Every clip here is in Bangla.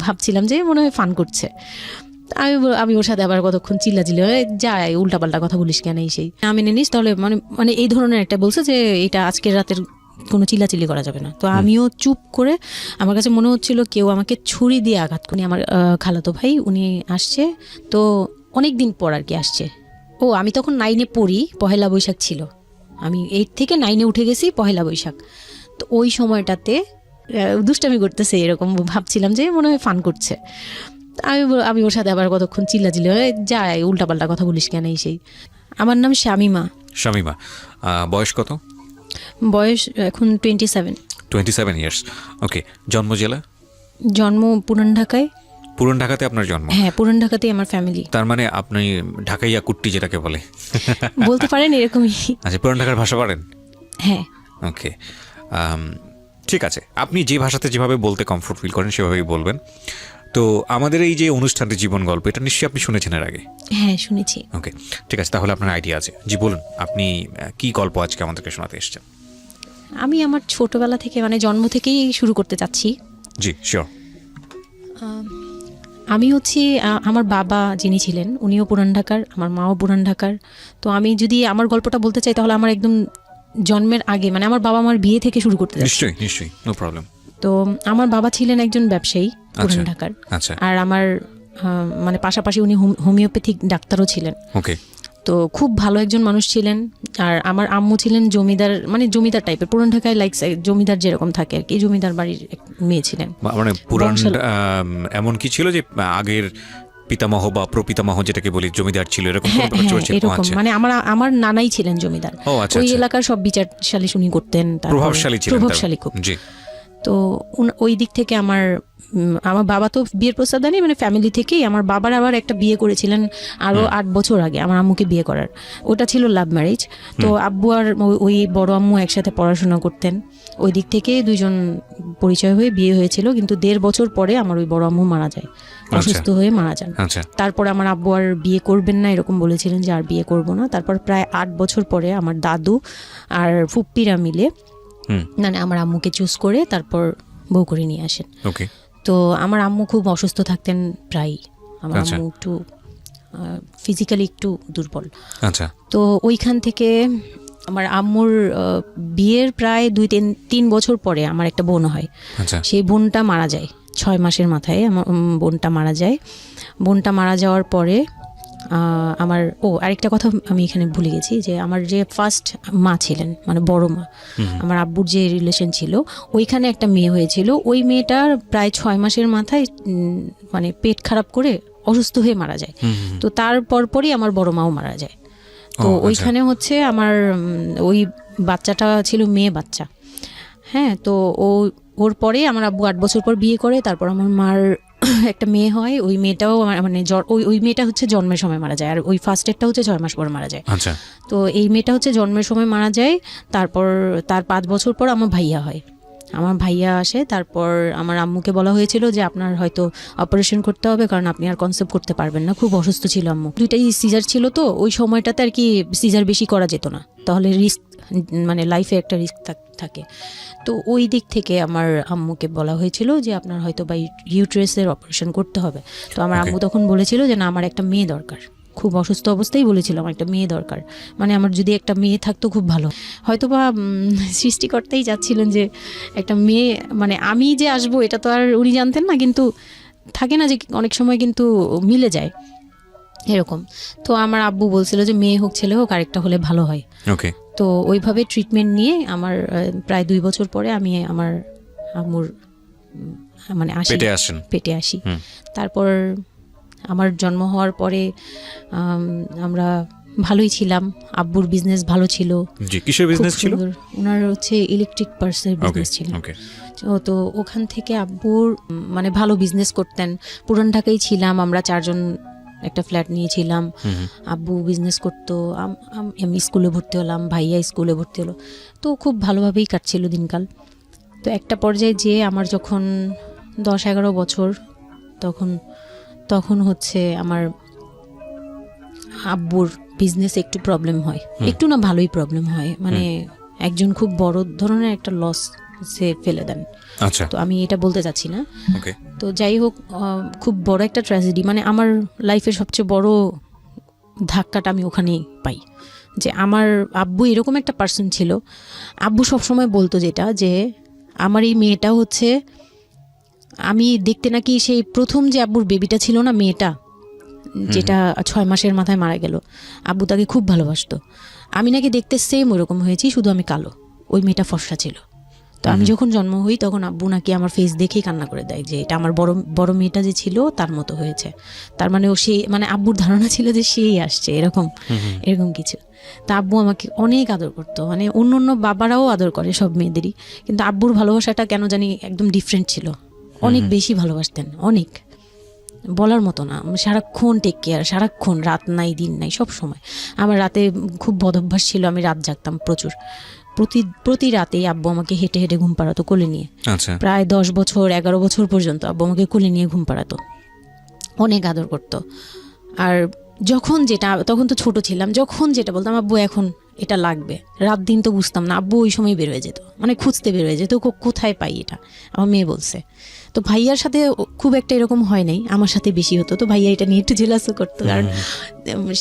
ভাবছিলাম যে মনে হয় ফান করছে। আমি ওর সাথে আবার কতক্ষণ চিল্লাচিল্লি যাই উল্টাপাল্টা কথা বলিস কেন এই সেই আমি নিস তাহলে মানে এই ধরনের একটা বলছে যে এটা আজকের রাতের কোনো চিল্লাচিল্লি করা যাবে না। তো আমিও চুপ করে, আমার কাছে মনে হচ্ছিল কেউ আমাকে ছুরি দিয়ে আঘাত করে। আমার খালাতো ভাই উনি আসছে, তো অনেক দিন পর আর কি আসছে। আমি তখন 9-এ পড়ি, পহেলা বৈশাখ ছিল, আমি 8 থেকে 9-এ উঠে গেছি পহেলা বৈশাখ। তো ওই সময়টাতে দুষ্টামি করতেছে এরকম ভাবছিলাম যে মনে হয় ফান করছে। আমি ওর সাথে আবার কতক্ষণ চিল্লাচিল্লি যাই উল্টাপাল্টা কথা বলিস কেন এই সেই। আমার নাম শামিমা। শামিমা, বয়স কত? বয়স এখন 27 ইয়ার্স। ওকে, জন্ম জেলা? জন্ম পুরান ঢাকায়। পুরান ঢাকাতে আপনার জন্ম? হ্যাঁ, পুরান ঢাকাতেই আমার ফ্যামিলি। তার মানে আপনি ঢাকাইয়া কুট্টি যেটাকে বলে বলতে পারেন এরকমই। আচ্ছা, পুরান ঢাকার ভাষা পারেন? হ্যাঁ। ওকে, ঠিক আছে, আপনি যে ভাষাতে যেভাবে বলতে কমফোর্ট ফিল করেন সেভাবেই বলবেন। তো আমাদের এই যে অনুষ্ঠানটি জীবন গল্প, এটা নিশ্চয়ই আপনি শুনেছেন এর আগে? হ্যাঁ, শুনেছি। ওকে, ঠিক আছে, তাহলে আপনার আইডিয়া আছে। জি বলুন, আপনি কি গল্প আজকে আমাদেরকে শোনাতে এসেছেন? আমি আমার ছোটবেলা থেকে মানে জন্ম থেকেই শুরু করতে চাচ্ছি। জি শিওর। আমি হচ্ছি আমার বাবা যিনি ছিলেন উনিও পুরান ঢাকার, আমার মাও পুরান ঢাকার। তো আমি যদি আমার গল্পটা বলতে চাই তাহলে আমার একদম জন্মের আগে, মানে আমার বাবা আমার বিয়ে থেকে শুরু করতে চাচ্ছি। নিশ্চয়ই, নো প্রবলেম। তো আমার বাবা ছিলেন একজন ব্যবসায়ী পুরান ঢাকার। আচ্ছা। আর আমার মানে পাশাপাশি উনি হোমিওপ্যাথিক ডাক্তারও ছিলেন। ওকে। তো খুব ভালো একজন মানুষ ছিলেন। আর আমার আম্মু ছিলেন জমিদার, মানে জমিদার টাইপের, পুরান ঢাকায় লাইক জমিদার যেরকম থাকে আর কি, জমিদার বাড়ির মেয়ে ছিলেন। মানে পুরান এমন কি ছিল যে আগের পিতামহ বা প্রপিতামহ যেটাকে বলি জমিদার ছিল, এরকম এরকম মানে আমার নানাই ছিলেন জমিদার। ওই এলাকার সব বিচারশালী উনি করতেন, প্রভাবশালী খুব। তো ওই দিক থেকে আমার বাবা তো বিয়ের প্রস্তাব দেয়নি, মানে ফ্যামিলি থেকেই। আমার বাবার আবার একটা বিয়ে করেছিলেন আরো 8 বছর আগে আমার আম্মুকে বিয়ে করার, ওটা ছিল লাভ ম্যারেজ। তো আব্বু আর ওই বড় আম্মু একসাথে পড়াশোনা করতেন, ওই দিক থেকে দুইজন পরিচয় হয়ে বিয়ে হয়েছিল। কিন্তু 1.5 বছর পরে আমার ওই বড় আম্মু মারা যায়, অসুস্থ হয়ে মারা যান। তারপর আমার আব্বু আর বিয়ে করবেন না এরকম বলেছিলেন যে আর বিয়ে করব না। তারপর প্রায় 8 বছর পরে আমার দাদু আর ফুপ্পিরা মিলে মানে আমার আম্মুকে চুজ করে তারপর বউ করে নিয়ে আসেন। তো আমার আম্মু খুব অসুস্থ থাকতেন প্রায়, আমার আম্মু একটু ফিজিক্যালি একটু দুর্বল। তো ওইখান থেকে আমার আম্মুর বিয়ের প্রায় 2-3 বছর পরে আমার একটা বোন হয়। সেই বোনটা মারা যায় 6 মাসের মাথায়, আমার বোনটা মারা যায়। বোনটা মারা যাওয়ার পরে আমার আরেকটা কথা আমি এখানে ভুলে গেছি, যে আমার যে ফার্স্ট মা ছিলেন, মানে বড় মা, আমার আব্বুর যে রিলেশন ছিল, ওইখানে একটা মেয়ে হয়েছিল। ওই মেয়েটার প্রায় 6 মাসের মাথায় মানে পেট খারাপ করে অসুস্থ হয়ে মারা যায়। তো তার পরপরই আমার বড় মাও মারা যায়। তো ওইখানে হচ্ছে আমার ওই বাচ্চাটা ছিল মেয়ে বাচ্চা। হ্যাঁ, তো ওর পরে আমার আব্বু 8 বছর পর বিয়ে করে। তারপর আমার মার একটা মেয়ে হয়, ওই মেয়েটাও মানে ওই মেয়েটা হচ্ছে জন্মের সময় মারা যায়, আর ওই ফার্স্টেরটা হচ্ছে 6 মাস পর মারা যায়। তো এই মেয়েটা হচ্ছে জন্মের সময় মারা যায়। তারপর তার 5 বছর পর আমার ভাইয়া হয়, আমার ভাইয়া আসে। তারপর আমার আম্মুকে বলা হয়েছিল যে আপনার হয়তো অপারেশন করতে হবে, কারণ আপনি আর কনসেপ্ট করতে পারবেন না, খুব অসুস্থ ছিল আম্মু। 2টাই সিজার ছিল, তো ওই সময়টাতে আর কি সিজার বেশি করা যেত না, তাহলে রিস্ক, মানে লাইফে একটা রিস্ক থাকে। তো ওই দিক থেকে আমার আম্মুকে বলা হয়েছিল যে আপনার হয়তো বা ইউটেরাসের অপারেশন করতে হবে। তো আমার আম্মু তখন বলেছিল যে না, আমার একটা মেয়ে দরকার, খুব অসুস্থ অবস্থায় বলেছিল আমার একটা মেয়ে দরকার, মানে আমার যদি একটা মেয়ে থাকতো খুব ভালো। হয়তো বা সৃষ্টিকর্তাই চাচ্ছিলেন যে একটা মেয়ে, মানে আমি যে আসবো এটা তো আর উনি জানতেন না, কিন্তু থাকে না যে অনেক সময় কিন্তু মিলে যায় এরকম। তো আমার আব্বু বলছিল যে মেয়ে হোক ছেলে হোক, আরেকটা হলে ভালো হয়। তো ওইভাবে ট্রিটমেন্ট নিয়ে আমার প্রায় 2 বছর পরে আমি আমার আম্মুর মানে পেটে আসি। তারপর আমার জন্ম হওয়ার পরে আমরা ভালোই ছিলাম, আব্বুর বিজনেস ভালো ছিল। কিসের বিজনেস ছিল? ওনার হচ্ছে ইলেকট্রিক পার্সের বিজনেস ছিল। তো ওখান থেকে আব্বুর মানে ভালো বিজনেস করতেন। পুরান ঢাকায় ছিলাম আমরা, 4 জন একটা ফ্ল্যাট নিয়েছিলাম। আব্বু বিজনেস করতো, আমি স্কুলে ভর্তি হলাম, ভাইয়া স্কুলে ভর্তি হলো। তো খুব ভালোভাবেই কাটছিল দিনকাল। তো একটা পর্যায়ে যে আমার যখন 10-11 বছর, তখন হচ্ছে আমার আব্বুর বিজনেস একটু প্রবলেম হয়, একটু না ভালোই প্রবলেম হয়, মানে একজন খুব বড় ধরনের একটা লস সে ফেলে দেন। আচ্ছা, তো আমি এটা বলতে চাচ্ছি না। ওকে। তো যাই হোক, খুব বড় একটা ট্র্যাজেডি, মানে আমার লাইফের সবচেয়ে বড় ধাক্কাটা আমি ওখানেই পাই, যে আমার আব্বু এরকম একটা পার্সন ছিল। আব্বু সবসময় বলতো যেটা, যে আমার এই মেয়েটা হচ্ছে, আমি দেখতে নাকি সেই প্রথম যে আব্বুর বেবিটা ছিল না, মেয়েটা যেটা 6 মাসের মাথায় মারা গেল, আব্বু তাকে খুব ভালোবাসতো। আমি নাকি দেখতে সেম ওরকম হয়েছি, শুধু আমি কালো, ওই মেয়েটা ফর্সা ছিল। তো আমি যখন জন্ম হই তখন আব্বু নাকি আমার ফেস দেখেই কান্না করে দেয়, যে এটা আমার বড় বড় মেয়েটা যে ছিল তার মতো হয়েছে। তার মানে ও সেই, মানে আব্বুর ধারণা ছিল যে সেই আসছে, এরকম কিছু। তা আব্বু আমাকে অনেক আদর করতো, মানে অন্য অন্য বাবারাও আদর করে সব মেয়েদেরই, কিন্তু আব্বুর ভালোবাসাটা কেন জানি একদম ডিফারেন্ট ছিল, অনেক বেশি ভালোবাসতেন, অনেক বলার মতো না। সারাক্ষণ টেক কেয়ার, সারাক্ষণ, রাত নাই দিন নাই, সব সময়। আমার রাতে খুব বদভ্যাস ছিল, আমি রাত জাগতাম প্রচুর। প্রতি রাতেই আব্বু আমাকে হেঁটে হেঁটে ঘুম পাড়াতো কোলে নিয়ে। আচ্ছা, প্রায় 10 বছর 11 বছর পর্যন্ত আব্বু আমাকে কোলে নিয়ে ঘুম পাড়াতো, অনেক আদর করতো। আর যখন যেটা, তখন তো ছোট ছিলাম, যখন যেটা বলতাম আব্বু এখন এটা লাগবে, রাত দিন তো বুঝতাম না, আব্বু ওই সময় বের হয়ে যেত, মানে খুঁজতে বের হয়ে যেত কোথায় পাই এটা। আমার মেয়ে বলছে। তো ভাইয়ার সাথে খুব একটা এরকম হয় নাই, আমার সাথে বেশি হতো। তো ভাইয়া এটা নিয়ে একটু জেলাসও করতো, কারণ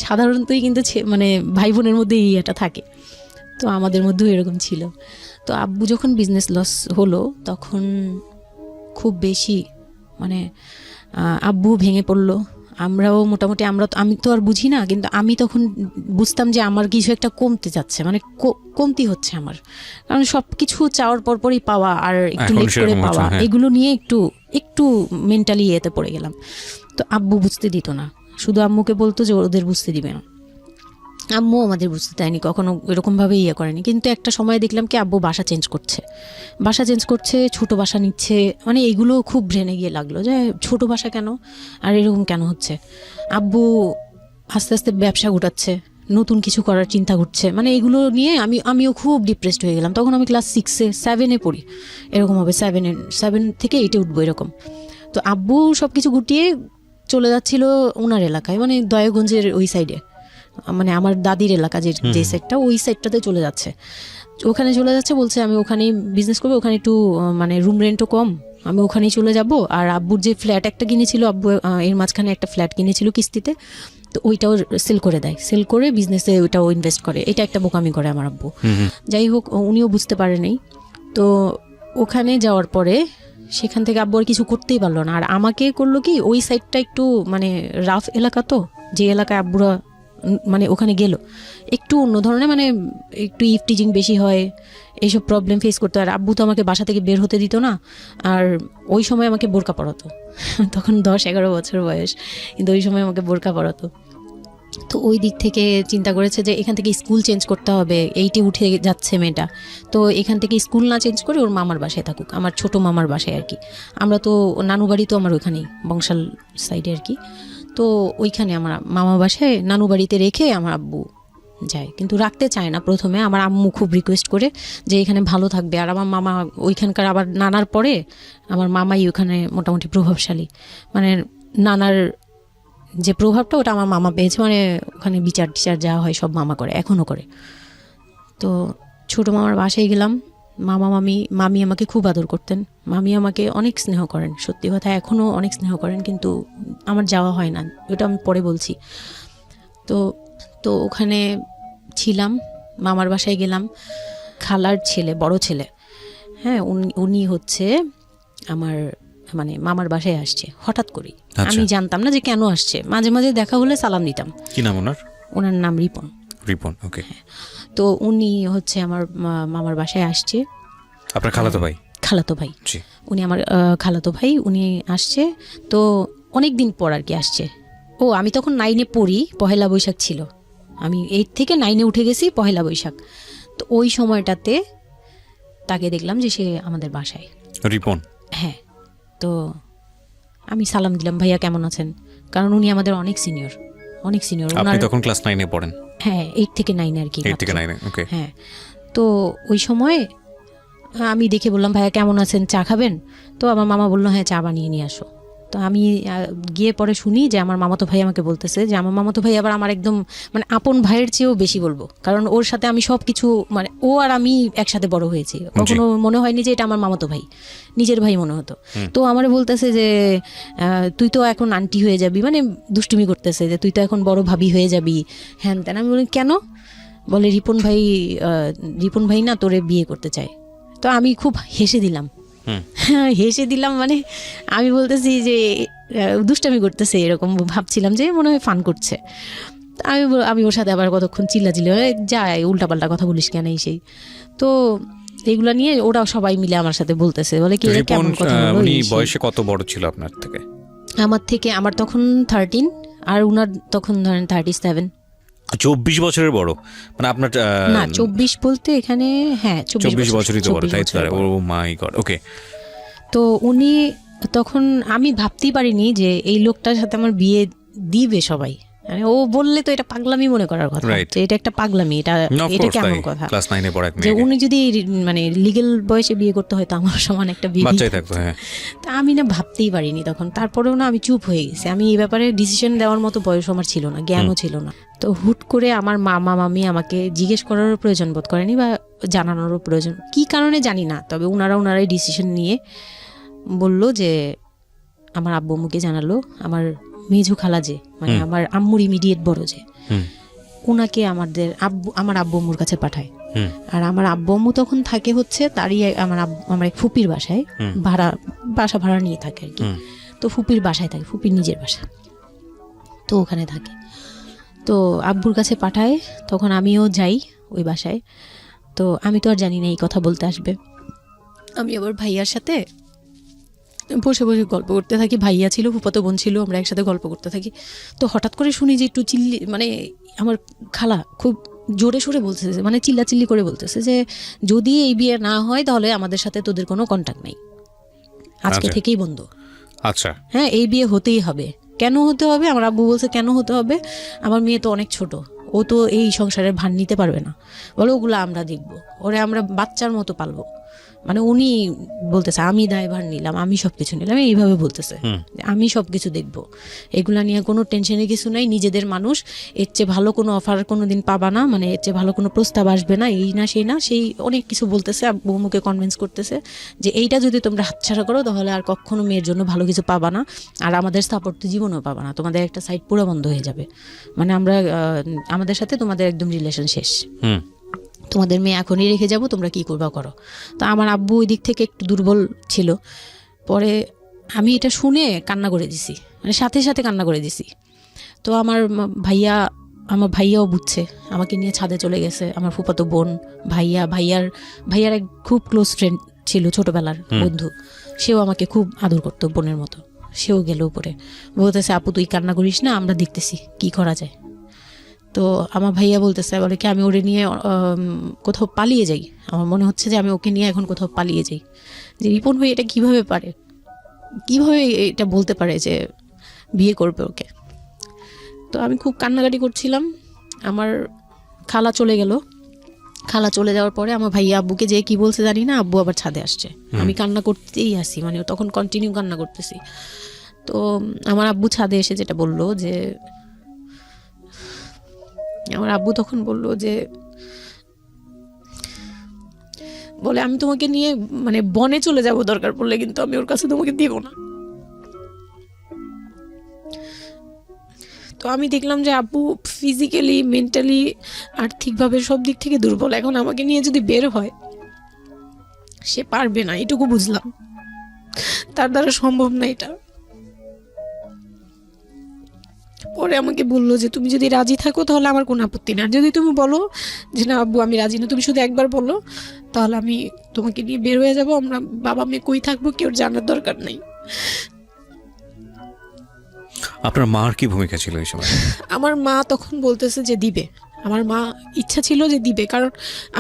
সাধারণতই কিন্তু মানে ভাই বোনের মধ্যে এই এটা থাকে। তো আমাদের মধ্যেও এরকম ছিল। তো আব্বু যখন বিজনেস লস হলো তখন খুব বেশি, মানে আব্বু ভেঙে পড়লো। আমরাও মোটামুটি, আমি তো আর বুঝি না, কিন্তু আমি তখন বুঝতাম যে আমার কিছু একটা কমতে যাচ্ছে, মানে কমতি হচ্ছে আমার, কারণ সব কিছু চাওয়ার পরপরই পাওয়া আর একটু লেট করে পাওয়া, এগুলো নিয়ে একটু মেন্টালি এতে পড়ে গেলাম। তো আব্বু বুঝতে দিত না, শুধু আম্মুকে বলতো যে ওদের বুঝতে দিবে না। আম্মু আমাদের বুঝতে দেয়নি কখনো, এরকমভাবে করেনি। কিন্তু একটা সময় দেখলাম কি আব্বু বাসা চেঞ্জ করছে, ছোট বাসা নিচ্ছে, মানে এগুলো খুব ব্রেনে গিয়ে লাগলো যে ছোট বাসা কেন, আর এরকম কেন হচ্ছে। আব্বু আস্তে আস্তে ব্যবসা গোটাচ্ছে, নতুন কিছু করার চিন্তা করছে, মানে এগুলো নিয়ে আমিও খুব ডিপ্রেসড হয়ে গেলাম। তখন আমি ক্লাস 6-7 পড়ি, এরকম হবে 7 থেকে 8 উঠবো এরকম। তো আব্বু সব কিছু গুটিয়ে চলে যাচ্ছিল ওনার এলাকায়, মানে দয়াগঞ্জের ওই সাইডে, মানে আমার দাদির এলাকা যে সাইডটা, ওই সাইডটাতে চলে যাচ্ছে। ওখানে চলে যাচ্ছে, বলছে আমি ওখানেই বিজনেস করবো, ওখানে একটু মানে রুম রেন্টও কম, আমি ওখানেই চলে যাব। আর আব্বুর যে ফ্ল্যাট একটা কিনেছিল, আব্বু এর মাঝখানে একটা ফ্ল্যাট কিনেছিল কিস্তিতে, তো ওইটাও সেল করে দেয়, সেল করে বিজনেসে ওইটাও ইনভেস্ট করে। এটা একটা বোকামি করে আমার আব্বু। যাই হোক, উনিও বুঝতে পারেনি। তো ওখানে যাওয়ার পরে সেখান থেকে আব্বু আর কিছু করতেই পারলো না। আর আমাকে করলো কি, ওই সাইডটা একটু মানে রাফ এলাকা, তো যে এলাকায় আব্বুরা মানে ওখানে গেল একটু অন্য ধরনের, মানে একটু ইফটিজিং বেশি হয়, এইসব প্রবলেম ফেস করতে হয়। আর আব্বু তো আমাকে বাসা থেকে বের হতে দিত না, আর ওই সময় আমাকে বোরকা পরাতো। তখন 10-11 বছর বয়স, কিন্তু ওই সময় আমাকে বোরকা পরাতো। তো ওই দিক থেকে চিন্তা করেছে যে এখান থেকে স্কুল চেঞ্জ করতে হবে, 8-এ উঠে যাচ্ছে মেয়েটা, তো এখান থেকে স্কুল না চেঞ্জ করে ওর মামার বাসায় থাকুক, আমার ছোট মামার বাসায় আর কি। আমরা তো নানু বাড়ি তো আমার ওইখানেই, বংশাল সাইডে আর কি। তো ওইখানে আমার মামা বাসায় নানু বাড়িতে রেখে আমার আব্বু যায়, কিন্তু রাখতে চায় না প্রথমে। আমার আম্মু খুব রিকোয়েস্ট করে যে এখানে ভালো থাকবে। আর আমার মামা ওইখানকার, আবার নানার পরে আমার মামাই ওখানে মোটামুটি প্রভাবশালী, মানে নানার যে প্রভাবটা ওটা আমার মামা পেয়েছে, মানে ওখানে বিচার টিচার যা হয় সব মামা করে, এখনও করে। তো ছোটো মামার বাসায় গেলাম, মামি আমাকে খুব আদর করতেন, মামি আমাকে অনেক স্নেহ করেন, সত্যি কথা এখনও অনেক স্নেহ করেন, কিন্তু আমার যাওয়া হয় না, ওটা আমি পরে বলছি। তো ওখানে ছিলাম, মামার বাসায় গেলাম, খালার ছেলে, বড় ছেলে, হ্যাঁ, উনি হচ্ছে আমার মানে মামার বাসায় আসছে হঠাৎ করেই। আমি জানতাম না যে কেন আসছে, মাঝে মাঝে দেখা হলে সালাম দিতাম। কি নাম ওনার নাম রিপন। ওকে। তো উনি হচ্ছে আমার মামার বাসায় আসছে। আপনার খালাতো ভাই? উনি আমার খালাতো ভাই, উনি আসছে। তো অনেক দিন পর আর কি আসছে। আমি তখন 9-এ পড়ি, পহেলা বৈশাখ ছিল, আমি 8 থেকে 9-এ উঠে গেছি, পহেলা বৈশাখ। তো ওই সময়টাতে তাকে দেখলাম যে সে আমাদের বাসায়, রিপন। হ্যাঁ। তো আমি সালাম দিলাম, ভাইয়া কেমন আছেন, কারণ উনি আমাদের অনেক সিনিয়র। আপনি তখন ক্লাস 9-এ পড়েন? হ্যাঁ, 8 থেকে 9 আর কি। 8 থেকে 9, ওকে। হ্যাঁ। তো ওই সময় আমি দেখে বললাম, ভাইয়া কেমন আছেন, চা খাবেন? তো আমার মামা বললো, হ্যাঁ চা বানিয়ে নিয়ে আসো। তো আমি গিয়ে পরে শুনি যে আমার মামাতো ভাই আমাকে বলতেছে যে আমার মামাতো ভাই আবার আমার একদম মানে আপন ভাইয়ের চেয়েও বেশি বলবো, কারণ ওর সাথে আমি সব কিছু মানে ও আর আমি একসাথে বড় হয়েছি, কখনো মনে হয়নি যে এটা আমার মামাতো ভাই, নিজের ভাই মনে হতো। তো আমার বলতেছে যে তুই তো এখন আন্টি হয়ে যাবি, মানে দুষ্টুমি করতেছে যে তুই তো এখন বড় ভাবি হয়ে যাবি হ্যান তেন। আমি বলি কেন? বলে রিপন ভাই না তোরে বিয়ে করতে চায়। তো আমি খুব হেসে দিলাম, মানে আমি বলতেছি যে দুষ্টামি করতেছে, এরকম ভাবছিলাম যে মনে হয় ফান করছে। আমি ওর সাথে আবার কতক্ষণ চিল্লাচিল্লি যায়, উল্টাপাল্টা কথা বলিস কেন এই সেই। তো এগুলা নিয়ে ওরা সবাই মিলে আমার সাথে বলতেছে, বলে কি কেমন কথা বলো। উনি বয়সে কত বড় ছিল আপনার থেকে? আমার তখন 13 আর উনার তখন ধরেন 37। 24 বছরের বড়, মানে আপনার না 24 বলতে এখানে হ্যাঁ 24 বছরই তো বড়, তাই তো? ও মাই গড, ওকে। তো উনি তখন, আমি ভাবতেই পারিনি যে এই লোকটার সাথে আমার বিয়ে দিবে সবাই, মানে ও বললে তো এটা পাগলামি মনে করার কথা, যে এটা একটা পাগলামি, এটা কেমন কথা ক্লাস 9 এ পড়া যে উনি যদি মানে লিগ্যাল বয়সে বিয়ে করতে হয় তো আমার সমান একটা বাচ্চাই থাকতো। হ্যাঁ, তা আমি না ভাবতেই পারিনি তখন। তারপরেও না আমি চুপ হয়ে গেছি, আমি এই ব্যাপারে ডিসিশন দেওয়ার মতো বয়স আমার ছিল না, জ্ঞানও ছিল না। তো হুট করে আমার মামা মামি আমাকে জিজ্ঞেস করারও প্রয়োজন বোধ করেনি বা জানানোরও প্রয়োজন, কি কারণে জানি না, তবে ওনারাই ডিসিশন নিয়ে বলল যে আমার আব্বু আম্মুকে জানালো, আমার মেঝু খালা যে মানে আমার আম্মুর ইমিডিয়েট বড় যে, ওনাকে আমার আব্বু আম্মুর কাছে পাঠায়। আর আমার আব্বু আম্মু তখন থাকে হচ্ছে তারই আমার এক ফুপির বাসায়, বাসা ভাড়া নিয়ে থাকে আর কি। তো ফুপির বাসায় থাকে, ফুপির নিজের বাসা, তো ওখানে থাকে। তো আব্বুর কাছে পাঠায়, তখন আমিও যাই ওই বাসায়। তো আমি তো আর জানি না এই কথা বলতে আসবে। আমি আবার ভাইয়ার সাথে বসে বসে গল্প করতে থাকি, ভাইয়া ছিল, ফুফাতো বোন ছিল, আমরা একসাথে গল্প করতে থাকি। তো হঠাৎ করে শুনি যে একটু মানে আমার খালা খুব জোরে সোরে বলতেছে, মানে চিল্লাচিল্লি করে বলতেছে যে যদি এই বিয়ে না হয় তাহলে আমাদের সাথে তোদের কোনো কন্ট্যাক্ট নেই, আজকে থেকেই বন্ধ। আচ্ছা, হ্যাঁ, এই বিয়ে হতেই হবে। কেন হতে হবে? আমার আব্বু বলছে কেন হতে হবে, আমার মেয়ে তো অনেক ছোট, ও তো এই সংসারের ভার নিতে পারবে না, বলো ওগুলো আমরা দেখবো, ওরে আমরা বাচ্চার মতো পালবো। মানে উনি বলতেছে আমি দায়ভার নিলাম, আমি সবকিছু নিলাম, এইভাবে বলতেছে আমি সবকিছু দেখবো, এগুলা নিয়ে কোনো টেনশনের কিছু নাই, নিজেদের মানুষ, এর চেয়ে ভালো কোনো অফার কোনো দিন পাবা না, মানে এর চেয়ে ভালো কোনো প্রস্তাব আসবে না, এই না সেই না, সেই অনেক কিছু বলতেছে। বৌমুকে কনভিন্স করতেছে যে এইটা যদি তোমরা হাতছাড়া করো তাহলে আর কখনো মেয়ের জন্য ভালো কিছু পাবা না, আর আমাদের সাপোর্ট তো জীবনেও পাবা না, তোমাদের একটা সাইড পুরো বন্ধ হয়ে যাবে, মানে আমাদের সাথে তোমাদের একদম রিলেশন শেষ, তোমাদের মেয়ে এখনই রেখে যাব, তোমরা কি করবা করো। তো আমার আব্বু ওই দিক থেকে একটু দুর্বল ছিল, পরে আমি এটা শুনে কান্না করে দিছি, মানে সাথে সাথে কান্না করে দিছি। তো আমার ভাইয়াও বুঝছে, আমাকে নিয়ে ছাদে চলে গেছে, আমার ফুফাতো বোন, ভাইয়ার এক খুব ক্লোজ ফ্রেন্ড ছিল, ছোটবেলার বন্ধু, সেও আমাকে খুব আদর করতো বোনের মতো, সেও গেল উপরে, বলতেছে আপু তুই কান্না করিস না, আমরা দেখতেছি কি করা যায়। তো আমার ভাইয়া বলতেছে, বলে কি আমি ওরে নিয়ে কোথাও পালিয়ে যাই, আমার মনে হচ্ছে যে আমি ওকে নিয়ে এখন কোথাও পালিয়ে যাই, যে রিপন ভাই এটা কিভাবে এটা বলতে পারে যে বিয়ে করবে ওকে। তো আমি খুব কান্নাকাটি করছিলাম, আমার খালা চলে গেল, খালা চলে যাওয়ার পরে আমার ভাইয়া আব্বুকে যে কি বলছে জানি না, আব্বু আবার ছাদে আসছে, আমি কান্না করতেই আসি, মানে তখন কন্টিনিউ কান্না করতেছি। তো আমার আব্বু ছাদে এসে যেটা বললো যে, আমার আব্বু তখন বললো যে, বলে আমি তোমাকে নিয়ে মানে বনে চলে যাব দরকার পড়লে, কিন্তু আমি ওর কাছে তোমাকে দিব না। তো আমি দেখলাম যে আব্বু ফিজিক্যালি, মেন্টালি, আর্থিকভাবে সব দিক থেকে দুর্বল, এখন আমাকে নিয়ে যদি বের হয় সে পারবে না, এটুকু বুঝলাম, তার দ্বারা সম্ভব না এটা। পরে আমাকে বললো যে তুমি যদি রাজি থাকো তাহলে আমার কোনো আপত্তি না, যদি তুমি বলো যে না আব্বু আমি রাজি না, তুমি শুধু একবার বলো, তাহলে আমি তোমাকে নিয়ে বের হয়ে যাবো, আমরা বাবা মেয়ে কই থাকবো কেউ জানার দরকার নেই। আপনার মার কি ভূমিকা ছিল এই সময়? আমার মা তখন বলতেছে যে দিবে, আমার মা ইচ্ছা ছিল যে দিবে, কারণ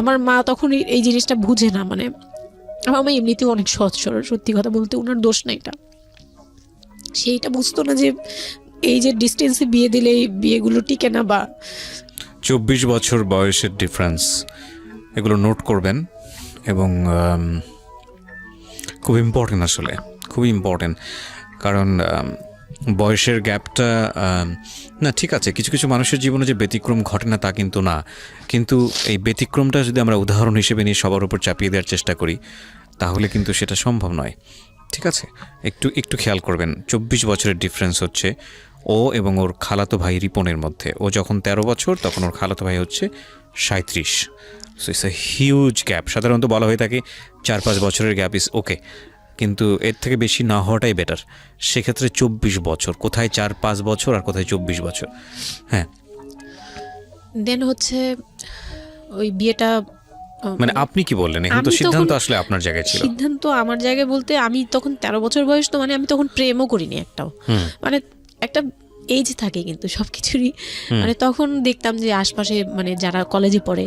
আমার মা তখন এই জিনিসটা বুঝে না, মানে আমার মা এমনিতেও অনেক সৎ সরল, সত্যি কথা বলতে ওনার দোষ না এটা, সেইটা বুঝতো না যে এই যে ডিস্টেন্সে বিয়ে দিলে এই বিয়েগুলো টিকে না, বা 24 বছর বয়সের ডিফারেন্স, এগুলো নোট করবেন এবং খুব ইম্পর্টেন্ট, আসলে খুবই ইম্পর্টেন্ট। কারণ বয়সের গ্যাপটা না ঠিক আছে, কিছু কিছু মানুষের জীবনে যে ব্যতিক্রম ঘটে না তা কিন্তু না, কিন্তু এই ব্যতিক্রমটা যদি আমরা উদাহরণ হিসেবে নিয়ে সবার উপর চাপিয়ে দেওয়ার চেষ্টা করি তাহলে কিন্তু সেটা সম্ভব নয়। ঠিক আছে, একটু একটু খেয়াল করবেন, 24 বছরের ডিফারেন্স হচ্ছে ও এবং ওর খালাতো ভাই রিপনের মধ্যে। ও যখন 13 বছর তখন ওর খালাতো ভাই হচ্ছে 37। So it's a huge gap. সাধারণত বলা হয়ে থাকে 4-5 বছরের গ্যাপ ইজ ওকে, কিন্তু এর থেকে বেশি না হওয়াটাই বেটার। সেক্ষেত্রে 24 বছর, কোথায় 4-5 বছর আর কোথায় 24 বছর। হ্যাঁ, দেন হচ্ছে ওই বিয়েটা মানে আপনি কি বললেন? এখন তো সিদ্ধান্ত আসলে আপনার জায়গায় ছিল। সিদ্ধান্ত আমার জায়গায় বলতে আমি তখন 13 বছর বয়স, তো মানে আমি তখন প্রেমও করিনি একটাও। মানে একটা এজ থাকে কিন্তু সবকিছুরই, মানে তখন দেখতাম যে আশপাশে মানে যারা কলেজে পড়ে,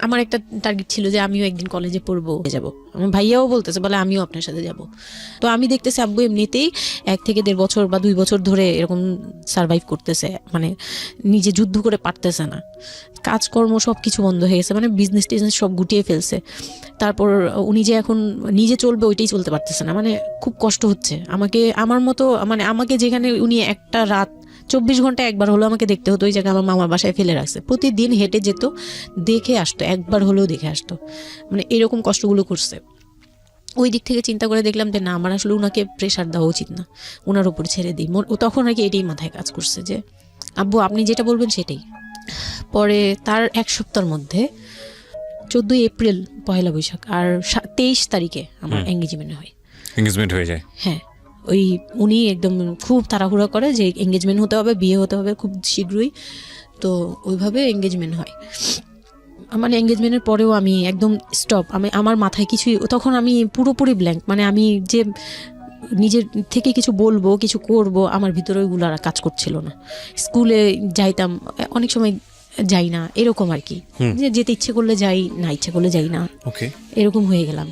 আমার একটা টার্গেট ছিল যে আমিও একদিন কলেজে পড়বো, যাব। আমার ভাইয়াও বলতেছে, বলে আমিও আপনার সাথে যাব। তো আমি দেখতেছি আব্বু এমনিতেই 1 থেকে 1.5 বছর বা 2 বছর ধরে এরকম সার্ভাইভ করতেছে, মানে নিজে যুদ্ধ করে পারতেছে না, কাজকর্ম সব কিছু বন্ধ হয়ে গেছে, মানে বিজনেস টিজনেস সব গুটিয়ে ফেলছে। তারপর উনি যে এখন নিজে চলবে ওইটাই চলতে পারতেছে না, মানে খুব কষ্ট হচ্ছে আমাকে। আমার মতো মানে আমাকে যেখানে উনি একটা রাত 24 ঘন্টা একবার হলো আমাকে দেখতে হতো, ওই জায়গায় আমার মামার বাসায় ফেলে রাখছে। প্রতিদিন হেঁটে যেত, দেখে আসতো, একবার হলেও দেখে আসতো, মানে এরকম কষ্টগুলো করছে। ওই দিক থেকে চিন্তা করে দেখলাম যে না, আমার আসলে উনাকে প্রেশার দেওয়া উচিত না, ওনার উপর ছেড়ে দিই। তখন আর কি এটাই মাথায় কাজ করছে যে আব্বু আপনি যেটা বলবেন সেটাই। পরে তার 1 সপ্তাহের মধ্যে 14 এপ্রিল পয়লা বৈশাখ আর 23 তারিখে আমার এঙ্গেজমেন্ট হয়। এঙ্গেজমেন্ট হয়ে যায়? হ্যাঁ, ওই উনি একদম খুব তাড়াহুড়া করে যে এঙ্গেজমেন্ট হতে হবে, বিয়ে হতে হবে খুব শীঘ্রই। তো ওইভাবে এঙ্গেজমেন্ট হয়। মানে এঙ্গেজমেন্টের পরেও আমি একদম স্টপ, আমার মাথায় কিছুই, তখন আমি পুরোপুরি ব্ল্যাঙ্ক। মানে আমি যে নিজের থেকে কিছু বলবো, কিছু করব, আমার ভিতরে ওইগুলো আর কাজ করছিল না। স্কুলে যাইতাম, অনেক সময় যাই না, এরকম আর কি, যে যেতে ইচ্ছে করলে যাই, না ইচ্ছে করলে যাই না, এরকম হয়ে গেলাম।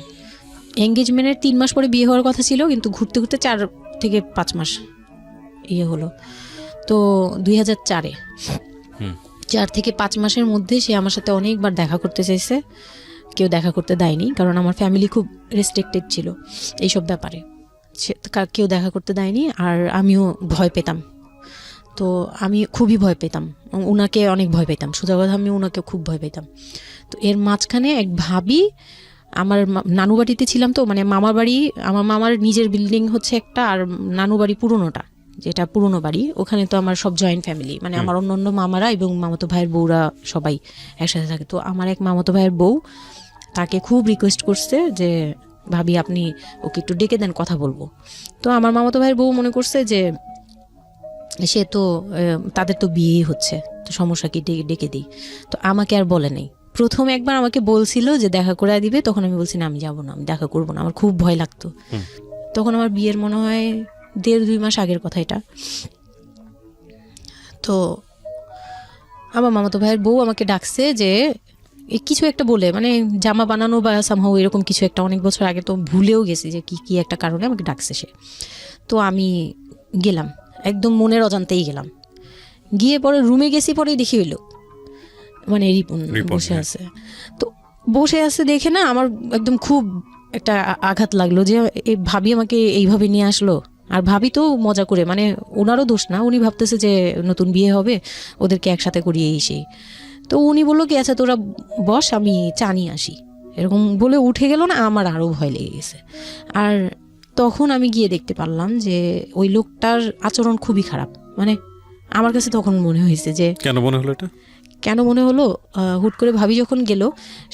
এঙ্গেজমেন্টের 3 মাস পরে বিয়ে হওয়ার কথা ছিল, কিন্তু ঘুরতে ঘুরতে 4 থেকে 5 মাস ইয়ে হলো। তো 2004-এ 4 থেকে 5 মাসের মধ্যে সে আমার সাথে অনেকবার দেখা করতে চাইছে, কেউ দেখা করতে দেয়নি, কারণ আমার ফ্যামিলি খুব রেস্ট্রিক্টেড ছিল এইসব ব্যাপারে, কেউ দেখা করতে দেয়নি। আর আমিও ভয় পেতাম, তো আমি খুবই ভয় পেতাম, ওনাকে অনেক ভয় পেতাম, সোজা কথা আমি ওনাকে খুব ভয় পেতাম। তো এর মাঝখানে এক ভাবি, আমার নানু বাড়িতে ছিলাম, তো মানে মামার বাড়ি, আমার মামার নিজের বিল্ডিং হচ্ছে একটা, আর নানু বাড়ি পুরোনোটা, যেটা পুরোনো বাড়ি, ওখানে তো আমার সব জয়েন্ট ফ্যামিলি, মানে আমার অন্য মামারা এবং মামাতো ভাইয়ের বউরা সবাই একসাথে থাকে। তো আমার এক মামাতো ভাইয়ের বউ তাকে খুব রিকোয়েস্ট করছে যে ভাবি আপনি ওকে একটু ডেকে দেন, কথা বলবো। তো আমার মামাতো ভাইয়ের বউ মনে করছে যে সে তো তাদের তো বিয়েই হচ্ছে, তো সমস্যা কি, ডেকে দিই। তো আমাকে আর বলে নেই। প্রথম একবার আমাকে বলছিল যে দেখা করে দিবে, তখন আমি বলছি না আমি যাবো না, আমি দেখা করবো না, আমার খুব ভয় লাগতো। তখন আমার বিয়ের মনে হয় 1.5-2 মাস আগের কথা এটা। তো আমার মামাতো ভাইয়ের বউ আমাকে ডাকছে যে কিছু একটা বলে, মানে জামা বানানো বা সামহাও এরকম কিছু একটা, অনেক বছর আগে, তো ভুলেও গেছি যে কি একটা কারণে আমাকে ডাকছে সে। তো আমি গেলাম, একদম মনের অজান্তেই গেলাম। গিয়ে পরে রুমে গেছি, পরেই দেখি হইল মানে রিপন বসে আছে। তো বসে আছে দেখে না আমার একদম খুব একটা আঘাত লাগলো যে এই ভাবি আমাকে এইভাবে নিয়ে আসলো। আর ভাবি তো মজা করে, মানে ওনারও দোষ না, উনি ভাবতেছে যে নতুন বিয়ে হবে, ওদেরকে একসাথে করিয়ে সেই। তো উনি বললো কি আচ্ছা তোরা বস, আমি চা নিয়ে আসি, এরকম বলে উঠে গেল না। আমার আরও ভয় লেগে গেছে। আর তখন আমি গিয়ে দেখতে পারলাম যে ওই লোকটার আচরণ খুবই খারাপ। মানে আমার কাছে তখন মনে হয়েছে যে কেন মনে হলো এটা, কেন মনে হলো, হুট করে ভাবি যখন গেল,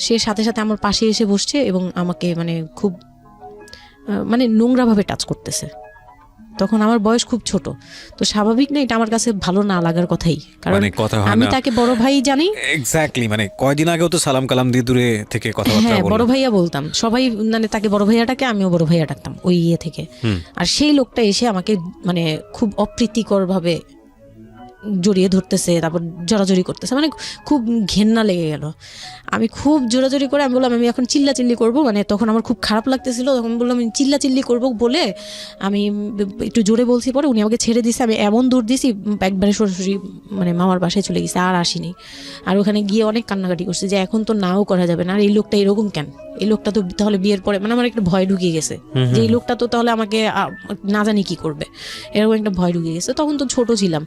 সে সাথে সাথে আমার পাশে এসে বসছে এবং আমাকে মানে খুব মানে নোংরাভাবে টাচ করতেছে। তখন আমার বয়স খুব ছোট, তো স্বাভাবিক না এটা আমার কাছে ভালো না লাগার কথাই, কারণ আমি তাকে বড় ভাই জানি। এক্স্যাক্টলি, মানে কয়দিন আগেও তো সালাম কালাম দিয়ে দূরে থেকে কথাবার্তা বলতাম, বড় ভাইয়া বলতাম, সবাই মানে তাকে বড় ভাইয়াটাকে আমিও বড় ভাইয়া ডাকতাম ওই ইয়ে থেকে। আর সেই লোকটা এসে আমাকে মানে খুব অপ্রীতিকর ভাবে জড়িয়ে ধরতেছে, তারপর জড়াজড়ি করতেছে, মানে খুব ঘেন্না লেগে গেল। আমি খুব জোরাজড়ি করে আমি বললাম আমি এখন চিল্লাচিল্লি করবো, মানে তখন আমার খুব খারাপ লাগতেছিল, তখন বললাম আমি চিল্লাচিল্লি করবো বলে আমি একটু জোরে বলছি। পরে উনি আমাকে ছেড়ে দিছে, আমি এমন দূর দিছি একবারে সরাসরি মানে মামার বাসায় চলে গেছে, আর আসিনি। আর ওখানে গিয়ে অনেক কান্নাকাটি করছে যে এখন তো নাও করা যাবে না, আর এই লোকটা এরকম কেন, এই লোকটা তো তাহলে বিয়ের পরে মানে আমার একটা ভয় ঢুকে গেছে যে এই লোকটা তো তাহলে আমাকে না জানি কি করবে, এরকম একটা ভয় ঢুকে গেছে। তখন তো ছোট ছিলাম,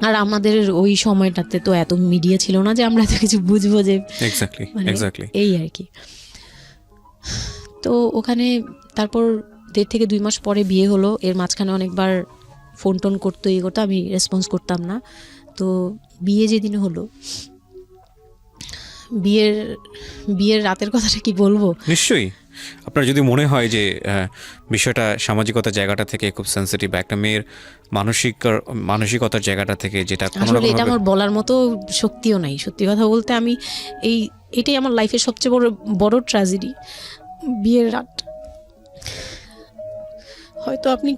আর আমাদের ওই সময়টাতে তো এত মিডিয়া ছিল না যে আমরা এত কিছু বুঝবো যে এই আর কি। তো ওখানে তারপর 1.5 থেকে 2 মাস পরে বিয়ে হলো। এর মাঝখানে অনেকবার ফোন টোন করতো, ইয়ে করতো, আমি রেসপন্স করতাম না। তো বিয়ে যেদিন হলো, বিয়ের রাতের কথাটা কি বলবো। নিশ্চয়ই আপনার যদি মনে হয় যে বিষয়টা সামাজিকতার জায়গাটা থেকে খুব সেন্সিটিভ, একটা মেয়ের মানসিকতার জায়গাটা থেকে, যেটা আসলে এটা আমার বলার মতো শক্তিও নাই সত্যি কথা বলতে। আমি এটাই আমার লাইফের সবচেয়ে বড় ট্র্যাজেডি, বিয়ের রাত। হয়তো আপনি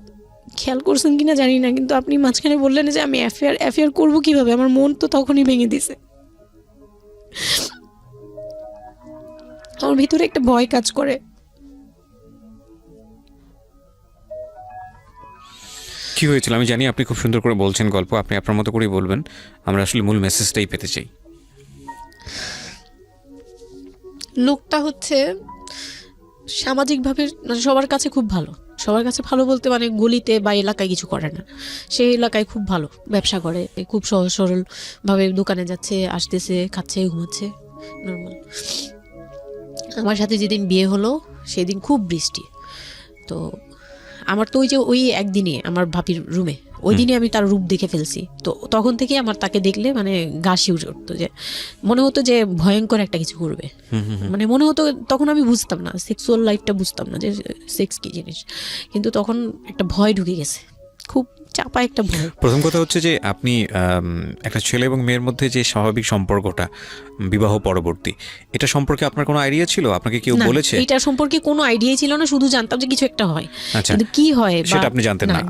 খেয়াল করছেন কিনা জানি না, কিন্তু আপনি মাঝখানে বললেন যে আমি অ্যাফেয়ার করবো কিভাবে, আমার মন তো তখনই ভেঙে দিছে। আমার ভিতরে একটা ভয় কাজ করে। কি হয়েছিল আমি জানি, আপনি খুব সুন্দর করে বলছেন গল্প, আপনি আপনার মতো করেই বলবেন, আমরা আসলে মূল মেসেজটাই পেতে চাই। লোকটা হচ্ছে সামাজিকভাবে সবার কাছে খুব ভালো, সবার কাছে ভালো বলতে মানে গলিতে বা এলাকায় কিছু করে না, সেই এলাকায় খুব ভালো ব্যবসা করে, খুব সহজ সরলভাবে দোকানে যাচ্ছে, আসতেছে, খাচ্ছে, ঘুমাচ্ছে, নর্মাল। আমার সাথে যেদিন বিয়ে হলো সেদিন খুব বৃষ্টি। তো আমার তো ওই একদিনে আমার ভাবির রুমে, ওই দিনে আমি তার রূপ দেখে ফেলছি। তো তখন থেকে আমার তাকে দেখলে মানে গা শিউরে উঠতো, যে মনে হতো যে ভয়ঙ্কর একটা কিছু করবে। মানে মনে হতো, তখন আমি বুঝতাম না, সেক্সুয়াল লাইফটা বুঝতাম না যে সেক্স কি জিনিস, কিন্তু তখন একটা ভয় ঢুকে গেছে, খুব চাপা একটা ভয়। প্রথম কথা হচ্ছে যে আপনি একটা ছেলে এবং মেয়ের মধ্যে যে স্বাভাবিক সম্পর্কটা বিবাহ পরবর্তী, এটা সম্পর্কে আপনার কোনো আইডিয়া ছিল? আপনাকে কেউ বলেছে? এটা সম্পর্কে কোনো আইডিয়াই ছিল না, শুধু জানতাম যে কিছু একটা হয়, কিন্তু কি হয় সেটা আপনি জানতেন না।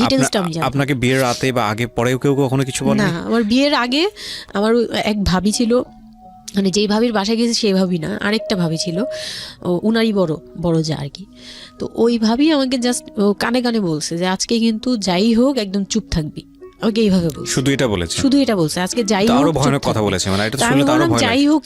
আপনাকে বিয়ের রাতে বা আগে পরেও কেউ কখনো কিছু বলে না? আমার বিয়ের আগে আমার এক ভাবি ছিল, মানে যেই ভাবির বাসায় গেছে সেই ভাবি না, আরেকটা ভাবি ছিল, উনারই বড় যা আর কি। তো ওই ভাবি আমাকে জাস্ট কানে কানে বলছে যে আজকে কিন্তু যাই হোক একদম চুপ থাকবি, আমাকে এইভাবে বলছে। শুধু এটা বলছে আজকে যাই হোক, আরো ভয়ানক কথা বলেছে, মানে এটা শুনলে তো আরো ভয় লাগে। যাই হোক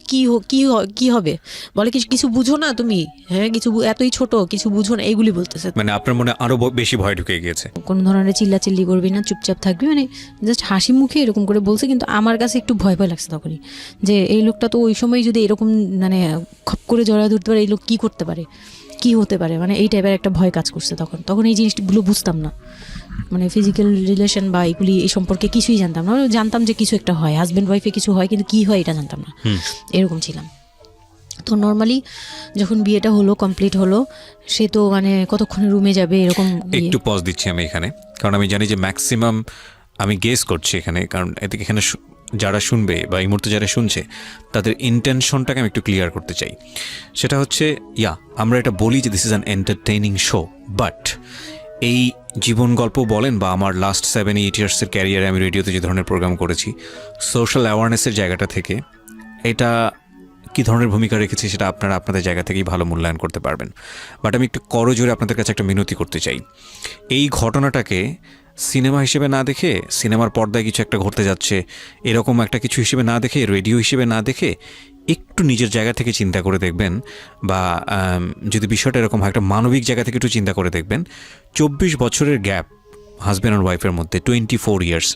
কি হবে, বলে কিছু বুঝো না তুমি, হ্যাঁ কিছু এতই ছোট, কিছু বুঝো না, এইগুলি বলতেছে। মানে আপনার মনে আরো বেশি ভয় ঢুকে গিয়েছে। কোন ধরনের চিল্লাচিল্লি করবি না, চুপচাপ থাকবি, মানে জাস্ট হাসি মুখে এরকম করে বলছে। কিন্তু আমার কাছে একটু ভয় লাগছে তখনই, যে এই লোকটা তো ওই সময় যদি এরকম মানে খপ করে জড়া ধরতে পারে, এই লোক কি করতে পারে, কি হতে পারে, মানে এই টাইপের একটা ভয় কাজ করছে তখন এই জিনিসগুলো বুঝতাম না, মানে ফিজিক্যাল রিলেশন বা এগুলি এই সম্পর্কে কিছুই জানতাম না। জানতাম যে কিছু একটা হয়, হাজব্যান্ড ওয়াইফে কিছু হয়, কিন্তু কি হয় এটা জানতাম না, এরকম ছিলাম। তো নর্মালি যখন বিয়েটা হলো, কমপ্লিট হলো, সে তো মানে কতক্ষণে রুমে যাবে এরকম। একটু পজ দিচ্ছি আমি এখানে, কারণ আমি জানি যে ম্যাক্সিমাম আমি গেস করছি এখানে, কারণ এখানে যারা শুনবে বা এই মুহূর্তে যারা শুনছে তাদের ইন্টেনশনটাকে আমি একটু ক্লিয়ার করতে চাই। সেটা হচ্ছে আমরা এটা বলি যে this is an entertaining show, but এই জীবন গল্প বলেন বা আমার লাস্ট 7-8 ইয়ার্সের ক্যারিয়ারে আমি রেডিওতে যে ধরনের প্রোগ্রাম করেছি, সোশ্যাল অ্যাওয়ারনেসের জায়গাটা থেকে এটা কী ধরনের ভূমিকা রেখেছি সেটা আপনারা আপনাদের জায়গা থেকেই ভালো মূল্যায়ন করতে পারবেন। বাট আমি একটু করজোরে আপনাদের কাছে একটা মিনতি করতে চাই, এই ঘটনাটাকে সিনেমা হিসেবে না দেখে, সিনেমার পর্দায় কিছু একটা ঘটতে যাচ্ছে এরকম একটা কিছু হিসেবে না দেখে, রেডিও হিসেবে না দেখে, একটু নিজের জায়গা থেকে চিন্তা করে দেখবেন, বা যদি বিষয়টা এরকম হয় একটা মানবিক জায়গা থেকে একটু চিন্তা করে দেখবেন। 24 বছরের গ্যাপ হাজব্যান্ড আর ওয়াইফের মধ্যে, 24 ইয়ার্স,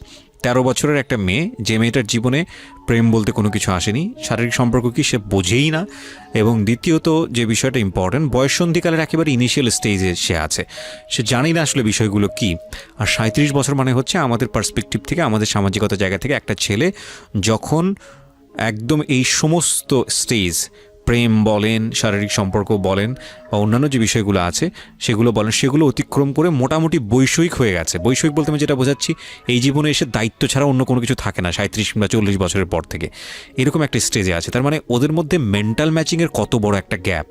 13 বছরের একটা মেয়ে, যে মেয়েটার জীবনে প্রেম বলতে কোনো কিছু আসেনি, শারীরিক সম্পর্ক কি সে বোঝেই না, এবং দ্বিতীয়ত যে বিষয়টা ইম্পর্টেন্ট, বয়ঃসন্ধিকালের একেবারে ইনিশিয়াল স্টেজে সে আছে, সে জানি না আসলে বিষয়গুলো কি। আর 37 বছর মানে হচ্ছে আমাদের পার্সপেক্টিভ থেকে, আমাদের সামাজিকতার জায়গা থেকে একটা ছেলে যখন একদম এই সমস্ত স্টেজ, প্রেম বলেন, শারীরিক সম্পর্ক বলেন, বা অন্যান্য যে বিষয়গুলো আছে সেগুলো বলেন, সেগুলো অতিক্রম করে মোটামুটি বৈষয়িক হয়ে গেছে। বৈষয়িক বলতে আমি যেটা বোঝাচ্ছি, এই জীবনে এসে দায়িত্ব ছাড়া অন্য কোনো কিছু থাকে না 37 কিংবা 40 বছরের পর থেকে, এরকম একটা স্টেজে আছে। তার মানে ওদের মধ্যে মেন্টাল ম্যাচিংয়ের কত বড় একটা গ্যাপ।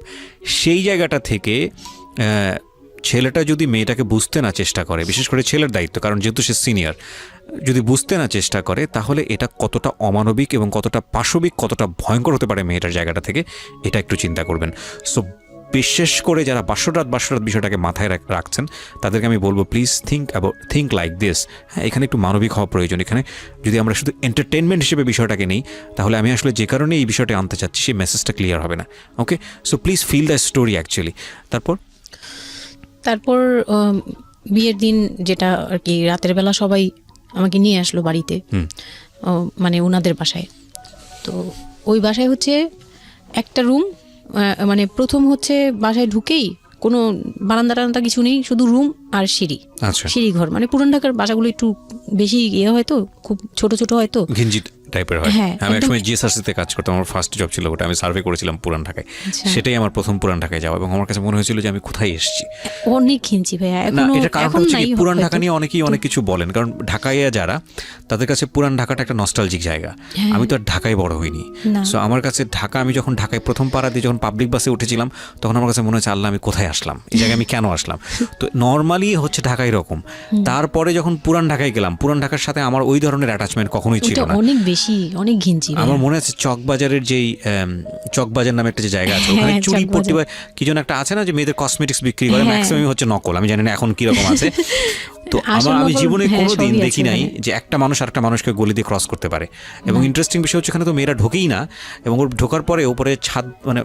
সেই জায়গাটা থেকে ছেলেটা যদি মেয়েটাকে বুঝতে না চেষ্টা করে, বিশেষ করে ছেলের দায়িত্ব, কারণ যেহেতু সে সিনিয়র, যদি বুঝতে না চেষ্টা করে, তাহলে এটা কতটা অমানবিক এবং কতটা পাশবিক, কতটা ভয়ঙ্কর হতে পারে মেয়েটার জায়গাটা থেকে, এটা একটু চিন্তা করবেন। সো বিশেষ করে যারা বাসরাত বিষয়টাকে মাথায় রাখছেন তাদেরকে আমি বলবো প্লিজ থিঙ্ক লাইক দিস। হ্যাঁ, এখানে একটু মানবিক হওয়া প্রয়োজন। এখানে যদি আমরা শুধু এন্টারটেনমেন্ট হিসেবে বিষয়টাকে নেই, তাহলে আমি আসলে যে কারণে এই বিষয়টা আনতে চাচ্ছি সেই মেসেজটা ক্লিয়ার হবে না। Okay, so please feel the story actually. তারপর বিয়ের দিন যেটা আর কি, রাতের বেলা সবাই আমাকে নিয়ে আসলো বাড়িতে, মানে ওনাদের বাসায়। তো ওই বাসায় হচ্ছে একটা রুম, মানে প্রথম হচ্ছে বাসায় ঢুকেই কোনো বারান্দা টারান্দা কিছু নেই, শুধু রুম আর সিঁড়ি। সিঁড়ি ঘর, মানে পুরান ঢাকার বাসাগুলো একটু বেশি হয়তো খুব ছোট ছোট হয়তো, ঘিঞ্জি টাইপের হয়। আমি একসময় জিএসআরসিতে কাজ করতাম, আমার ফার্স্ট জব ছিল ওটা, আমি সার্ভে করেছিলাম পুরান ঢাকায়। সেটাই আমার প্রথম পুরান ঢাকায় যাওয়া, এবং আমার কাছে মনে হয়েছিল যে আমি কোথায় এসেছি। অনেক ঘিঞ্জি ভাইয়া। না, এটা কারণ হচ্ছে কি, পুরান ঢাকা নিয়ে অনেকেই অনেক কিছু বলেন, কারণ ঢাকায় যারা, তাদের কাছে পুরান ঢাকাটা একটা নস্টালজিক জায়গা। আমি তো আর ঢাকায় বড় হইনি, সো আমার কাছে ঢাকা, আমি যখন ঢাকায় প্রথম পাড়া দিয়ে যখন পাবলিক বাসে উঠেছিলাম, তখন আমার কাছে মনে হচ্ছে আল্লাহ আমি কোথায় আসলাম, এই জায়গায় আমি কেন আসলাম। তো নর্মালি হচ্ছে ঢাকায় এরকম। তারপরে যখন পুরান ঢাকায় গেলাম, পুরান ঢাকার সাথে আমার ওই ধরনের অ্যাটাচমেন্ট কখনোই ছিল না, অনেক বেশি, অনেক ঘিঞ্জি। আমার মনে আছে চকবাজারের যেই চকবাজার নামে একটা যে জায়গা আছে, ওখানে চুরি পট্টি বা কি যেন একটা আছে না, যে মেয়েদের কসমেটিক্স বিক্রি করে, ম্যাক্সিমাম হচ্ছে নকল, আমি জানি না এখন কিরকম আছে। তো আমি জীবনে কোনোদিন দেখি নাই যে একটা মানুষ আরেকটা মানুষকে গলি দিয়ে ক্রস করতে পারে। এবং ইন্টারেস্টিং বিষয় হচ্ছে, এখানে তো মেয়েরা ঢোকেই না, এবং ওর ঢোকার পরে ওপরে ছাদ, মানে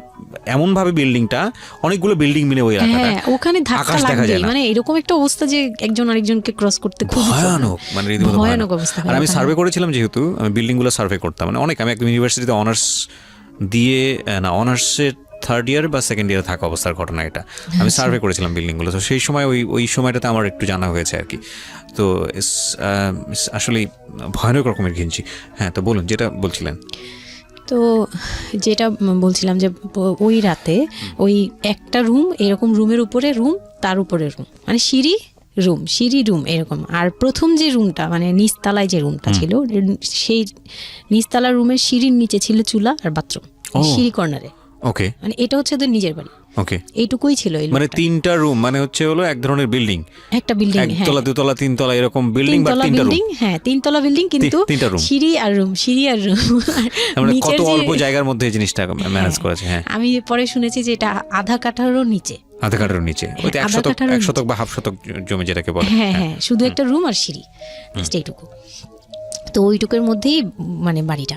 এমনভাবে বিল্ডিংটা, অনেকগুলো বিল্ডিং মিলে ওই এলাকাটা, ওখানে আকাশ দেখা যায় না, মানে এরকম একটা অবস্থা যে একজন আরেকজনকে ক্রস করতে খুব ভয়ানক, মানে রীতিমতো ভয়ানক অবস্থা। আর আমি সার্ভে করেছিলাম, যেহেতু আমি বিল্ডিংগুলো সার্ভে করতাম, মানে অনেক, আমি একদম ইউনিভার্সিটিতে অনার্স দিয়ে, না অনার্সের থার্ড ইয়ার বা সেকেন্ড ইয়ারে থাকা অবস্থার ঘটনা এটা, আমি সার্ভে করেছিলাম বিল্ডিংগুলো। তো সেই সময় ওই সময়টাতে আমার একটু জানা হয়েছে আর কি। তো আসলে ভয়ানক রকমের ঘিঞ্জি। হ্যাঁ, তো বলুন যেটা বলছিলেন। তো যেটা বলছিলাম যে ওই রাতে ওই একটা রুম, এরকম রুমের উপরে রুম, তার উপরে রুম, মানে সিঁড়ি রুম এরকম। আর প্রথম যে রুমটা, মানে নিচতলায় যে রুমটা ছিল, সেই নিচতলার রুমের সিঁড়ির নিচে ছিল চুলা আর বাথরুম, সিঁড়ি কর্নারে। ওকে, মানে এটা হচ্ছে ওদের নিজের বাড়ি। ওকে, এইটুকুই ছিল। মানে তিনটা রুম, মানে হচ্ছে হলো এক ধরনের বিল্ডিং, একটা বিল্ডিং, একতলা দুতলা তিনতলা এরকম বিল্ডিং, বা তিনটা রুম। হ্যাঁ, তিনতলা বিল্ডিং, কিন্তু সিঁড়ি আর রুম। মানে কত অল্প জায়গার মধ্যে এই জিনিসটা ম্যানেজ করেছে। হ্যাঁ, আমি পরে শুনেছি যে এটা আধা কাঠারও নিচে, ওইটা 1 শতক বা হাফ শতক জমি যেটাকে বলে। হ্যাঁ, শুধু একটা রুম আর সিঁড়ি, এইটুকু। তো ওইটুকুর মধ্যেই মানে বাড়িটা।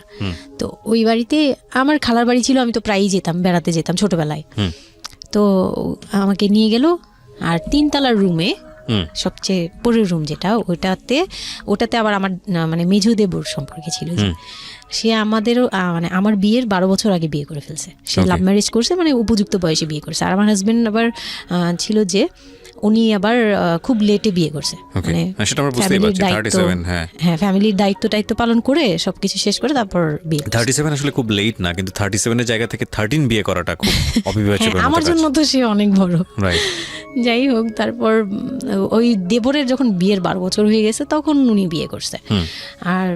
তো ওই বাড়িতে আমার খালার বাড়ি ছিল, আমি তো প্রায়ই যেতাম, বেড়াতে যেতাম ছোটবেলায়। তো আমাকে নিয়ে গেল, আর 3তলার রুমে, সবচেয়ে পরের রুম যেটা, ওটাতে আবার আমার মানে মেজো দেবর সম্পর্কে ছিল, সে আমাদেরও মানে আমার বিয়ের 12 বছর আগে বিয়ে করে ফেলছে। সে লাভ ম্যারেজ করছে, মানে উপযুক্ত বয়সে বিয়ে করছে। আর আমার হাজবেন্ড আবার ছিল যে উনি আবার খুব লেটে বিয়ে করছে, মানে ফ্যামিলির দায়িত্ব পালন করে সবকিছু শেষ করে তারপর বিয়ে। 37 আসলে খুব লেট না, কিন্তু 37 এর জায়গা থেকে 13 বিয়ে করাটা খুব অবিবেচ্য। আমার জন্য তো সে অনেক বড়। যাই হোক, তারপর ওই দেবরের যখন বিয়ের 12 বছর হয়ে গেছে, তখন উনি বিয়ে করছে। আর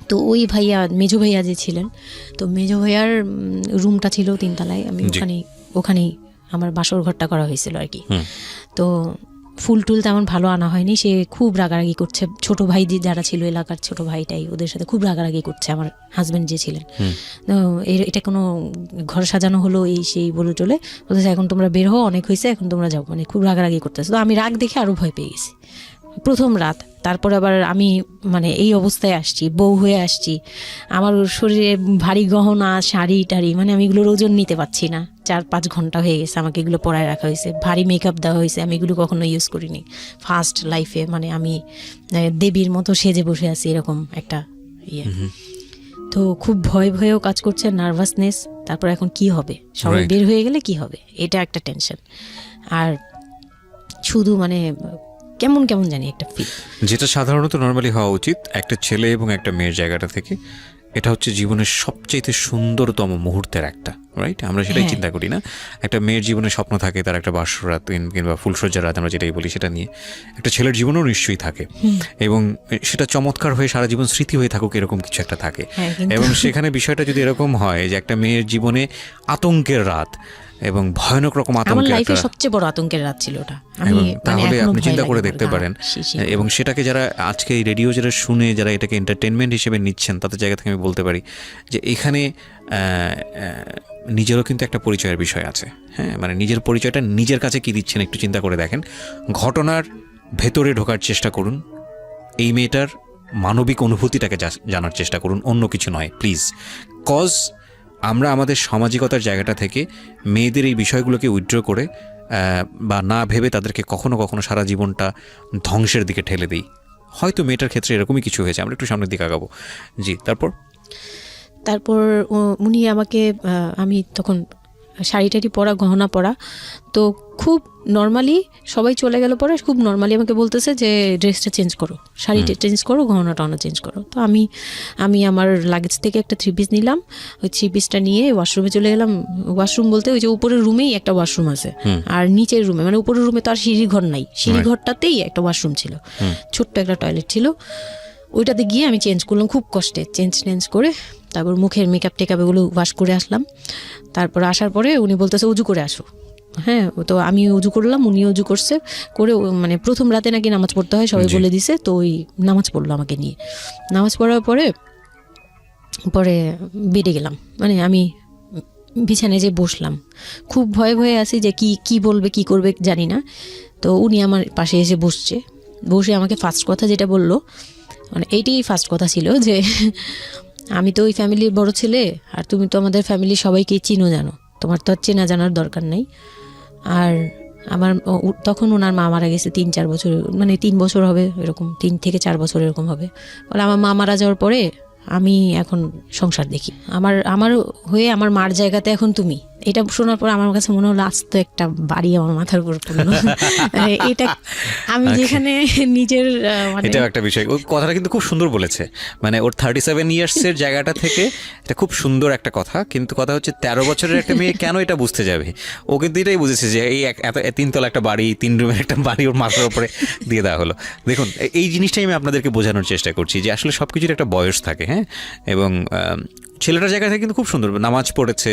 তো ওই ভাইয়া, মেজো ভাইয়া যে ছিলেন, তো মেজো ভাইয়ার রুমটা ছিল 3তলায়। আমি ওখানেই আমার বাসর ঘরটা করা হয়েছিল আর কি। তো ফুল টুল তেমন ভালো আনা হয়নি, সে খুব রাগারাগি করছে। ছোট ভাই যারা ছিল এলাকার, ছোট ভাইটাই ওদের সাথে খুব রাগারাগি করছে আমার হাজবেন্ড যে ছিলেন। তো এটা কোনো ঘর সাজানো হলো, এই সেই বলে চলে বলতেছে, এখন তোমরা বের হও, অনেক হয়েছে, এখন তোমরা যাও, মানে খুব রাগারাগি করতেছে। তো আমি রাগ দেখে আরো ভয় পেয়ে গেছি। প্রথম রাত, তারপর আবার আমি মানে এই অবস্থায় আসছি, বউ হয়ে আসছি, আমার শরীরে ভারী গহনা, শাড়ি টাড়ি, মানে আমি এগুলোর ওজন নিতে পারছি না। 4-5 ঘন্টা হয়ে গেছে আমাকে এগুলো পরায় রাখা হয়েছে, ভারী মেকআপ দেওয়া হয়েছে, আমি এগুলো কখনো ইউজ করিনি ফার্স্ট লাইফে। মানে আমি দেবীর মতো সেজে বসে আছি, এরকম একটা ইয়ে। তো খুব ভয়েও কাজ করছে, নার্ভাসনেস। তারপর এখন কি হবে, সবাই বের হয়ে গেলে কি হবে, এটা একটা টেনশন। আর শুধু মানে কেমন জানি একটা ফিল, যেটা সাধারণত নর্মালি হওয়া উচিত একটা ছেলে এবং একটা মেয়ের জায়গাটা থেকে। এটা হচ্ছে জীবনের সবচেয়ে সুন্দরতম মুহূর্তের একটা, রাইট? আমরা সেটাই চিন্তা করি না। একটা মেয়ের জীবনে স্বপ্ন থাকে তার একটা বাসরাত কিংবা ফুলসজ্জার রাত, আমরা যেটাই বলি সেটা নিয়ে। একটা ছেলের জীবনেও নিশ্চয়ই থাকে, এবং সেটা চমৎকার হয়ে সারা জীবন স্মৃতি হয়ে থাকুক, এরকম কিছু একটা থাকে। এবং সেখানে বিষয়টা যদি এরকম হয় যে একটা মেয়ের জীবনে আতঙ্কের রাত এবং ভয়ানক রকম আতঙ্কের, সবচেয়ে বড় আতঙ্কের রাত ছিল ওটা, তাহলে আপনি চিন্তা করে দেখতে পারেন। এবং সেটাকে যারা আজকে এই রেডিও যারা শুনে, যারা এটাকে এন্টারটেনমেন্ট হিসেবে নিচ্ছেন, তাদের জায়গা থেকে আমি বলতে পারি যে এখানে নিজেরও কিন্তু একটা পরিচয়ের বিষয় আছে। হ্যাঁ, মানে নিজের পরিচয়টা নিজের কাছে কি দিচ্ছেন একটু চিন্তা করে দেখেন। ঘটনার ভেতরে ঢোকার চেষ্টা করুন, এই মেয়েটার মানবিক অনুভূতিটাকে জানার চেষ্টা করুন, অন্য কিছু নয় প্লিজ। কজ আমরা আমাদের সামাজিকতার জায়গাটা থেকে মেয়েদের এই বিষয়গুলোকে উইথড্র করে বা না ভেবে তাদেরকে কখনো কখনো সারা জীবনটা ধ্বংসের দিকে ঠেলে দিই। হয়তো মেয়েটার ক্ষেত্রে এরকমই কিছু হয়েছে, আমরা একটু সামনের দিকে আগাবো। জি, তারপর উনি আমাকে, আমি তখন শাড়ি টাড়ি পরা, গহনা পরা, তো খুব নর্মালি সবাই চলে গেল পরে খুব নর্মালি আমাকে বলতেছে যে ড্রেসটা চেঞ্জ করো, শাড়িটা চেঞ্জ করো, গহনাটা চেঞ্জ করো। তো আমি আমার লাগেজ থেকে একটা 3 পিস নিলাম, ওই 3 পিসটা নিয়ে ওয়াশরুমে চলে গেলাম। ওয়াশরুম বলতে ওই যে উপরের রুমেই একটা ওয়াশরুম আছে, আর নিচের রুমে, মানে উপরের রুমে তো আর সিঁড়ি ঘর নাই, সিঁড়ি ঘরটাতেই একটা ওয়াশরুম ছিল, ছোট্ট একটা টয়লেট ছিল। ওইটাতে গিয়ে আমি চেঞ্জ করলাম খুব কষ্টে, চেঞ্জ করে তারপর মুখের মেকআপ টেকআপ এগুলো ওয়াশ করে আসলাম। তারপর আসার পরে উনি বলতেছে উজু করে আসো। হ্যাঁ, তো আমি উজু করলাম, উনি উজু করছে করে, মানে প্রথম রাতে নাকি নামাজ পড়তে হয় সবাই বলে দিছে, তো ওই নামাজ পড়লো আমাকে নিয়ে। নামাজ পড়ার পরে বেডে গেলাম, মানে আমি বিছানায় যে বসলাম, খুব ভয়ে ভয়ে আছি যে কি বলবে কি করবে জানি না। তো উনি আমার পাশে এসে বসে আমাকে ফার্স্ট কথা যেটা বললো, মানে এইটাই ফার্স্ট কথা ছিল যে আমি তো ওই ফ্যামিলির বড় ছেলে, আর তুমি তো আমাদের ফ্যামিলির সবাইকেই চিনো জানো, তোমার তো আর চেনা জানার দরকার নেই। আর তখন ওনার মা মারা গেছে 3-4 বছর, মানে 3 বছর হবে এরকম, 3 থেকে 4 বছর এরকম হবে। বলে আমার মা মারা যাওয়ার পরে আমি এখন সংসার দেখি, আমার হয়ে আমার মার জায়গাতে এখন তুমি। এটা শোনার পর আমার কাছে মনে হলো আস্ত একটা বাড়ি আমার মাথার উপর পড়লো। এটা আমি যেখানে নিজের, এটাও একটা বিষয়। ওই কথাটা কিন্তু খুব সুন্দর বলেছে, মানে ওর 37 ইয়ার্সের জায়গাটা থেকে এটা খুব সুন্দর একটা কথা। কিন্তু কথা হচ্ছে 13 বছরের একটা মেয়ে কেন এটা বুঝতে যাবে? ও কিন্তু এটাই বুঝেছে যে এই এত 3 তলা একটা বাড়ি, 3 রুমের একটা বাড়ি ওর মাথার উপরে দিয়ে দেওয়া হলো। দেখুন, এই জিনিসটাই আমি আপনাদেরকে বোঝানোর চেষ্টা করছি যে আসলে সব কিছুর একটা বয়স থাকে। হ্যাঁ, এবং ছেলেটার জায়গা থেকে কিন্তু খুব সুন্দর নামাজ পড়েছে,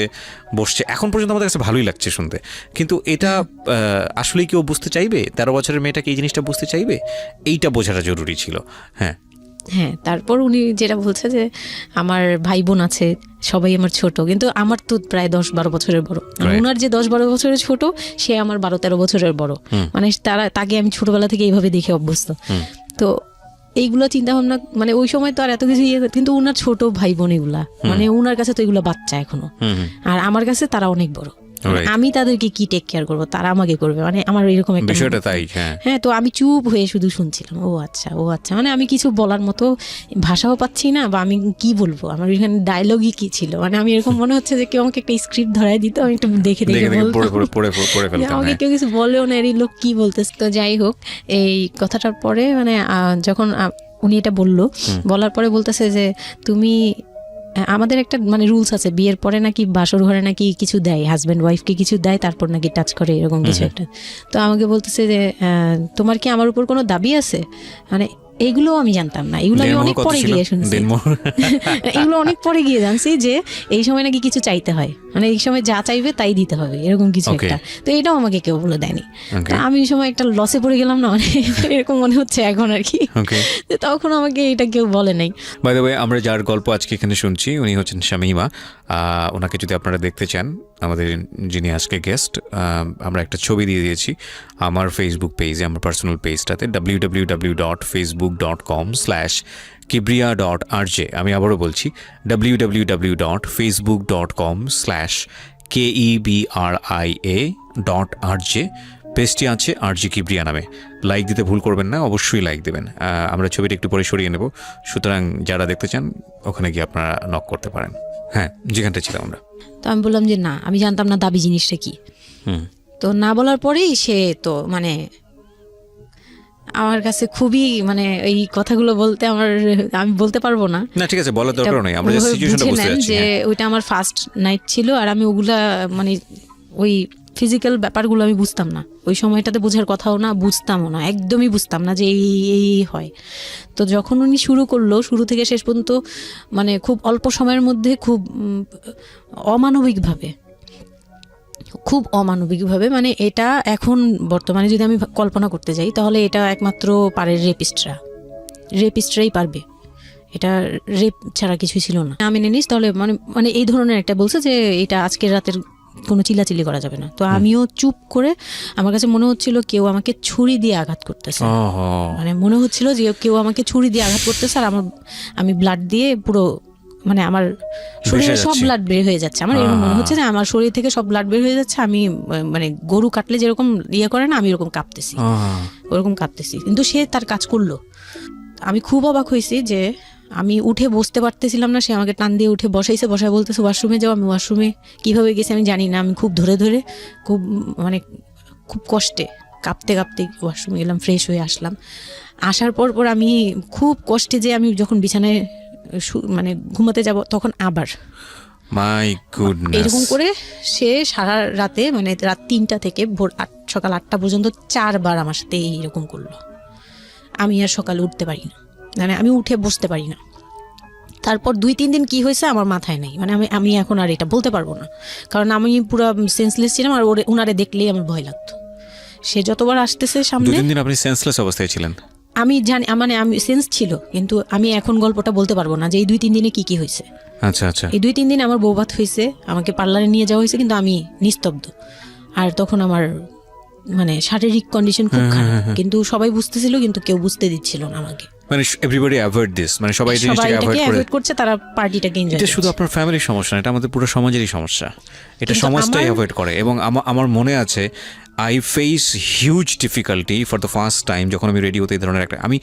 বসছে, এখন পর্যন্ত আমাদের কাছে ভালোই লাগছে শুনতে। কিন্তু এটা আসলেই কেউ বুঝতে চাইবে? 13 বছরের মেয়েটাকে এই জিনিসটা বুঝতে চাইবে? এইটা বোঝাটা জরুরি ছিল। হ্যাঁ, তারপর উনি যেটা বলছে যে আমার ভাই বোন আছে, সবাই আমার ছোট, কিন্তু আমার তো প্রায় 10-12 বছরের বড়। ওনার যে 10-12 বছরের ছোট, সে আমার 12-13 বছরের বড়। মানে তাকে আমি ছোটবেলা থেকে এইভাবে দেখে অভ্যস্ত। তো এইগুলো চিন্তা ভাবনা, মানে ওই সময় তো আর এত কিছু কিন্তু ওনার ছোট ভাই বোন এগুলা, মানে ওনার কাছে তো এগুলো বাচ্চা এখনো, আর আমার কাছে তারা অনেক বড়। আমি তাদেরকে কি টেক কেয়ার করবো, তারা আমাকে করবে, মানে আমার এরকম একটা বিষয়টা তাই। হ্যাঁ, তো আমি চুপ হয়ে শুধু শুনছিলাম, ও আচ্ছা, মানে আমি কিছু বলার মতো ভাষাও পাচ্ছি না, বা আমি কি বলবো, আমার এখানে ডায়লগই কি ছিল, মানে আমি এরকম মনে হচ্ছে যে কেউ আমাকে একটা স্ক্রিপ্ট ধরাই দিত, আমি একটু দেখে আমাকে কেউ কিছু বলেও না, এই লোক কি বলতেছে। তো যাই হোক, এই কথাটার পরে মানে যখন উনি এটা বলার পরে বলতেছে যে তুমি, আমাদের একটা মানে রুলস আছে, বিয়ের পরে নাকি বাসর ঘরে নাকি কিছু দেয়, হাজব্যান্ড ওয়াইফকে কিছু দেয়, তারপর নাকি টাচ করে, এরকম কিছু একটা। তো আমাকে বলতেছে যে তোমার কি আমার উপর কোনো দাবি আছে, মানে এইগুলো আমি জানতাম না, এগুলো আমি অনেক পরে গিয়ে শুনছি, এগুলো অনেক পরে গিয়ে জানছি যে এই সময় নাকি কিছু চাইতে হয়, মানে এই সময় যা চাইবে তাই দিতে হবে, এরকম কিছু একটা। তো এটাও আমাকে কেউ বলে দেয়নি। তো আমি এই সময় একটা লসে পড়ে গেলাম না, মানে এরকম মনে হচ্ছে এখন আর কি। তখন আমাকে এটা কেউ বলে নাই। বাই দ্য ওয়ে, আমরা যার গল্প আজকে এখানে শুনছি উনি হচ্ছেন শামীমা। ওনাকে যদি আপনারা দেখতে চান, আমাদের যিনি আজকে গেস্ট, আমরা একটা ছবি দিয়ে দিয়েছি আমার ফেসবুক পেজে, আমার পার্সোনাল পেজটাতে, www.facebook.com/kibriya.rj। আমি আবারও বলছি, www.facebook.com/KEBRIA.RJ। পেজটি আছে আরজি কিবরিয়া নামে। লাইক দিতে ভুল করবেন না, অবশ্যই লাইক দেবেন। আমরা ছবিটা একটু পরে সরিয়ে নেব, সুতরাং যারা দেখতে চান ওখানে গিয়ে আপনারা নক করতে পারেন। হ্যাঁ, যেখানটা ছিলাম আমরা। তো আমি বললাম যে না, আমি জানতাম না দাবি জিনিসটা কি। তো না বলার পরেই সে তো মানে আমার কাছে খুবই, মানে এই কথাগুলো বলতে আমি বলতে পারবো না। ঠিক আছে, বলার দরকার নেই, আমরা সিচুয়েশনটা বুঝতে যাচ্ছি যে ওইটা আমার ফার্স্ট নাইট ছিল, আর আমি ওগুলা মানে ওই ফিজিক্যাল ব্যাপারগুলো আমি বুঝতাম না, ওই সময়টাতে বোঝার কথাও না, বুঝতামও না, একদমই বুঝতাম না যে এই হয়। তো যখন উনি শুরু করলো, শুরু থেকে শেষ পর্যন্ত মানে খুব অল্প সময়ের মধ্যে খুব অমানবিকভাবে, মানে এটা এখন বর্তমানে যদি আমি কল্পনা করতে যাই, তাহলে এটা একমাত্র পারে রেপিস্টরাই পারবে এটা রেপ ছাড়া কিছুই ছিল না, না মেনে নিস তাহলে মানে মানে এই ধরনের একটা বলছে যে এটা আজকের রাতের কোনো চিল্লাচিল্লি করা যাবে না। তো আমিও চুপ করে, আমার কাছে মনে হচ্ছিল কেউ আমাকে ছুরি দিয়ে আঘাত করতেছে, মানে মনে হচ্ছিল যে কেউ আমাকে ছুরি দিয়ে আঘাত করতেছে, আর আমি ব্লাড দিয়ে পুরো মানে আমার শরীরে সব ব্লাড বের হয়ে যাচ্ছে। আমার এরকম মনে হচ্ছে যে আমার শরীর থেকে সব ব্লাড বের হয়ে যাচ্ছে, আমি মানে গরু কাটলে যেরকম ইয়ে করে না, আমি এরকম কাঁপতেছি, ওরকম কাঁপতেছি। কিন্তু সে তার কাজ করলো। আমি খুব অবাক হয়েছি যে আমি উঠে বসতে পারতেছিলাম না, সে আমাকে টান দিয়ে উঠে বসাইছে, বসায় বলতেছে ওয়াশরুমে যাও। আমি ওয়াশরুমে কীভাবে গেছি আমি জানি না, আমি খুব ধরে ধরে খুব মানে খুব কষ্টে কাঁপতে কাঁপতে ওয়াশরুমে গেলাম, ফ্রেশ হয়ে আসলাম। আসার পর আমি খুব কষ্টে যে আমি যখন বিছানায় মানে ঘুমাতে যাব তখন আবার মাই গুডনেস এরকম করে সে সারা রাতে মানে রাত 3টা থেকে ভোর সকাল 8টা পর্যন্ত 4বার আমার সাথে এইরকম করলো। আমি আর সকালে উঠতে পারি না, মানে আমি উঠে বসতে পারি না। তারপর 2-3 দিন কি হয়েছে আমার মাথায় নেই, মানে আমি এখন আর এটা বলতে পারবো না, কারণ আমি পুরো সেন্সলেস ছিলাম, আর ওনারে দেখলেই আমার ভয় লাগতো। সে যতবার আসতেছে সামনে। 2-3 দিন আপনি সেন্সলেস অবস্থায় ছিলেন? আমি জানি, মানে আমি সেন্স ছিল, কিন্তু আমি এখন গল্পটা বলতে পারবো না যে এই 2-3 দিনে কি হয়েছে। আচ্ছা আচ্ছা। এই 2-3 দিন আমার বৌভাত হয়েছে, আমাকে পার্লারে নিয়ে যাওয়া হয়েছে, কিন্তু আমি নিস্তব্ধ। আর তখন আমার মানে শারীরিক কন্ডিশন খুব খারাপ, কিন্তু সবাই বুঝতেছিল, কিন্তু কেউ বুঝতে দিচ্ছিল না আমাকে। মানে এভরিবডি অ্যাভয়েড দিস, মানে সবাই জিনিসটাকে অ্যাভয়েড করছে, তারা পার্টিটাকে এনজয় করছে। এটা শুধু আপনার ফ্যামিলির সমস্যা না, এটা আমাদের পুরো সমাজেরই সমস্যা। এটা সমাজটাই অ্যাভয়েড করে। এবং আমার মনে আছে I face huge difficulty for the first time যখন আমি রেডিওতে এই ধরনের একটা, আমি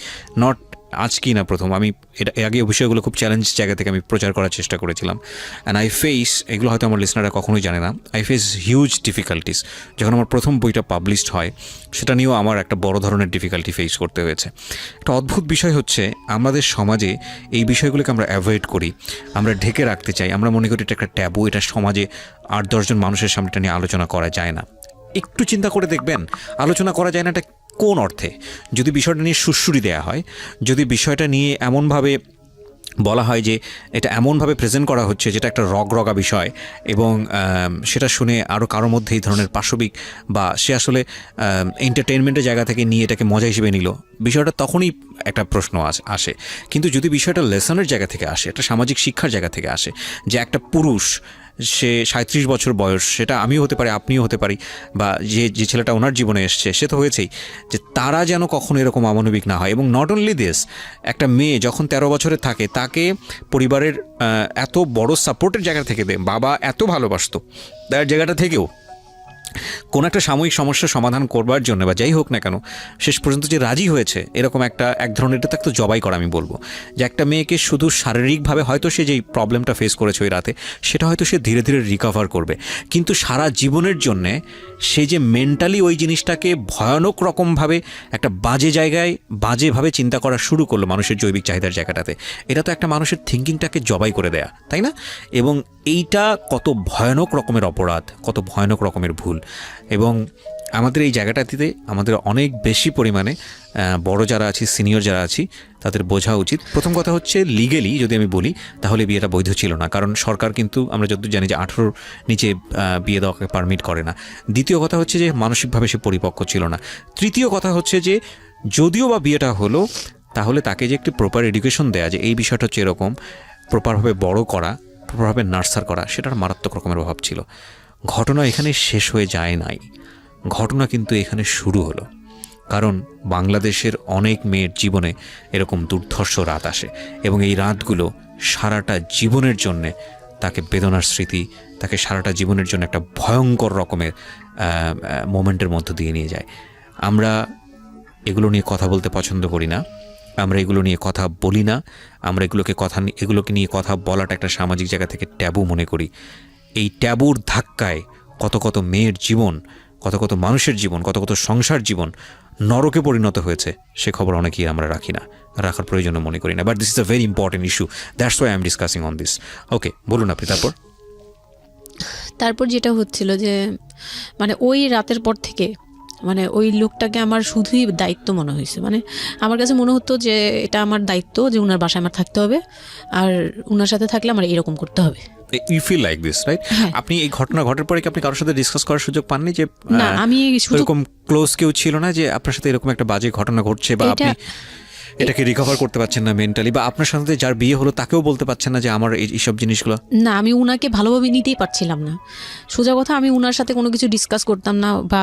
নট আজকেই না প্রথম, আমি এটা আগে বিষয়গুলো খুব চ্যালেঞ্জ জায়গা থেকে আমি প্রচার করার চেষ্টা করেছিলাম। অ্যান্ড আই ফেস, এগুলো হয়তো আমার লিসনাররা কখনোই জানে না, আই ফেস হিউজ ডিফিকাল্টিস। যখন আমার প্রথম বইটা পাবলিশড হয় সেটা নিয়েও আমার একটা বড় ধরনের ডিফিকাল্টি ফেস করতে হয়েছে। একটা অদ্ভুত বিষয় হচ্ছে আমাদের সমাজে এই বিষয়গুলোকে আমরা অ্যাভয়েড করি, আমরা ঢেকে রাখতে চাই, আমরা মনে করি এটা একটা ট্যাবু, এটা সমাজে 8-10 জন মানুষের সামনে এটা নিয়ে আলোচনা করা যায় না। একটু চিন্তা করে দেখবেন আলোচনা করা যায় না এটা কোন অর্থে? যদি বিষয়টা নিয়ে সুড়সুড়ি দেওয়া হয়, যদি বিষয়টা নিয়ে এমনভাবে বলা হয় যে এটা এমনভাবে প্রেজেন্ট করা হচ্ছে যেটা একটা রগরগা বিষয়, এবং সেটা শুনে আরও কারোর মধ্যে এই ধরনের পাশবিক বা সে আসলে এন্টারটেনমেন্টের জায়গা থেকে নিয়ে এটাকে মজা হিসেবে নিল, বিষয়টা তখনই একটা প্রশ্ন আসে। কিন্তু যদি বিষয়টা লেসনের জায়গা থেকে আসে, একটা সামাজিক শিক্ষার জায়গা থেকে আসে, যে একটা পুরুষ, সে 37 বছর বয়স, সেটা আমিও হতে পারি, আপনিও হতে পারি, বা যে ছেলেটা ওনার জীবনে এসছে সে তো হয়েছেই, যে তারা যেন কখনো এরকম অমানবিক না হয়। এবং নট অনলি দিস, একটা মেয়ে যখন 13 বছরে থাকে তাকে পরিবারের এত বড় সাপোর্টের জায়গা থেকে বাবা এত ভালোবাসতো, তার জায়গাটা থেকেও কোনো একটা সাময়িক সমস্যার সমাধান করবার জন্য বা যাই হোক না কেন শেষ পর্যন্ত যে রাজি হয়েছে, এরকম এক ধরনের এটা তো জবাই করা আমি বলবো, যে একটা মেয়েকে শুধু শারীরিকভাবে হয়তো সে যেই প্রবলেমটা ফেস করেছে ওই রাতে সেটা হয়তো সে ধীরে ধীরে রিকভার করবে, কিন্তু সারা জীবনের জন্যে সে যে মেন্টালি ওই জিনিসটাকে ভয়ানক রকমভাবে একটা বাজে জায়গায় বাজেভাবে চিন্তা করা শুরু করলো মানুষের জৈবিক চাহিদার জায়গাটাতে, এটা তো একটা মানুষের থিঙ্কিংটাকে জবাই করে দেয়া, তাই না? এবং এইটা কত ভয়ানক রকমের অপরাধ, কত ভয়ানক রকমের ভুল। এবং আমাদের এই জায়গাটাতে আমাদের অনেক বেশি পরিমাণে বড় যারা আছি, সিনিয়র যারা আছি, তাদের বোঝা উচিত। প্রথম কথা হচ্ছে লিগেলি যদি আমি বলি তাহলে বিয়েটা বৈধ ছিল না, কারণ সরকার কিন্তু আমরা যতদূর জানি যে 18 নিচে বিয়ে দেওয়াকে পারমিট করে না। দ্বিতীয় কথা হচ্ছে যে মানসিকভাবে সে পরিপক্ক ছিল না। তৃতীয় কথা হচ্ছে যে যদিও বা বিয়েটা হলো তাহলে তাকে যে একটি প্রপার এডুকেশন দেয়া, যে এই বিষয়টা হচ্ছে এরকম, প্রপারভাবে বড় করা, প্রপারভাবে নার্সার করা, সেটার মারাত্মক রকমের অভাব ছিল। ঘটনা এখানে শেষ হয়ে যায় নাই, ঘটনা কিন্তু এখানে শুরু হলো। কারণ বাংলাদেশের অনেক মেয়ের জীবনে এরকম দুর্ধর্ষ রাত আসে এবং এই রাতগুলো সারাটা জীবনের জন্যে তাকে বেদনার স্মৃতি, তাকে সারাটা জীবনের জন্য একটা ভয়ঙ্কর রকমের মোমেন্টের মধ্য দিয়ে নিয়ে যায়। আমরা এগুলো নিয়ে কথা বলতে পছন্দ করি না, আমরা এগুলো নিয়ে কথা বলি না, আমরা এগুলোকে নিয়ে কথা বলাটা একটা সামাজিক জায়গা থেকে ট্যাবু মনে করি। এই ট্যাবুর ধাক্কায় কত কত মেয়ের জীবন, কত কত মানুষের জীবন, কত কত সংসার জীবন নরকে পরিণত হয়েছে, সে খবর অনেকেই আমরা রাখি না, রাখার প্রয়োজন মনে করি না। But this is a very important issue, that's why I am discussing on this. Okay, বলুন আপনি। তারপর যেটা হচ্ছিল যে মানে ওই রাতের পর থেকে মানে ওই লোকটাকে আমার শুধুই দায়িত্ব মনে হয়েছে। মানে আমার কাছে মনে হতো যে এটা আমার দায়িত্ব, যে উনার বাসায় আমার থাকতে হবে, আর উনার সাথে থাকলে আমার এরকম করতে হবে। You feel like this, right? আপনি এই ঘটনা ঘটার পরে কি আপনি কারোর সাথে ডিসকাস করার সুযোগ পাননি যে না, আমি এরকম ক্লোজ কেউ ছিল না যে আপনার সাথে এরকম একটা বাজে ঘটনা ঘটছে, বা আপনি এটাকে রিকভার করতে পারছেন না মেন্টালি, বা আপনার সাথে যার বিয়ে হলো তাকেও বলতে পারছেন না যে আমার এইসব জিনিসগুলো? না, আমি উনাকে ভালোভাবে নিতেই পারছিলাম না। সোজা কথা, আমি উনার সাথে কোনো কিছু ডিসকাস করতাম না, বা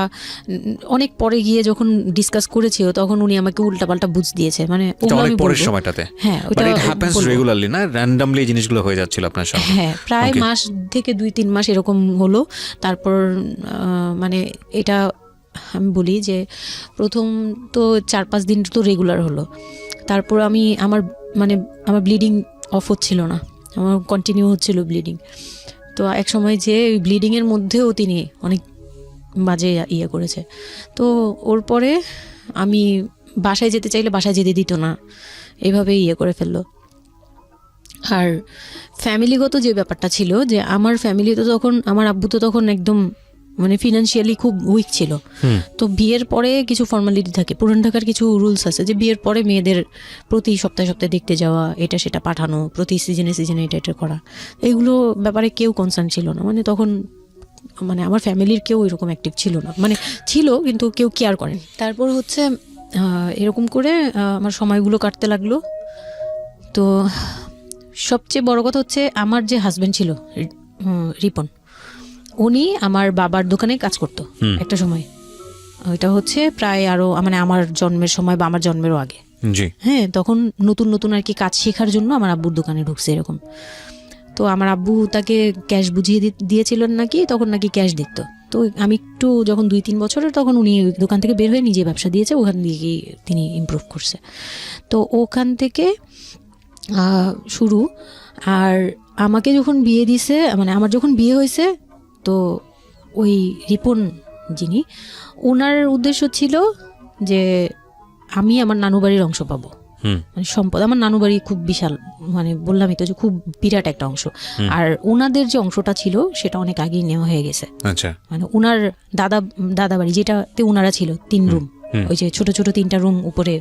অনেক পরে গিয়ে যখন ডিসকাস করেছি তখন উনি আমাকে উল্টাপাল্টা বুঝ দিয়েছে, মানে অনেক পরের সময়টাতে। হ্যাঁ, ওটা হ্যাপেন্স রেগুলারলি না, র্যান্ডমলি জিনিসগুলো হয়ে যাচ্ছিল আপনার সাথে? হ্যাঁ, প্রায় মাস থেকে 2-3 মাস এরকম হলো। তারপর মানে এটা আমি বলি যে প্রথম তো 4-5 দিন তো রেগুলার হলো, তারপর আমার ব্লিডিং অফ হচ্ছিল না, আমার কন্টিনিউ হচ্ছিল ব্লিডিং। তো এক সময় যে ওই ব্লিডিংয়ের মধ্যেও তিনি অনেক বাজে ইয়ে করেছে। তো ওর পরে আমি বাসায় যেতে চাইলে বাসায় যেতে দিত না, এইভাবে ইয়ে করে ফেললো। আর ফ্যামিলিগত যে ব্যাপারটা ছিল, যে আমার ফ্যামিলি তো তখন, আমার আব্বু তো তখন একদম মানে ফিনান্সিয়ালি খুব উইক ছিল। তো বিয়ের পরে কিছু ফর্মালিটি থাকে, পুরান ঢাকার কিছু রুলস আছে যে বিয়ের পরে মেয়েদের প্রতি সপ্তাহে সপ্তাহে দেখতে যাওয়া, এটা সেটা পাঠানো, প্রতি সিজনে সিজনে এটা করা, এগুলো ব্যাপারে কেউ কনসার্ন ছিল না। মানে তখন মানে আমার ফ্যামিলির কেউ এরকম অ্যাক্টিভ ছিল না, মানে ছিল কিন্তু কেউ কেয়ার করেন। তারপর হচ্ছে এরকম করে আমার সময়গুলো কাটতে লাগলো। তো সবচেয়ে বড় কথা হচ্ছে, আমার যে হাজব্যান্ড ছিল রিপন, উনি আমার বাবার দোকানে কাজ করতো একটা সময়। ওইটা হচ্ছে প্রায় আরো মানে আমার জন্মের সময় বা আমার জন্মেরও আগে। হ্যাঁ, তখন নতুন নতুন আর কি কাজ শেখার জন্য আমার আব্বুর দোকানে ঢুকছে এরকম। তো আমার আব্বু তাকে ক্যাশ বুঝিয়ে দিয়েছিলেন নাকি, তখন নাকি ক্যাশ দিত। তো আমি একটু যখন 2-3 বছরের, তখন উনি দোকান থেকে বের হয়ে নিজে ব্যবসা দিয়েছে, ওখান থেকে তিনি ইমপ্রুভ করছে। তো ওখান থেকে শুরু। আর আমাকে যখন বিয়ে দিছে, মানে আমার যখন বিয়ে হয়েছে, তো ওই রিপন যিনি, ওনার উদ্দেশ্য ছিল যে আমি আমার নানু বাড়ির অংশ পাবো, মানে সম্পদ। আমার নানু বাড়ি খুব বিশাল, মানে বললামই তো যে খুব বিরাট একটা অংশ। আর ওনাদের যে অংশটা ছিল সেটা অনেক আগেই নেওয়া হয়ে গেছে। মানে ওনার দাদা বাড়ি যেটাতে ওনারা ছিল 3 রুম, ওই যে ছোট ছোট 3টা রুম উপরে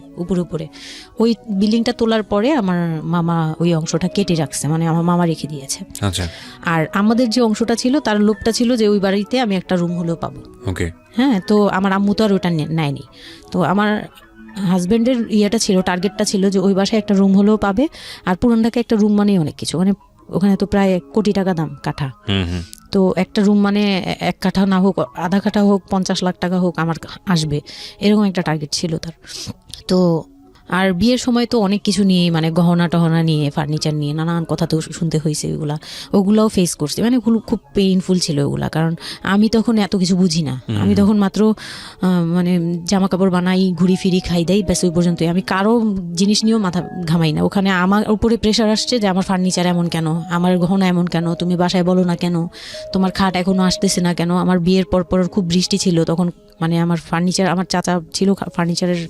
ওই বিল্ডিংটা তোলার পরে আমার মামা ওই অংশটা কেটে রাখছে, মানে আমার মামা রেখে দিয়েছে। আর আমাদের যে অংশটা ছিল তার লোভটা ছিল যে ওই বাড়িতে আমি একটা রুম হলেও পাবো। হ্যাঁ, তো আমার আম্মু তো আর ওটা নেয়নি। তো আমার হাজব্যান্ডের ইয়েটা ছিল, টার্গেটটা ছিল যে ওই বাসায় একটা রুম হলেও পাবে। আর পুরান ঢাকায় একটা রুম মানেই অনেক কিছু, মানে ওখানে তো প্রায় 1 কোটি টাকা দাম কাঠা। তো একটা রুম মানে 1 কাঠা না হোক, আধা কাঠা হোক, 50 লাখ টাকা হোক আমার আসবে, এরকম একটা টার্গেট ছিল তার। তো আর বিয়ের সময় তো অনেক কিছু নিয়ে, মানে গহনা টহনা নিয়ে, ফার্নিচার নিয়ে নানান কথা তো শুনতে হয়েছে, ওগুলাও ফেস করছি। মানে খুব পেইনফুল ছিল ওগুলা, কারণ আমি তখন এত কিছু বুঝি না। আমি তখন মাত্র মানে জামা কাপড় বানাই, ঘুরি ফিরি, খাই দেই, ব্যাস ওই পর্যন্তই। আমি কারো জিনিস নিয়েও মাথা ঘামাই না। ওখানে আমার উপরে প্রেশার আসছে যে আমার ফার্নিচার এমন কেন, আমার গহনা এমন কেন, তুমি বাসায় বলো না কেন, তোমার খাট এখনো আসতেছে না কেন। আমার বিয়ের পর খুব বৃষ্টি ছিল তখন, মানে আমার ফার্নিচার, আমার চাচা ছিল ফার্নিচারের,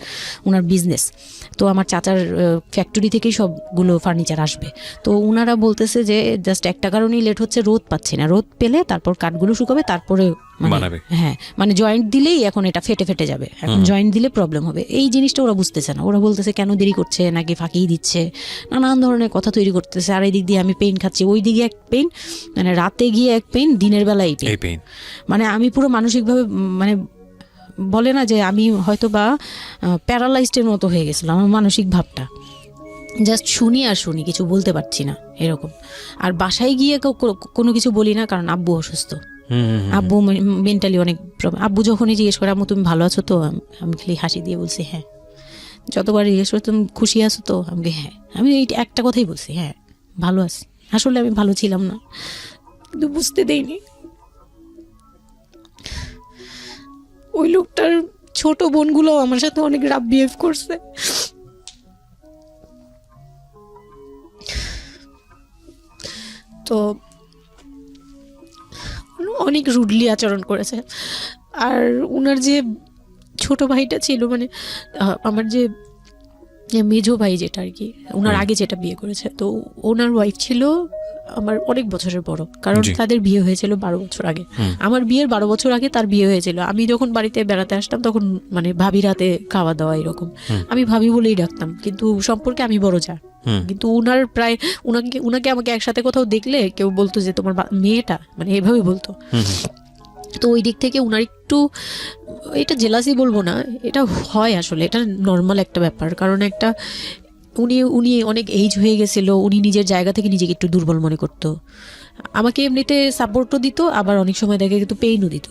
ওনার বিজনেস। তো আমার চাচার ফ্যাক্টরি থেকেই সবগুলো ফার্নিচার আসবে। তো ওনারা বলতেছে যে জাস্ট একটা কারণেই লেট হচ্ছে, রোদ পাচ্ছি না, রোদ পেলে তারপর কাঠগুলো শুকাবে, তারপরে হ্যাঁ, মানে জয়েন্ট দিলেই এখন এটা ফেটে যাবে, এখন জয়েন্ট দিলে প্রবলেম হবে। এই জিনিসটা ওরা বুঝতেছে না। ওরা বলতেছে কেন দেরি করছে, নাকি ফাঁকিই দিচ্ছে, নানান ধরনের কথা তৈরি করতেছে। আর এই দিক দিয়ে আমি পেইন খাচ্ছি, ওই দিকে এক পেইন, মানে রাতে গিয়ে এক পেইন, দিনের বেলায় পেইন। মানে আমি পুরো মানসিকভাবে, মানে বলে না যে আমি হয়তো বা প্যারালাইজডের মতো হয়ে গেছিলাম, আমার মানসিক ভাবটা। জাস্ট শুনি আর শুনি, কিছু বলতে পারছি না এরকম। আর বাসায় গিয়ে কোনো কিছু বলি না, কারণ আব্বু অসুস্থ। আব্বু মেন্টালি অনেক প্রবলেম। আব্বু যখনই জিজ্ঞেস করে আম্মু তুমি ভালো আছো তো, আমি খালি হাসি দিয়ে বলছি হ্যাঁ। যতবার জিজ্ঞেস করে তুমি খুশি আছো তো, আমি হ্যাঁ। আমি এই একটা কথাই বলছি, হ্যাঁ ভালো আছি। আসলে আমি ভালো ছিলাম না, কিন্তু বুঝতে দেইনি। ওই লোকটার ছোট বোনগুলো আমার সাথে অনেক রাফ বিহেভ করছে। তো অনেক রুডলি আচরণ করেছে। আর ওনার যে ছোট ভাইটা ছিল, মানে আমার যে মেজো ভাই যেটা আর কি, ওনার আগে যেটা বিয়ে করেছে, তো ওনার ওয়াইফ ছিল আমার অনেক বছরের বড়, কারণ তাদের বিয়ে হয়েছিল 12 বছর আগে। আমার বিয়ের 12 বছর আগে তার বিয়ে হয়েছিল। আমি যখন বাড়িতে বেড়াতে আসতাম তখন মানে ভাবি রাতে খাওয়া দাওয়া এরকম, আমি ভাবি বলেই ডাকতাম, কিন্তু সম্পর্কে আমি বড় যা। কিন্তু উনার প্রায় উনাকে আমাকে একসাথে কোথাও দেখলে কেউ বলতো যে তোমার মেয়েটা, মানে এভাবে বলতো। তো ওই দিক থেকে উনার একটু, এটা জেলাসি বলবো না, এটা হয় আসলে, এটা নর্মাল একটা ব্যাপার। কারণ একটা উনি অনেক এইজ হয়ে গেছিলো, উনি নিজের জায়গা থেকে নিজেকে একটু দুর্বল মনে করতো। আমাকে এমনিতে সাপোর্টও দিত, আবার অনেক সময় দেখে কিন্তু পেইনও দিত,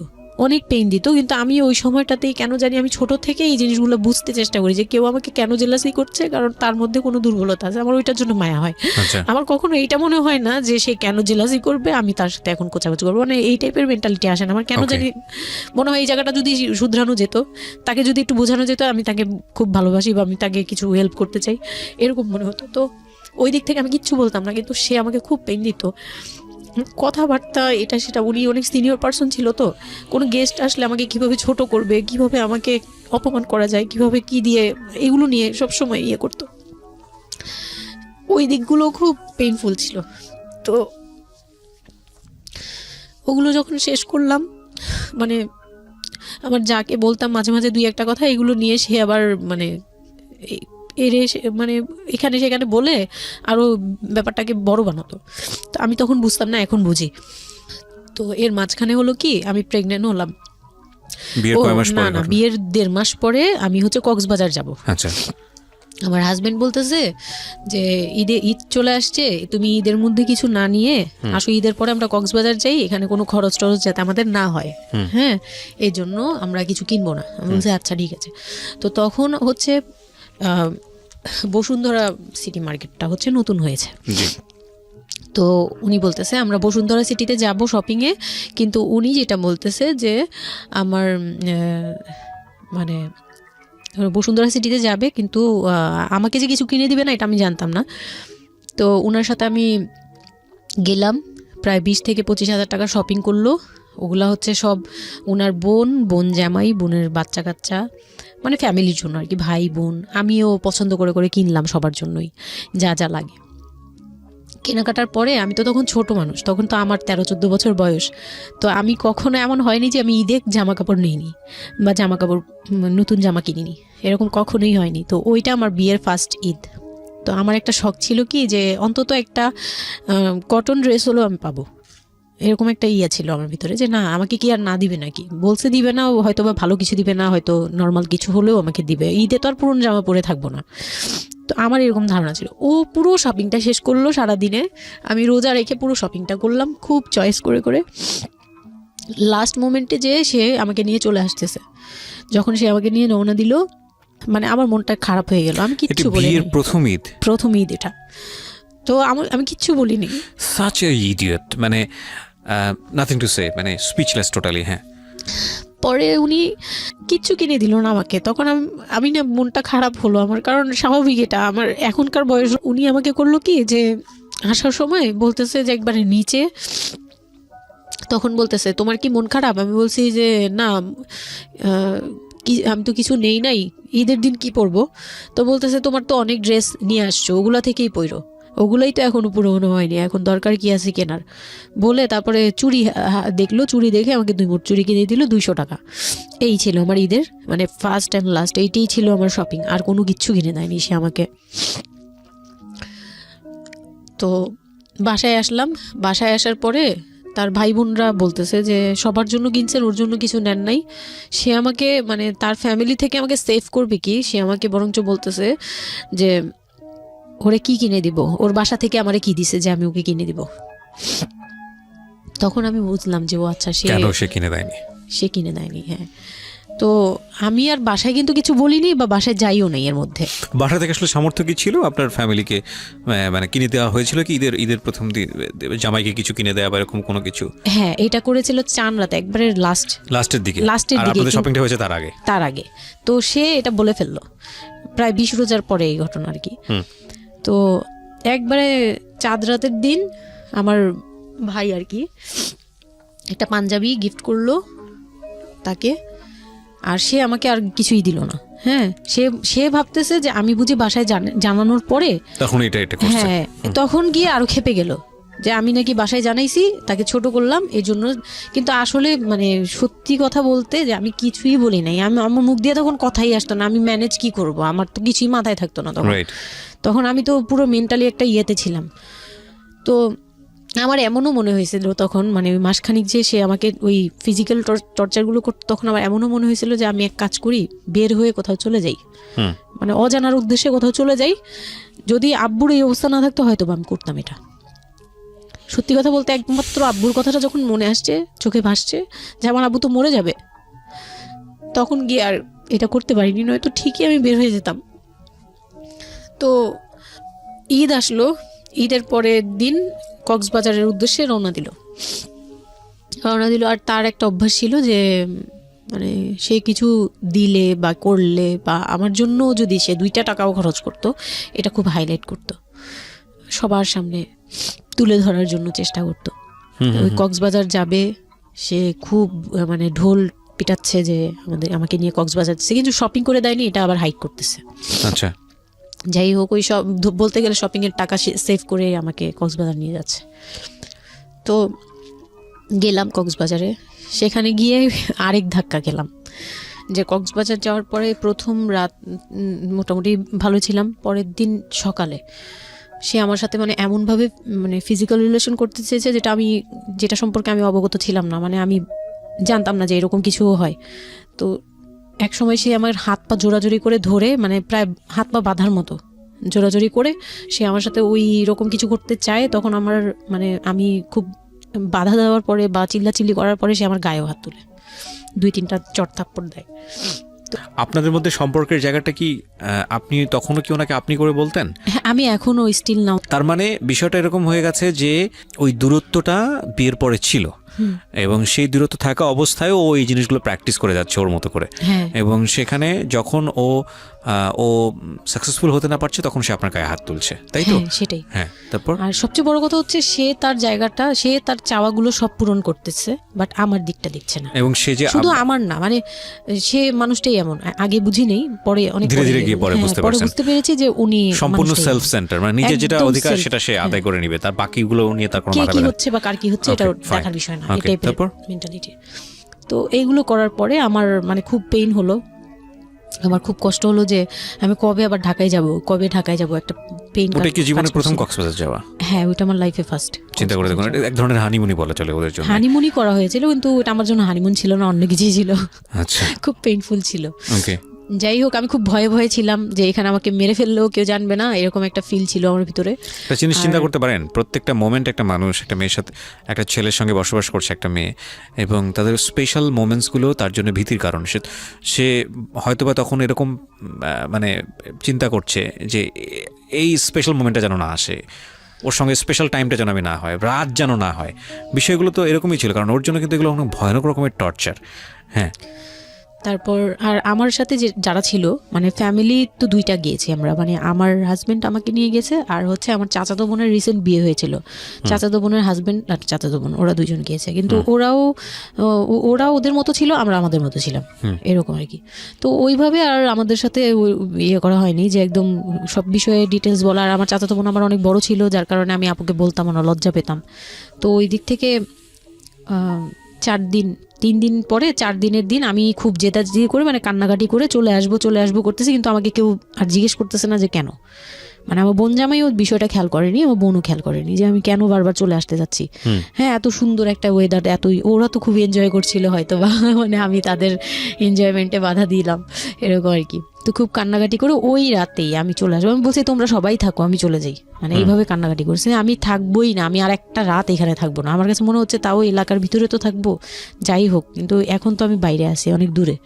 অনেক পেইন দিত। কিন্তু আমি ওই সময়টাতেই কেন জানি আমি ছোট থেকে এই জিনিসগুলো বুঝতে চেষ্টা করি যে কেউ আমাকে কেন জেলাসি করছে, কারণ তার মধ্যে কোনো দুর্বলতা আছে, আমার ওইটার জন্য মায়া হয়। আমার কখনো এইটা মনে হয় না যে সে কেন জেলাসি করবে, আমি তার সাথে এখন কোচাকুচি করবো, মানে এই টাইপের মেন্টালিটি আসে না আমার। কেন জানি মনে হয় এই জায়গাটা যদি শুধরানো যেত, তাকে যদি একটু বোঝানো যেত আমি তাকে খুব ভালোবাসি বা আমি তাকে কিছু হেল্প করতে চাই, এরকম মনে হতো। তো ওই দিক থেকে আমি কিচ্ছু বলতাম না, কিন্তু সে আমাকে খুব পেইন দিত, কথাবার্তা এটা সেটা। উনি অনেক সিনিয়র পার্সন ছিল, তো কোনো গেস্ট আসলে আমাকে কিভাবে ছোট করবে, কিভাবে আমাকে অপমান করা যায়, কিভাবে কি দিয়ে, এগুলো নিয়ে সবসময় ইয়ে করতো। ওই দিকগুলো খুব পেইনফুল ছিল। তো ওগুলো যখন শেষ করলাম, মানে আমার যাকে বলতাম মাঝে মাঝে দুই একটা কথা, এগুলো নিয়ে সে আবার মানে মানে এখানে সেখানে বলে আরও ব্যাপারটাকে বড় বানাতো। তো আমি তখন বুঝতাম না, এখন বুঝি। তো এর মাঝখানে হলো কি, আমি প্রেগনেন্ট হলাম। না, বিয়ের 1.5 মাস পরে আমি হচ্ছে কক্সবাজার যাব। আচ্ছা। আমার হাজবেন্ড বলতেছে যে ঈদ চলে আসছে, তুমি ঈদের মধ্যে কিছু না নিয়ে আসো, ঈদের পরে আমরা কক্সবাজার যাই, এখানে কোনো খরচ টরচ যাতে আমাদের না হয়, হ্যাঁ, এই জন্য আমরা কিছু কিনবো না। আমি বলছি আচ্ছা ঠিক আছে। তো তখন হচ্ছে বসুন্ধরা সিটি মার্কেটটা হচ্ছে নতুন হয়েছে। তো উনি বলতেছে আমরা বসুন্ধরা সিটিতে যাব শপিংয়ে, কিন্তু উনি যেটা বলতেছে যে আমার মানে বসুন্ধরা সিটিতে যাবে, কিন্তু আমাকে যে কিছু কিনে দিবে না এটা আমি জানতাম না। তো ওনার সাথে আমি গেলাম, প্রায় 20 থেকে 25 হাজার টাকা শপিং করলো। ওগুলা হচ্ছে সব ওনার বোন জামাই, বোনের বাচ্চা কাচ্চা, মানে ফ্যামিলির জন্য আর কি, ভাই বোন। আমিও পছন্দ করে করে কিনলাম সবার জন্যই যা যা লাগে। কেনাকাটার পরে আমি তো তখন ছোট মানুষ, তখন তো আমার 13-14 বছর বয়স। তো আমি কখনো এমন হয়নি যে আমি ঈদে জামা কাপড় নিইনি বা জামা কাপড় নতুন জামা কিনিনি, এরকম কখনোই হয়নি। তো ওইটা আমার বিয়ের ফার্স্ট ঈদ। তো আমার একটা শখ ছিল কি যে অন্তত একটা কটন ড্রেস হলেও আমি পাবো, এরকম একটা ইয়ে ছিল আমার ভিতরে যে না, আমাকে কি আর না দিবে নাকি, বলছে দিবে না, হয়তো বা ভালো কিছু দিবে না, হয়তো নর্মাল কিছু হলেও আমাকে দিবে, ঈদে তো আর পুরনো জামা পরে থাকবো না। তো আমার এরকম ধারণা ছিল। ও পুরো শপিংটা শেষ করলো সারাদিনে, আমি রোজা রেখে পুরো শপিংটা করলাম খুব চয়েস করে করে। লাস্ট মোমেন্টে যে সে আমাকে নিয়ে চলে আসতেছে, যখন সে আমাকে নিয়ে রওনা দিল, মানে আমার মনটা খারাপ হয়ে গেল। আমি কিচ্ছু বলিনি, প্রথম ঈদ এটা। তো আমি কিচ্ছু বলিনি। সাচ এ ইডিয়েট, মানে নাথিং টু সে, মানে স্পিচলেস টোটালি। হ্যাঁ, পরে উনি কিচ্ছু কিনে দিল না আমাকে, তখন আমি না, মনটা খারাপ হলো আমার, কারণ স্বাভাবিক এটা আমার এখনকার বয়স। উনি আমাকে করলো কি যে আসার সময় বলতেছে যে একবারে নিচে, তখন বলতেছে তোমার কি মন খারাপ? আমি বলছি যে না, আমি তো কিছু নেই নাই, ঈদের দিন কি পরবো? তো বলতেছে তোমার তো অনেক ড্রেস নিয়ে আসছো, ওগুলা থেকেই পরো, ওগুলোই তো এখনো পুরোনো হয়নি, এখন দরকার কি আছে কেনার? বলে তারপরে চুড়ি দেখলো, চুড়ি দেখে আমাকে 2 মুঠ চুড়ি কিনে দিল 200 টাকা। এই ছিল আমার ঈদের, মানে ফার্স্ট অ্যান্ড লাস্ট, এইটাই ছিল আমার শপিং, আর কোনো কিচ্ছু কিনে দেয়নি সে আমাকে। তো বাসায় আসলাম, বাসায় আসার পরে তার ভাই বোনরা বলতেছে যে সবার জন্য কিনছেন, ওর জন্য কিছু নেন নাই। সে আমাকে, মানে তার ফ্যামিলি থেকে আমাকে সেভ করবে কি, সে আমাকে বরঞ্চ বলতেছে যে ওরে কি কিনে দিব, ওর বাসা থেকে আমারে কি দিছে যে আমি ওকে কিনে দিব। তখন আমি বুঝলাম যে ও আচ্ছা, সে কিনে দেয়নি। হ্যাঁ, তো আমি আর বাসায় কিন্তু কিছু বলিনি বা বাসায় যাইও নাই। এর মধ্যে বাসা থেকে আসলে সামর্থ্য কি ছিল আপনার ফ্যামিলিকে, মানে কিনে দেওয়া হয়েছিল কি ঈদের প্রথম দিন জামাইকে কিছু কিনে দেওয়া বা এরকম কোনো কিছু? হ্যাঁ, এটা করেছিল চান রাতে, একবারে লাস্টের দিকে। শপিংটা হয়েছে তার আগে। তো সে এটা বলে ফেললো প্রায় 20 রোজার পরে এই ঘটনা আর কি। তো একবারে চাঁদ রাতের দিন আমার ভাই আর কি একটা পাঞ্জাবি গিফট করলো তাকে, আর সে আমাকে আর কিছুই দিল না। হ্যাঁ, সে ভাবতেছে যে আমি বুঝি বাসায় জানানোর পরে তখন এটা করছে। হ্যাঁ, তখন গিয়ে আরো খেপে গেল যে আমি নাকি বাসায় জানাইছি, তাকে ছোট করলাম এই জন্য। কিন্তু আসলে মানে সত্যি কথা বলতে যে আমি কিছুই বলি নাই, আমার মুখ দিয়ে তখন কথাই আসতো না, আমি ম্যানেজ কি করব, আমার তো কিছুই মাথায় থাকতো না তখন। আমি তো পুরো মেন্টালি একটা ইয়েতে ছিলাম। তো আমার এমনও মনে হয়েছিল তখন, মানে ওই মাসখানিক যে সে আমাকে ওই ফিজিক্যাল টর্চারগুলো করতো, তখন আমার এমনও মনে হয়েছিল যে আমি এক কাজ করি, বের হয়ে কোথাও চলে যাই, মানে অজানার উদ্দেশ্যে কোথাও চলে যাই। যদি আব্বুর এই অবস্থা না থাকতো হয়তো আমি করতাম এটা। সত্যি কথা বলতে একমাত্র আব্বুর কথাটা যখন মনে আসছে, চোখে ভাসছে যে আমার আব্বু তো মরে যাবে, তখন গিয়ে আর এটা করতে পারিনি, নয়তো ঠিকই আমি বের হয়ে যেতাম। তো ঈদ আসলো, ঈদের পরের দিন কক্সবাজারের উদ্দেশ্যে রওনা দিল। আর তার একটা অভ্যাস ছিল যে মানে সে কিছু দিলে বা করলে বা আমার জন্য যদি সে 2 টাকাও খরচ করতো, এটা খুব হাইলাইট করতো, সবার সামনে তুলে ধরার জন্য চেষ্টা করতো। ওই কক্সবাজার যাবে, সে খুব মানে ঢোল পিটাচ্ছে যে আমাকে নিয়ে কক্সবাজার যাচ্ছে, কিন্তু শপিং করে দেয়নি, এটা আবার হাইড করতেছে। আচ্ছা, যাই হোক, ওই সব বলতে গেলে শপিংয়ের টাকা সেভ করে আমাকে কক্সবাজার নিয়ে যাচ্ছে। তো গেলাম কক্সবাজারে, সেখানে গিয়ে আরেক ধাক্কা খেলাম যে কক্সবাজার যাওয়ার পরে প্রথম রাত মোটামুটি ভালো ছিলাম, পরের দিন সকালে সে আমার সাথে মানে এমনভাবে মানে ফিজিক্যাল রিলেশন করতে চেয়েছে যেটা সম্পর্কে আমি অবগত ছিলাম না, মানে আমি জানতাম না যে এরকম কিছুও হয়। তো এক সময় সে আমার হাত পা জোড়াজোড়ি করে ধরে, মানে প্রায় হাত পা বাঁধার মতো জোড়াজোড়ি করে সে আমার সাথে ওই রকম কিছু করতে চায়। তখন আমার মানে আমি খুব বাধা দেওয়ার পরে বা চিল্লাচিল্লি করার পরে সে আমার গায়েও হাত তুলে 2-3টা চট থাপ্পড় দেয়। আপনাদের মধ্যে সম্পর্কের জায়গাটা কি আপনি তখনও কি ওনাকে আপনি করে বলতেন? হ্যাঁ, আমি এখনো স্টিল নাও। তার মানে বিষয়টা এরকম হয়ে গেছে যে ওই দূরত্বটা বিয়ের পরে ছিল, এবং সেই দূরত্ব থাকা অবস্থায় ও এই জিনিসগুলো প্র্যাকটিস করে যাচ্ছে ওর মতো করে, এবং সেখানে যখন ও সাকসেসফুল হতে না পারছে তখন সে আপনার গায়ে হাত তুলছে, তাই তো? সেটাই। হ্যাঁ, তারপর আর সবচেয়ে বড় কথা হচ্ছে সে তার জায়গাটা, সে তার চাওয়াগুলো সব পূরণ করতেছে, বাট আমার দিকটা দিচ্ছে না। এবং সে যে শুধু আমার না, মানে সে মানুষটাই এমন, আগে বুঝি নেই, পরে অনেক ধীরে ধীরে গিয়ে পরে বুঝতে পেরেছি যে উনি সম্পূর্ণ সেলফ সেন্টার, মানে নিজের যেটা অধিকার সেটা সে আদায় করে নিবে, তার বাকিগুলো নিয়ে তার কোনো মাথা ব্যথা হচ্ছে বা কার কি হচ্ছে এটা দেখার বিষয় না, এটাই মেন্টালিটি। তো এইগুলো করার পরে আমার মানে খুব পেইন হলো, আমার খুব কষ্ট হলো যে আমি কবে ঢাকায় যাব, একটা পেইন। ওটা কি জীবনে প্রথম কক্সবাজার যাওয়া? হ্যাঁ, ওটা আমার লাইফে ফার্স্ট। চিন্তা করে দেখুন, এক ধরনের হানিমুনি বলা চলে ওদের জন্য। হানিমুনি করা হয়েছিল, কিন্তু ওটা আমার জন্য হানিমুন ছিল না, অন্য কিছুই ছিল। আচ্ছা, খুব পেইনফুল ছিল। ওকে, যাই হোক, আমি খুব ভয়ে ছিলাম যে এখানে আমাকে মেরে ফেললেও কেউ জানবে না, এরকম একটা ফিল ছিল আমার ভিতরে। একটা জিনিস চিন্তা করতে পারেন, প্রত্যেকটা মোমেন্ট একটা মানুষ একটা মেয়ের সাথে, একটা ছেলের সঙ্গে বসবাস করছে একটা মেয়ে, এবং তাদের স্পেশাল মোমেন্টসগুলো তার জন্য ভীতির কারণ। সে হয়তোবা তখন এরকম মানে চিন্তা করছে যে এই স্পেশাল মোমেন্টটা যেন না আসে, ওর সঙ্গে স্পেশাল টাইমটা যেন আমি না হয়, রাত যেন না হয়। বিষয়গুলো তো এরকমই ছিল, কারণ ওর জন্য কিন্তু এগুলো অনেক ভয়ানক রকমের টর্চার। হ্যাঁ, তারপর আর আমার সাথে যারা ছিল, মানে ফ্যামিলি তো 2টা গিয়েছি আমরা, মানে আমার হাজবেন্ড আমাকে নিয়ে গেছে, আর হচ্ছে আমার চাচাতো বোনের রিসেন্ট বিয়ে হয়েছিল, চাচাতো বোনের হাজবেন্ড আর চাচাতো বোন, ওরা 2জন গিয়েছে। কিন্তু ওরা ওদের মতো ছিল, আমরা আমাদের মতো ছিলাম, এরকম আর কি। তো ওইভাবে আর আমাদের সাথে ইয়ে করা হয়নি যে একদম সব বিষয়ে ডিটেলস বলা। আর আমার চাচাতো বোন আমার অনেক বড় ছিল, যার কারণে আমি আপুকে বলতাম না, লজ্জা পেতাম। তো ওই দিক থেকে 3 দিন পরে 4 দিনের দিন আমি খুব জেদাজেদি করে, মানে কান্নাকাটি করে চলে আসবো করতেছি, কিন্তু আমাকে কেউ আর জিজ্ঞেস করতেছে না যে কেন। মানে আমার বোন জামাইও বিষয়টা খেয়াল করেনি, আমার বোনও খেয়াল করেনি যে আমি কেন বারবার চলে আসতে যাচ্ছি। হ্যাঁ, এত সুন্দর একটা ওয়েদার, ওরা তো খুব এনজয় করছিল হয়তো বা, মানে আমি তাদের এনজয়মেন্টে বাধা দিলাম, এরকম আর কি। তো খুব কান্নাকাটি করে ওই রাতেই আমি চলে আসবো। আমি বলছি তোমরা সবাই থাকো, আমি চলে যাই, মানে এইভাবে কান্নাকাটি করছে, আমি থাকবোই না, আমি আর একটা রাত এখানে থাকবো না। আমার কাছে মনে হচ্ছে তাও এলাকার ভিতরে তো থাকবো, যাই হোক, কিন্তু এখন তো আমি বাইরে আছি, অনেক দূরে।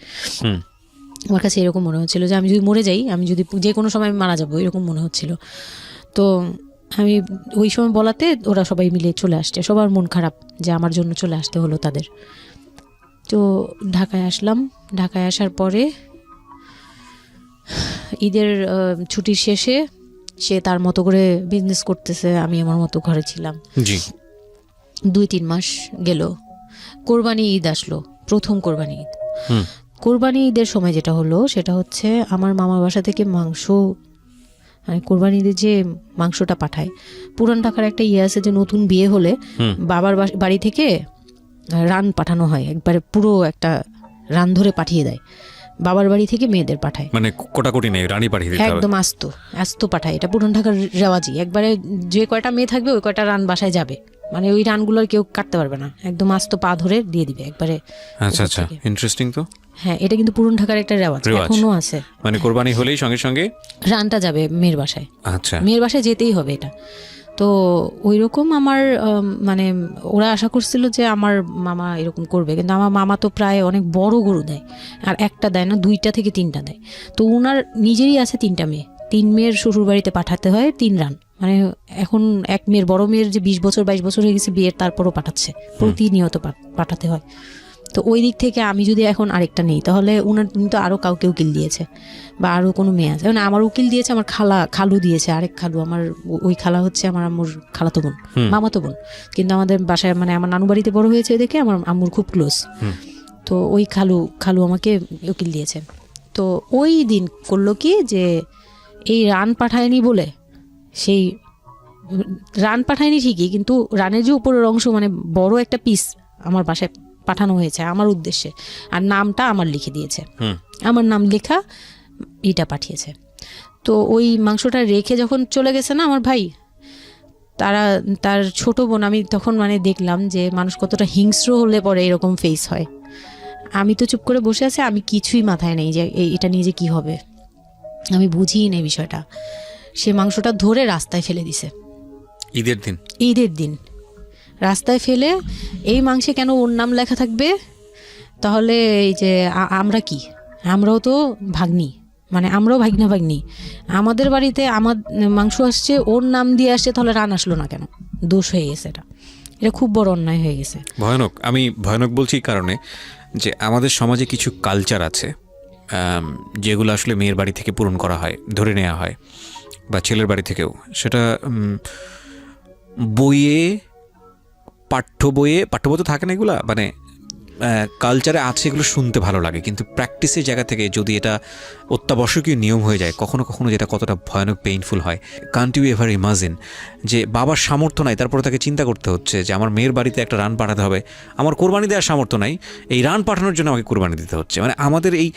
আমার কাছে এরকম মনে হচ্ছিল যে আমি যদি মরে যাই, আমি যদি যে কোনো সময় মারা যাবো, এরকম মনে হচ্ছিল। তো আমি ওই সময় বলাতে ওরা সবাই মিলে চলে আসছে, সবার মন খারাপ যে আমার জন্য চলে আসতে হলো তাদের। তো ঢাকায় আসলাম। ঢাকায় আসার পরে ঈদের ছুটির শেষে সে তার মতো করে বিজনেস করতেছে, আমি আমার মতো ঘরে ছিলাম। 2-3 মাস গেল, কোরবানি ঈদ আসলো, প্রথম কোরবানি ঈদ। কোরবানি ঈদের সময় যেটা হলো সেটা হচ্ছে আমার মামার বাসা থেকে মাংস, মানে কোরবানি ঈদের যে মাংসটা পাঠায়, পুরান ঢাকার একটা ইয়ে আছে যে নতুন বিয়ে হলে বাবার বাড়ি থেকে রান পাঠানো হয়, একবারে পুরো একটা রান ধরে পাঠিয়ে দেয়, বাবার বাড়ি থেকে মেয়েদের পাঠায়, মানে কোটাকুটি নেই, রানী পাঠিয়ে দিতে হবে, একদম আস্ত পাঠায়। এটা পুরান ঢাকার রেওয়াজি, একবারে যে কয়টা মেয়ে থাকবে ওই কয়টা রান বাসায় যাবে, মানে ওই রানগুলোর কেউ কাটতে পারবে না, একদম আস্ত পা ধরে দিয়ে দিবে একবারে। আচ্ছা আচ্ছা, ইন্টারেস্টিং তো। হ্যাঁ, এটা কিন্তু পুরান ঢাকার একটা রেওয়াজ, এখনো আছে। মানে কোরবানি হলেই সঙ্গে সঙ্গে রানটা যাবে মেয়ের বাসায়। আচ্ছা, মেয়ের বাসায় যেতেই হবে এটা। তো ওই রকম আমার মানে ওরা আশা করছিল যে আমার মামা এরকম করবে, কিন্তু আমার মামা তো প্রায় অনেক বড় গরু দেয়, আর একটা দেয় না, 2টা থেকে 3টা দেয়। তো ওনার নিজেরই আছে 3টা মেয়ে, 3 মেয়ের শ্বশুর বাড়িতে পাঠাতে হয় 3 রান। মানে এখন এক মেয়ের, বড় মেয়ের যে 20 বছর 22 বছর হয়ে গেছে বিয়ের, তারপরও পাঠাচ্ছে, প্রতিনিয়ত পাঠাতে হয়। তো ওই দিক থেকে আমি যদি এখন আরেকটা নেই, তাহলে উনি তো আরও কাউকে উকিল দিয়েছে, বা আরও কোনো মেয়ে আছে। মানে আমার উকিল দিয়েছে আমার খালু দিয়েছে, আরেক খালু। আমার ওই খালা হচ্ছে আমার আম্মুর খালাতো বোন, মামাতো বোন, কিন্তু আমাদের বাসায় মানে আমার নানু বাড়িতে বড় হয়েছে দেখে আমার আম্মুর খুব ক্লোজ। তো ওই খালু আমাকে উকিল দিয়েছে। তো ওই দিন করলো কি, যে এই রান পাঠায়নি বলে, সেই রান পাঠায়নি ঠিকই, কিন্তু রানের যে উপরের অংশ মানে বড় একটা পিস আমার বাসায় পাঠানো হয়েছে আমার উদ্দেশ্যে, আর নামটা আমার লিখে দিয়েছে, আমার নাম লেখা এটা পাঠিয়েছে। তো ওই মাংসটা রেখে যখন চলে গেছে না আমার ভাই, তার ছোট বোন, আমি তখন মানে দেখলাম যে মানুষ কতটা হিংস্র হলে পরে এরকম ফেস হয়। আমি তো চুপ করে বসে আছি, আমি কিছুই মাথায় নেই যে এটা নিয়ে যে কী হবে, আমি বুঝিই নেই বিষয়টা। সে মাংসটা ধরে রাস্তায় ফেলে দিছে ঈদের দিন রাস্তায় ফেলে, এই মাংসে কেন ওর নাম লেখা থাকবে? তাহলে এই যে আমরাও তো ভাগ্নি, মানে আমরাও ভাগ্নি, আমাদের বাড়িতে আমার মাংস আসছে, ওর নাম দিয়ে আসছে, তাহলে রান আসলো না কেন? দোষ হয়ে গেছে, এটা খুব বড় অন্যায় হয়ে গেছে। ভয়ানক। আমি ভয়ানক বলছি এই কারণে যে আমাদের সমাজে কিছু কালচার আছে যেগুলো আসলে মেয়ের বাড়ি থেকে পূরণ করা হয়, ধরে নেওয়া হয়, বা ছেলের বাড়ি থেকেও। সেটা পাঠ্য বইয়ে তো থাকে না এগুলা, মানে কালচারে আছে, এগুলো শুনতে ভালো লাগে, কিন্তু প্র্যাকটিসের জায়গা থেকে যদি এটা অত্যাবশ্যকীয় নিয়ম হয়ে যায়, কখনো কখনো যেটা কতটা ভয়ানক পেইনফুল হয়। কান্ট ইউ এভার ইমাজিন যে বাবার সামর্থ্য নাই, তারপরে তাকে চিন্তা করতে হচ্ছে যে আমার মেয়ের বাড়িতে একটা রান পাঠাতে হবে, আমার কোরবানি দেওয়ার সামর্থ্য নাই, এই রান পাঠানোর জন্য আমাকে কোরবানি দিতে হচ্ছে। মানে আমাদের এই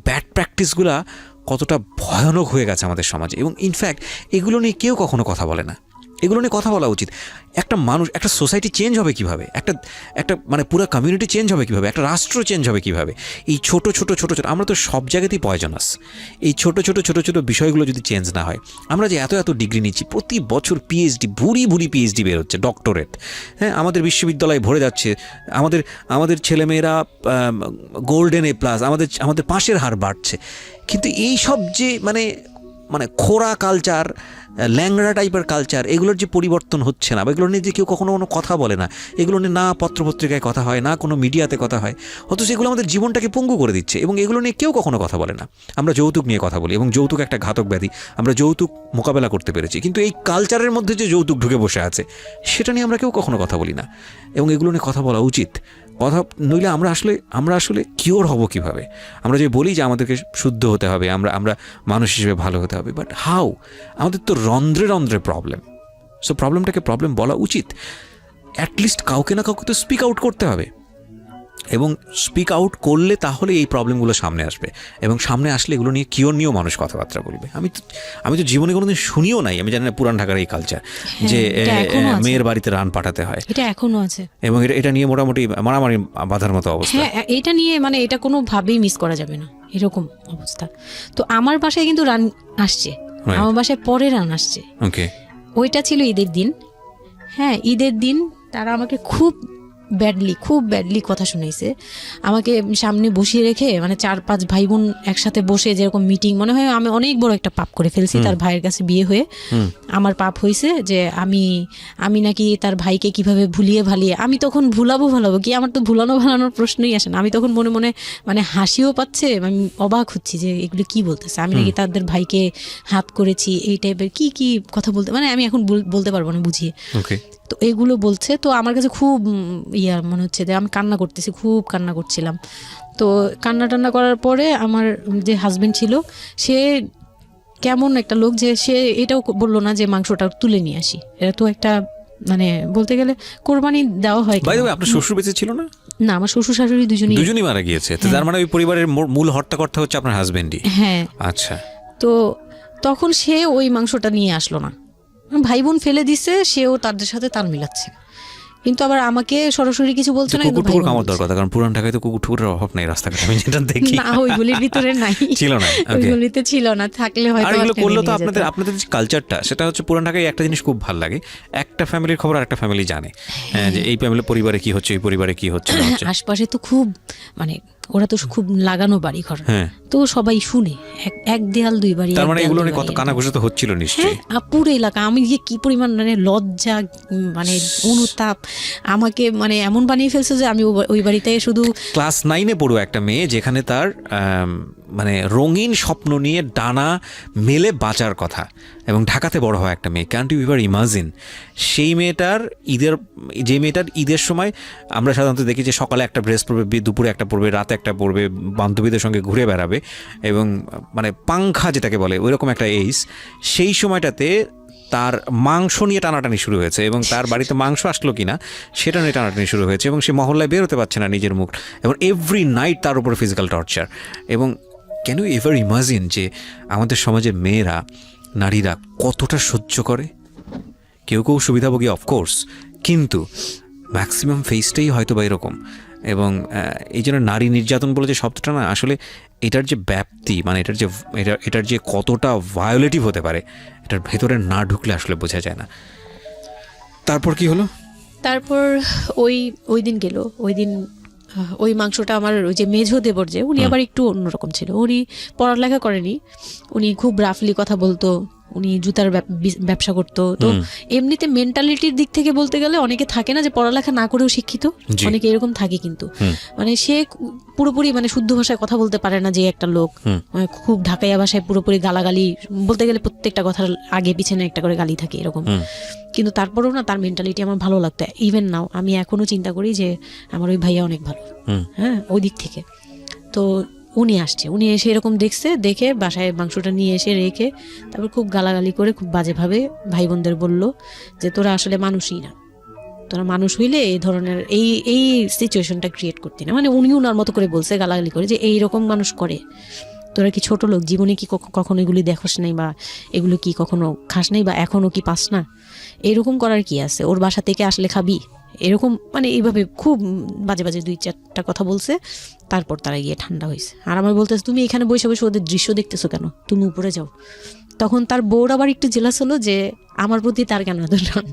ব্যাড প্র্যাকটিসগুলা কতটা ভয়ানক হয়ে গেছে আমাদের সমাজে, এবং ইনফ্যাক্ট এগুলো নিয়ে কেউ কখনো কথা বলে না। এগুলো নিয়ে কথা বলা উচিত। একটা মানুষ, একটা সোসাইটি চেঞ্জ হবে কিভাবে, একটা মানে পুরো কমিউনিটি চেঞ্জ হবে কিভাবে, একটা রাষ্ট্র চেঞ্জ হবে কিভাবে, এই ছোট আমরা তো সব জায়গাতেই পয়জনাস। এই ছোট ছোট বিষয়গুলো যদি চেঞ্জ না হয়, আমরা যে এত ডিগ্রি নিচ্ছি, প্রতি বছর পিএইচডি, ভুরি পিএইচডি বের হচ্ছে, ডক্টরেট, হ্যাঁ, আমাদের বিশ্ববিদ্যালয়ে ভরে যাচ্ছে, আমাদের ছেলেমেয়েরা গোল্ডেন A+, আমাদের পাশের হার বাড়ছে, কিন্তু এই সব যে মানে খোরা কালচার, ল্যাংড়া টাইপের কালচার, এগুলোর যে পরিবর্তন হচ্ছে না, বা এগুলো নিয়ে যে কেউ কখনো কোনো কথা বলে না, এগুলো নিয়ে না পত্রপত্রিকায় কথা হয়, না কোনো মিডিয়াতে কথা হয়, অথচ এগুলো আমাদের জীবনটাকে পঙ্গু করে দিচ্ছে, এবং এগুলো নিয়ে কেউ কখনো কথা বলে না। আমরা যৌতুক নিয়ে কথা বলি, এবং যৌতুক একটা ঘাতক ব্যাধি, আমরা যৌতুক মোকাবেলা করতে পেরেছি, কিন্তু এই কালচারের মধ্যে যে যৌতুক ঢুকে বসে আছে, সেটা নিয়ে আমরা কেউ কখনো কথা বলি না, এবং এগুলো নিয়ে কথা বলা উচিত। কথা নইলে আমরা আসলে কিওর হব কিভাবে? আমরা যে বলি যে আমাদেরকে শুদ্ধ হতে হবে, আমরা মানুষ হিসেবে ভালো হতে হবে, বাট হাউ? আমাদের তো রন্ধ্রে প্রবলেম। সো প্রবলেমটাকে প্রবলেম বলা উচিত, অ্যাটলিস্ট কাউকে না কাউকে তো স্পিক আউট করতে হবে, এবং স্পিক আউট করলে তাহলে এই প্রবলেমগুলো সামনে আসবে, এবং সামনে আসলে এগুলো নিয়ে কিওর নিয়েও মানুষ কথাবার্তা বলবে। আমি তো জীবনে কোনোদিন শুনিও নাই, আমি জানি না পুরান ঢাকার এই কালচার যে মেয়ের বাড়িতে রান পাঠাতে হয়, এটা এখনো আছে, এবং এটা নিয়ে মোটামুটি মারামারি বাঁধার মতো অবস্থা। হ্যাঁ, এটা নিয়ে মানে এটা কোনোভাবেই মিস করা যাবে না, এরকম অবস্থা। তো আমার বাসায় কিন্তু রান আসছে, আমার বাসায় পরে রান আসছে। ওকে, ওইটা ছিল ঈদের দিন। হ্যাঁ, ঈদের দিন তারা আমাকে খুব ব্যাডলি কথা শুনাইছে। আমাকে সামনে বসিয়ে রেখে, মানে 4-5 ভাই বোন একসাথে বসে যেরকম মিটিং, মনে হয় আমি অনেক বড় একটা পাপ করে ফেলছি তার ভাইয়ের কাছে বিয়ে হয়ে। আমার পাপ হয়েছে যে আমি নাকি তার ভাইকে কিভাবে ভুলিয়ে ভালিয়ে, আমি তখন ভুলাবো কি, আমার তো ভালানোর প্রশ্নই আসে না। আমি তখন মনে মনে মানে হাসিও পাচ্ছে, আমি অবাক হচ্ছি যে এগুলো কি বলতেছে, আমি নাকি তাদের ভাইকে হাত করেছি, এই টাইপের কি কথা বলতে, মানে আমি এখন বলতে পারবো না বুঝিয়ে। তো এগুলো বলছে, তো আমার কাছে খুব মনে হচ্ছে যে আমি কান্না করতেছি, খুব কান্না করছিলাম। তো কান্না করার পরে আমার যে হাজবেন্ড ছিল, সে কেমন একটা লোক যে সে এটাও বললো না যে মাংসটা তুলে নিয়ে আসি। এটা তো একটা মানে বলতে গেলে কোরবানি দেওয়া হয়। বাই দ্য ওয়ে, আপনার শ্বশুর বেঁচে ছিল না? না, আমার শ্বশুর শাশুড়ি দুজনই মারা গিয়েছে। তো তার মানে ওই পরিবারের মূল হর্তাকর্তা হচ্ছে আপনার হাজবেন্ডই? হ্যাঁ। আচ্ছা। তো তখন সে ওই মাংসটা নিয়ে আসলো না, ভাই বোন ফেলে দিছে, সেও তাদের সাথে তাল মিলাচ্ছে। কিন্তু আবার আমাকে সরাসরি কিছু বলছে না, কিন্তু কুকুর কামড় দেওয়ার কথা, কারণ পুরান ঢাকায় তো কুকুরের অভাব নেই রাস্তাঘাটে, আমি যেটা দেখি। না, ওইগুলির ভিতরে নাই, ছিল না, ওইগুলিতে ছিল না, থাকলে হয়তো। আর এগুলো করলে তো আপনাদের যে কালচারটা, সেটা হচ্ছে পুরান ঢাকায় একটা জিনিস খুব ভালো লাগে, একটা ফ্যামিলির খবর আরেকটা ফ্যামিলি জানে, যে এই ফ্যামিলির পরিবারে কি হচ্ছে, এই পরিবারে কি হচ্ছে। আশপাশে তো খুব মানে ওরা তো খুব লাগানো বাড়ি ঘর, তো সবাই শুনে, এক দেয়াল দুই বাড়ি। তার মানে এগুলো নিয়ে কত কানাঘুষা তো হচ্ছিল নিশ্চয়ই। পুরো এলাকা, আমি যে কি পরিমাণ মানে লজ্জা, মানে অনুতাপ আমাকে মানে এমন বানিয়ে ফেলছে যে আমি ওই বাড়িতে শুধু ক্লাস 9-এ পড়ুয়া একটা মেয়ে, যেখানে তার মানে রঙিন স্বপ্ন নিয়ে ডানা মেলে বাঁচার কথা, এবং ঢাকাতে বড় হয় একটা মেয়ে, ক্যান্ট ইউ এভার ইমাজিন? সেই মেয়েটার ঈদের সময় আমরা সাধারণত দেখি যে সকালে একটা ড্রেস পরবে, দুপুরে একটা পরবে, রাতে একটা পরবে, বান্ধবীদের সঙ্গে ঘুরে বেড়াবে, এবং মানে পাংখা যেটাকে বলে ওইরকম একটা এইজ। সেই সময়টাতে তার মাংস নিয়ে টানাটানি শুরু হয়েছে, এবং তার বাড়িতে মাংস আসলো কিনা সেটা নিয়ে টানাটানি শুরু হয়েছে, এবং সে মহল্লায় বেরোতে পারছে না নিজের মুখ, এবং এভরি নাইট তার উপর ফিজিক্যাল টর্চার। এবং ক্যান ইউ এভার ইমাজিন যে আমাদের সমাজের মেয়েরা, নারীরা কতটা সহ্য করে? কেউ কেউ সুবিধাভোগী অফকোর্স, কিন্তু ম্যাক্সিমাম ফেসটাই হয়তো বা এরকম। এবং এই জন্য নারী নির্যাতন বলে যে শব্দটা না, আসলে এটার যে ব্যাপ্তি, মানে এটার যে কতটা ভায়োলেটিভ হতে পারে, এটার ভেতরে না ঢুকলে আসলে বোঝা যায় না। তারপর কি হলো? তারপর ওই দিন গেল, ওই দিন ওই মাংসটা আমার ওই যে মেঝো দেবর, যে উনি আবার একটু অন্যরকম ছিল, উনি পড়ালেখা করেনি, উনি খুব রাফলি কথা বলতো, উনি জুতার ব্যবসা করতো। তো এমনিতে মেন্টালিটির দিক থেকে বলতে গেলে অনেকে থাকে না যে পড়ালেখা না করেও শিক্ষিত, অনেকে এরকম থাকে, কিন্তু মানে সে পুরোপুরি মানে শুদ্ধ ভাষায় কথা বলতে পারে না, যে একটা লোক খুব ঢাকাইয়া ভাষায় পুরোপুরি গালাগালি, বলতে গেলে প্রত্যেকটা কথার আগে পিছনে একটা করে গালি থাকে এরকম। কিন্তু তারপরেও না, তার মেন্টালিটি আমার ভালো লাগতো। ইভেন নাও আমি এখনো চিন্তা করি যে আমার ওই ভাইয়া অনেক ভালো, ওই দিক থেকে। তো উনি আসছে, উনি এসে এরকম দেখে বাসায় মাংসটা নিয়ে এসে রেখে তারপর খুব গালাগালি করে খুব বাজেভাবে ভাই বোনদের বলল যে তোরা আসলে মানুষই না, তোরা মানুষ হইলে এই ধরনের এই সিচুয়েশনটা ক্রিয়েট করতি না। মানে উনি ওনার মতো করে বলছে গালাগালি করে, যে এইরকম মানুষ করে, তোরা কি ছোট লোক, জীবনে কি কখনো এগুলি দেখোস নাই, বা এগুলো কি কখনো খাস নাই, বা এখনো কি পাস না? এরকম করার কি আছে? ওর বাসা থেকে আসলে খাবি? এরকম মানে এইভাবে খুব বাজে বাজে 2-4টা কথা বলছে। তারপর তারা গিয়ে ঠান্ডা হয়েছে, আর আমার বলতেছে তুমি এখানে বসে বসে ওদের দৃশ্য দেখতেছো কেন, তুমি উপরে যাও। তখন তার বউর আবার একটু জেলাস হলো যে আমার প্রতি তার কেন এত টান।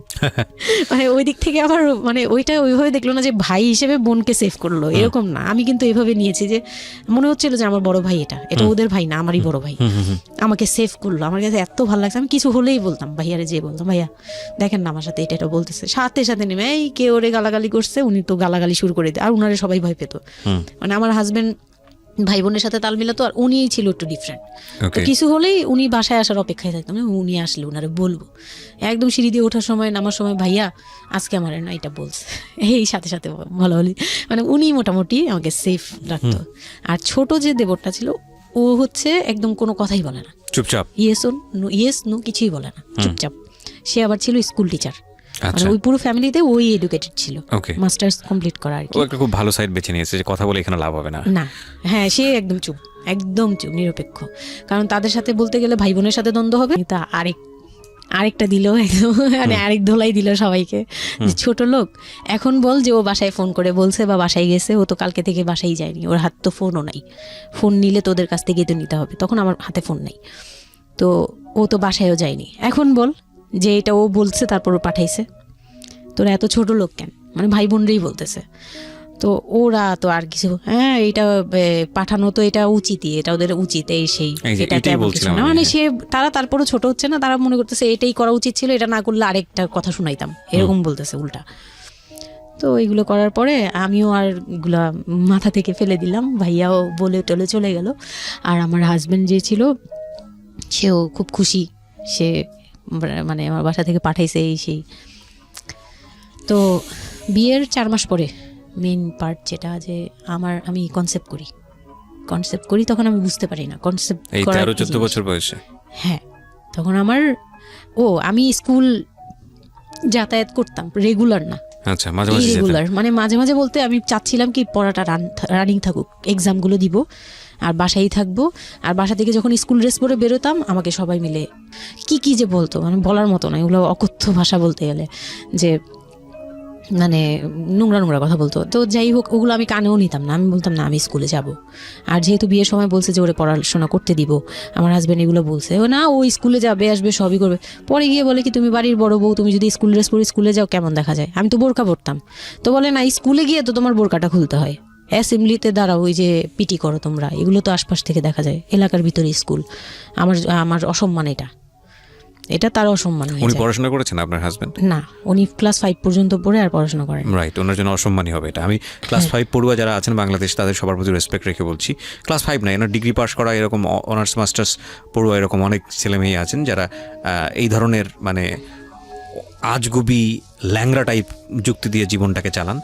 মানে ওই দিক থেকে আবার মানে ওইটা ওইভাবে দেখলো না যে ভাই হিসেবে বোনকে সেভ করলো, এরকম না। আমি কিন্তু এইভাবে নিয়েছি যে মনে হচ্ছিল যে আমার বড় ভাই, এটা ওদের ভাই না, আমারই বড় ভাই, আমাকে সেভ করলো। আমার কাছে এত ভালো লাগছে, আমি কিছু হলেই বলতাম ভাইয়ারে, যে বলতাম ভাইয়া দেখেন না আমার সাথে এটা বলতেছে, সাথে সাথে নেমে এই কে ওরে গালাগালি করছে, উনি তো গালাগালি শুরু করে দেয়। আর উনারে সবাই ভয় পেত, মানে আমার হাজবেন্ড ভাই বোনের সাথে তাল মিলাতো, আর উনি ছিল একটু ডিফারেন্ট। তো কিছু হলেই উনি বাসায় আসার অপেক্ষায় থাকতাম, উনি আসলে উনারে বলবো। একদম সিঁড়ি দিয়ে ওঠার সময় নামার সময় ভাইয়া আজকে আমার না এটা বলছে, এই সাথে সাথে ভালো হলি, মানে উনি মোটামুটি আমাকে সেফ রাখতো। আর ছোট যে দেবরটা ছিল, ও হচ্ছে একদম কোনো কথাই বলে না, চুপচাপ, ইয়েস নো কিছুই বলে না, চুপচাপ। সে আবার ছিল স্কুল টিচার, মানে ওই পুরো ফ্যামিলিতে ওই এডুকেটেড ছিল, মাস্টার্স কমপ্লিট করা আর কি। ও একটা খুব ভালো সাইড বেছে নিয়েছে যে কথা বলে এখানে লাভ হবে না। হ্যাঁ, সে একদম চুপ, নিরপেক্ষ। কারণ তাদের সাথে বলতে গেলে ভাই বোনের সাথে দ্বন্দ্ব হবে, তা আরেকটা দিল একদম, মানে আরেক ধোলাই দিল সবাইকে, যে ছোট লোক। এখন বল যে ও বাসায় ফোন করে বলছে বা বাসায় গেছে, ও তো কালকে থেকে বাসায় যায়নি, ওর হাত তো ফোনও নাই, ফোন নিলে তোদের কাছ থেকে তো নিতে হবে, তখন আমার হাতে ফোন নাই, তো ও তো বাসায়ও যায়নি। এখন বল যে এটা ও বলছে তারপর ও পাঠাইছে, তোরা এত ছোট লোক কেন, মানে ভাই বোনরাই বলতেছে। তো ওরা তো আর কিছু, এটা পাঠানো তো এটা উচিতই, এটা ওদের উচিত, এই সেই, এটা না, মানে সে তারা তারপরও ছোট হচ্ছে না, তারা মনে করতেছে এটাই করা উচিত ছিল, এটা না করলে আরেকটা কথা শুনাইতাম, এরকম বলতেছে উল্টা। তো এইগুলো করার পরে আমিও আর এগুলা মাথা থেকে ফেলে দিলাম, ভাইয়াও বলে টলে চলে গেল। আর আমার হাজবেন্ড যে ছিল সেও খুব খুশি, সে মানে আমার বাসা থেকে পাঠাইছে এই সেই। তো বিয়ের 4 মাস পরে মেইন পার্ট যেটা, যে আমি কনসেপ্ট করি, তখন আমি বুঝতে পারি না কনসেপ্ট করার, 13-14 বছর বয়সে। হ্যাঁ, তখন আমি স্কুল যাতায়াত করতাম, রেগুলার না, আচ্ছা, মাঝে মাঝে রেগুলার, মানে মাঝে মাঝে বলতে আমি চাচ্ছিলাম কি পড়াটা রানিং থাকুক, এক্সামগুলো দিব আর বাসায় থাকবো। আর বাসা থেকে যখন স্কুল ড্রেস পরে বেরোতাম, আমাকে সবাই মিলে কি যে বলতো, মানে বলার মতো না, এগুলো অকথ্য ভাষা বলতে গেলে, যে মানে নোংরা নোংরা কথা বলতো। তো যাই হোক, ওগুলো আমি কানেও নিতাম না। আমি বলতাম না আমি স্কুলে যাব। আর যেহেতু বিয়ের সময় বলছে যে ওরে পড়াশোনা করতে দিব, আমার হাজব্যান্ড এগুলো বলছে, ও না ও স্কুলে যাবে আসবে সবই করবে। পরে গিয়ে বলে কি তুমি বাড়ির বড় বউ, তুমি যদি স্কুল ড্রেস পরে স্কুলে যাও কেমন দেখা যায়? আমি তো বোরকা পরতাম। তো বলে না স্কুলে গিয়ে তো তোমার বোরকাটা খুলতে হয়, অ্যাসেম্বলিতে দাঁড়াও, ওই যে পিটি করো তোমরা, এগুলো তো আশপাশ থেকে দেখা যায়, এলাকার ভিতরে স্কুল। আমার আমার অসম্মান, এটা তার অসম্মান হয়ে যায়। উনি পড়াশোনা করেছেন আপনার হাজবেন্ড? না, উনি ক্লাস 5 পর্যন্ত পড়ে আর পড়াশোনা করেন। রাইট, ওনার জন্য অসম্মানই হবে এটা। আমি ক্লাস 5 পড়ুয়া যারা আছেন বাংলাদেশ, তাদের সবার প্রতি রেসপেক্ট রেখে বলছি। ক্লাস 5 না, এনার ডিগ্রি পাস করা এরকম অনার্স মাস্টার্স পড়ুয়া এরকম অনেক ছেলে মেয়ে আছেন যারা এই ধরনের মানে আজগুবি ল্যাংরা টাইপ যুক্তি দিয়ে জীবনটাকে চালান।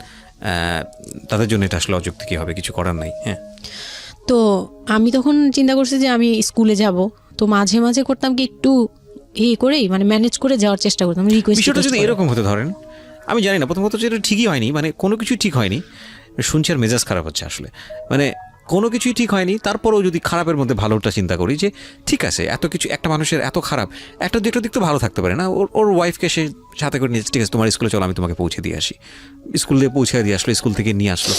তাদের জন্য এটা আসলে অযুক্তি কি হবে, কিছু করার নাই। হ্যাঁ, তো আমি তখন চিন্তা করছি যে আমি স্কুলে যাব, তো মাঝে মাঝে করতাম কি একটু করেই মানে ম্যানেজ করে যাওয়ার চেষ্টা করতাম, রিকোয়েস্ট। বিষয়টা যদি এরকম হতে ধরেন, আমি জানি না, প্রথমত যেটা ঠিকই হয়নি, মানে কোনো কিছুই ঠিক হয়নি, শুনছি আর মেজাজ খারাপ হচ্ছে আসলে। মানে কোনো কিছুই ঠিক হয়নি, তারপরেও যদি খারাপের মধ্যে ভালোটা চিন্তা করি যে ঠিক আছে, এত কিছু একটা মানুষের এত খারাপ, একটা দিক তো ভালো থাকতে পারে না। ওর ওয়াইফকে সে সাথে করে নিয়ে, ঠিক আছে তোমার স্কুলে চলো আমি তোমাকে পৌঁছে দিয়ে আসি, স্কুলে পৌঁছে দিয়ে আসলো, স্কুল থেকে নিয়ে আসলো।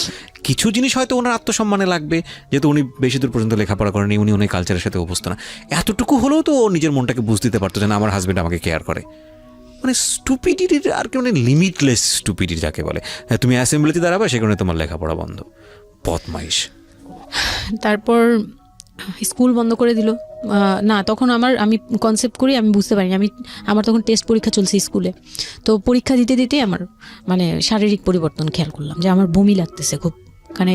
কিছু জিনিস হয়তো ওনার আত্মসম্মানে লাগবে, যেহেতু উনি বেশি দূর পর্যন্ত লেখাপড়া করেনি, উনি অনেক কালচারের সাথে অভ্যস্ত না। এতটুকু হলেও তো ও নিজের মনটাকে বুঝ দিতে পারতো যে না, আমার হাজব্যান্ড আমাকে কেয়ার করে। মানে স্টুপিডিটির আর কি, মানে লিমিটলেস স্টুপিডিটি যাকে বলে। হ্যাঁ, তুমি অ্যাসেম্বলিতে দাঁড়াবে, সেখানে তোমার লেখাপড়া বন্ধ, বদমাইশ। তারপর স্কুল বন্ধ করে দিল। না, তখন আমি কনসেপ্ট করি, আমি বুঝতে পারিনি। আমার তখন টেস্ট পরীক্ষা চলছে স্কুলে। তো পরীক্ষা দিতে দিতে আমার মানে শারীরিক পরিবর্তন খেয়াল করলাম, যে আমার বমি লাগতেছে খুব, মানে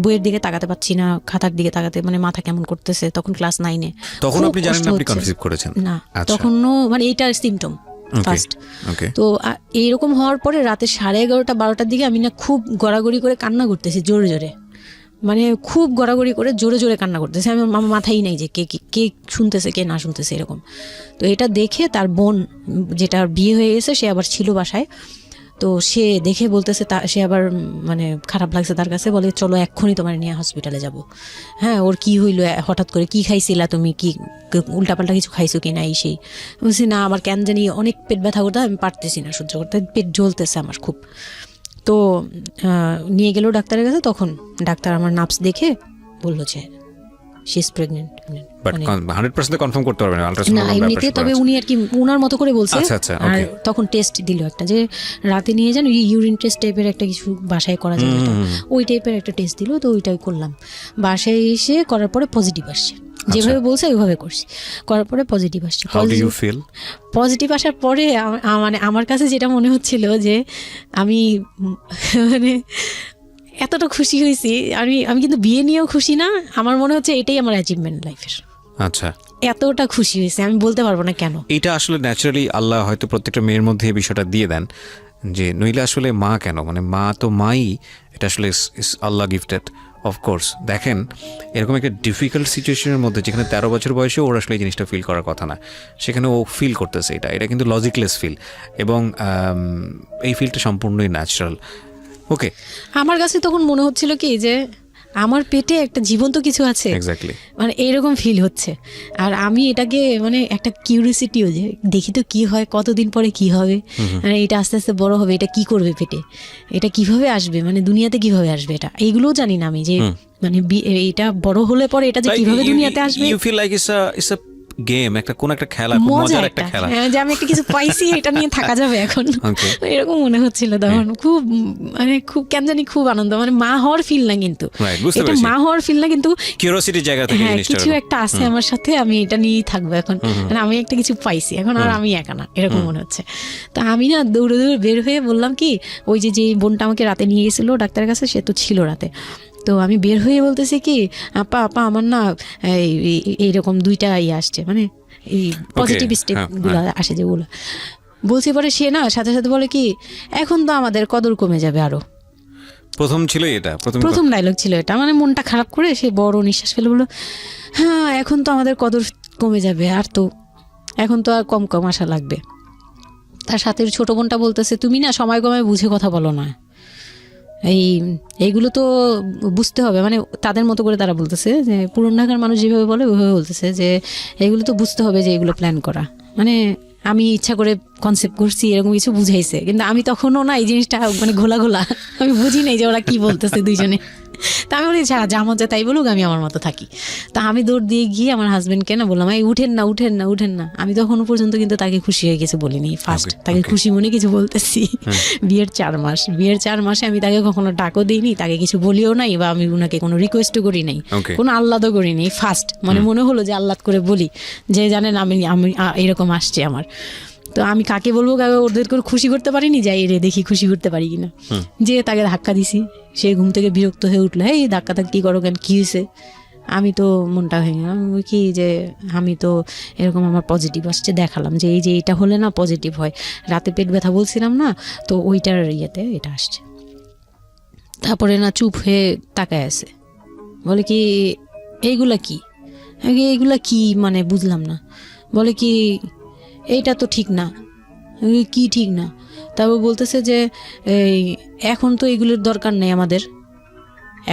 বইয়ের দিকে তাকাতে পাচ্ছি না, খাতার দিকে তাকাতে মানে মাথা কেমন করতেছে। তখন ক্লাস 9-এ। তখন আপনি জানেন না আপনি কনসিভ করেছেন? না, তখনও মানে এইটার সিমটম ফার্স্ট। তো এইরকম হওয়ার পরে রাতে 11:30-12টার দিকে আমি না খুব গড়াগড়ি করে কান্না করতেছি, জোরে জোরে, মানে খুব গড়াগড়ি করে জোরে জোরে কান্না করতেছে। আমার মাথায় নেই যে কে শুনতেছে কে না শুনতেছে এরকম। তো এটা দেখে তার বোন, যেটা বিয়ে হয়ে গেছে, সে আবার ছিল বাসায়। তো সে দেখে বলতেছে, সে আবার মানে খারাপ লাগছে তার কাছে, বলে চলো এক্ষুনি তোমার নিয়ে হসপিটালে যাব। হ্যাঁ, ওর কি হইলো হঠাৎ করে, কি খাইছিলা তুমি, কি উল্টাপাল্টা কিছু খাইছো কি না, এই সেই। বলছি না, আমার কেন জানি অনেক পেট ব্যথা করতে, আমি পারতেছি না সহ্য করতে, পেট জ্বলতেছে আমার খুব। তো নিয়ে গেল ডাক্তারের কাছে। তখন ডাক্তার আমার নার্ভস দেখে বললো যে she is pregnant. But 100% confirm করতে পারবেন না এমনিতে, তবে উনি আর কি ওনার মতো করে বলছে। আর তখন টেস্ট দিল একটা, যে রাতে নিয়ে যান, ইউরিন টেস্ট টাইপের একটা কিছু বাসায় করা যায়, ওই টাইপের একটা টেস্ট দিল। তো ওইটাই করলাম। বাসায় এসে করার পরে পজিটিভ আসছে, যেভাবে বলছে ওইভাবে করছি, করার পরে পজিটিভ আসছে। পজিটিভ আসার পরে মানে আমার কাছে যেটা মনে হচ্ছিল যে আমি মানে এতটা খুশি হয়েছি। আমি কিন্তু বিয়ে নিয়েও খুশি না, আমার মনে হচ্ছে এটাই আমার অ্যাচিভমেন্ট লাইফের। আচ্ছা, এতটা খুশি হয়েছে আমি বলতে পারবো না কেন। এটা আসলে ন্যাচারালি আল্লাহ হয়তো প্রত্যেকটা মেয়ের মধ্যে এই বিষয়টা দিয়ে দেন, যে নইলে আসলে মা কেন, মানে মা তো মাই, এটা আসলে আল্লাহ গিফটেড। অফকোর্স দেখেন, এরকম একটা ডিফিকাল্ট সিচুয়েশনের মধ্যে, যেখানে 13 বছর বয়সে ওর আসলে এই জিনিসটা ফিল করার কথা না, সেখানে ও ফিল করতেছে, এটা কিন্তু লজিকলেস ফিল, এবং এই ফিলটা সম্পূর্ণই ন্যাচারাল। ওকে, আমার কাছে তখন মনে হচ্ছিল কি যে আমার পেটে একটা জীবন্ত কিছু আছে, এক্স্যাক্টলি, মানে এইরকম ফিল হচ্ছে। আর আমি এটাকে মানে একটা কিউরিওসিটিও, যে দেখি তো কি হয়, কতদিন পরে কি হবে, মানে এটা আস্তে আস্তে বড় হবে, এটা কি করবে পেটে, এটা কিভাবে আসবে, মানে দুনিয়াতে কিভাবে আসবে, এটা এইগুলোও জানি না আমি, যে মানে এটা বড় হলে পরে এটা যে কিভাবে দুনিয়াতে আসবে। You feel like it's a game, কোন একটা খেলা, মজার একটা খেলা, যে আমি একটা কিছু পাইছি, এটা নিয়ে থাকা যাবে এখন, এরকম মনে হচ্ছিল তখন। খুব মানে খুব কেন জানি খুব আনন্দ, মানে মা হওয়ার ফিল না, কিন্তু এটা মা হওয়ার ফিল না, কিন্তু কিউরিওসিটির জায়গা থেকে কিছু একটা আছে আমার সাথে, আমি এটা নিয়েই থাকবো এখন, মানে আমি একটা কিছু পাইছি এখন, আর আমি একা না, এরকম মনে হচ্ছে। তা আমি না দৌড়ে দৌড়ে বের হয়ে বললাম কি, ওই যে বোনটা আমাকে রাতে নিয়ে গেছিলো ডাক্তারের কাছে, সে তো ছিল রাতে। তো আমি বের হয়ে বলতেছি কি, আপা আমার না এইরকম 2টা আসছে, মানে এই পজিটিভ স্টেপগুলো আসে যেগুলো বলছি। পরে সে না সাথে সাথে বলে কি, এখন তো আমাদের কদর কমে যাবে আরো। প্রথম ডায়লগ ছিল এটা, মানে মনটা খারাপ করে সে বড় নিঃশ্বাস ফেলে বললো, হ্যাঁ এখন তো আমাদের কদর কমে যাবে, আর তো এখন তো আর কম কম আশা লাগবে। তার সাথে ছোট বোনটা বলতেছে, তুমি না সময় কমে বুঝে কথা বলো না, এইগুলো তো বুঝতে হবে, মানে তাদের মতো করে তারা বলতেছে, যে পুরান ঢাকার মানুষ যেভাবে বলে ওইভাবে বলতেছে, যে এগুলো তো বুঝতে হবে যে এগুলো প্ল্যান করা। মানে আমি ইচ্ছা করে কনসেপ্ট করছি এরকম কিছু বুঝাইছে, কিন্তু আমি তখনও না এই জিনিসটা মানে ঘোলা আমি বুঝি নাই যে ওরা কি বলতেছে দুইজনে। তা আমি বলি যা মজা তাই বলুক, আমি আমার মতো থাকি। তা আমি দৌড় দিয়ে গিয়ে আমার হাজবেন্ডকে না বললাম, এই উঠেন না। আমি তখনও পর্যন্ত কিন্তু তাকে খুশি হয়ে গেছে বলিনি, ফার্স্ট তাকে খুশি মনে কিছু বলতেছি। বিয়ের 4 মাসে আমি তাকে কখনো ডাকও দিইনি, তাকে কিছু বলিও নাই, বা আমি ওনাকে কোনো রিকোয়েস্টও করি নাই, কোনো আহ্লাদও করি নাই। ফার্স্ট মানে মনে হলো যে আহ্লাদ করে বলি যে জানেন আমি এরকম আসছে আমার। তো আমি কাকে বলবো, ওদের করে খুশি করতে পারিনি, যাই রে দেখি খুশি করতে পারি কিনা। যে তাকে ধাক্কা দিছি, সে ঘুম থেকে বিরক্ত হয়ে উঠলো, এই ধাক্কা কি করো কেন, কি হয়েছে? আমি তো মনটা ভেঙে কি যে আমি তো এরকম আমার পজিটিভ আসছে, দেখালাম যে এই যে এটা হলে না পজিটিভ হয়, রাতে পেট ব্যথা বলছিলাম না, তো ওইটার ইয়েতে এটা আসছে। তারপরে না চুপ হয়ে তাকায় আছে, বলে কি এইগুলা কি মানে বুঝলাম না। বলে কি এইটা তো ঠিক না। কি ঠিক না? তারপর বলতেছে যে এই এখন তো এগুলোর দরকার নেই আমাদের,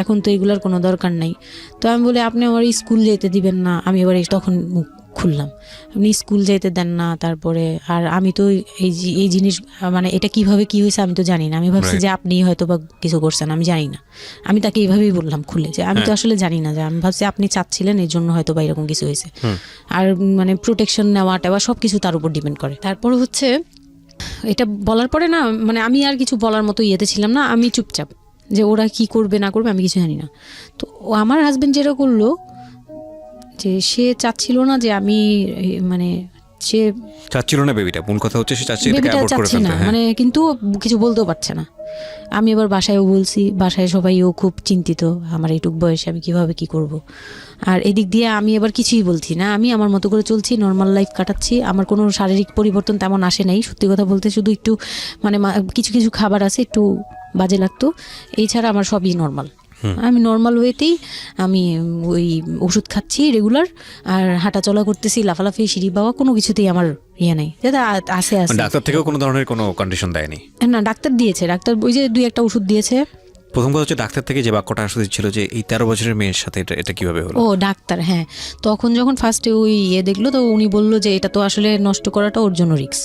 এখন তো এগুলোর কোনো দরকার নেই। তো আমি বলি আপনি আমার স্কুল যেতে দিবেন না। আমি এবার তখন মুখ খুললাম, আপনি স্কুল যেতে দেন না, তারপরে আর আমি তো এই জিনিস মানে এটা কিভাবে কি হয়েছে আমি তো জানি না। আমি ভাবছি যে আপনি হয়তো বা কিছু করছেন, আমি জানি না। আমি তাকে এইভাবেই বললাম খুলে যে আমি তো আসলে জানি না, যে আমি ভাবছি আপনি চাচ্ছিলেন এই জন্য হয়তো বা এরকম কিছু হয়েছে। আর মানে প্রোটেকশন নেওয়াটা বা সব কিছু তার উপর ডিপেন্ড করে। তারপর হচ্ছে এটা বলার পরে না মানে আমি আর কিছু বলার মতো ইয়েতে ছিলাম না, আমি চুপচাপ, যে ওরা কি করবে না করবে আমি কিছু জানি না। তো আমার হাজবেন্ড যেটা করলো, যে সে চাচ্ছিল না যে আমি মানে সে চাচ্ছিল না বেবিটা, মূল কথা হচ্ছে সে চাচ্ছে এটাকে অ্যাবর্ট করে ফেলতে, মানে কিন্তু কিছু বলতেও পারছে না। আমি এবার বাসায়ও বলছি, বাসায় সবাইও খুব চিন্তিত আমার এইটুক বয়সে আমি কিভাবে কি করব। আর এদিক দিয়ে আমি এবার কিছুই বলছি না, আমি আমার মতো করে চলছি, নর্মাল লাইফ কাটাচ্ছি। আমার কোনো শারীরিক পরিবর্তন তেমন আসে নাই, সত্যি কথা বলতে শুধু একটু মানে কিছু কিছু খাবার আছে একটু বাজে লাগতো, এই ছাড়া আমার সবই নর্মাল। আমি নর্মাল ওয়েতেই আমি ওই ওষুধ খাচ্ছি রেগুলার, আর হাঁটা চলা করতেছি, লাফালাফি সিঁড়ি বাওয়া কোনো কিছুতেই আমার ইয়ে নেই। আছে ডাক্তার থেকেও কোনো ধরনের কোনো কন্ডিশন দেয়নি? না, ডাক্তার দিয়েছে, ডাক্তার ওই যে 2-1টা ওষুধ দিয়েছে। প্রথম কথা হচ্ছে ডাক্তার থেকে যে বাক্যটা আসলে ছিল যে এই 13 বছরের মেয়ের সাথে এটা কিভাবে হলো? ও ডাক্তার, হ্যাঁ। তখন যখন ফার্স্টে ওই দেখলো, তো উনি বললো যে এটা তো আসলে নষ্ট করাটা ওর জন্য রিস্ক।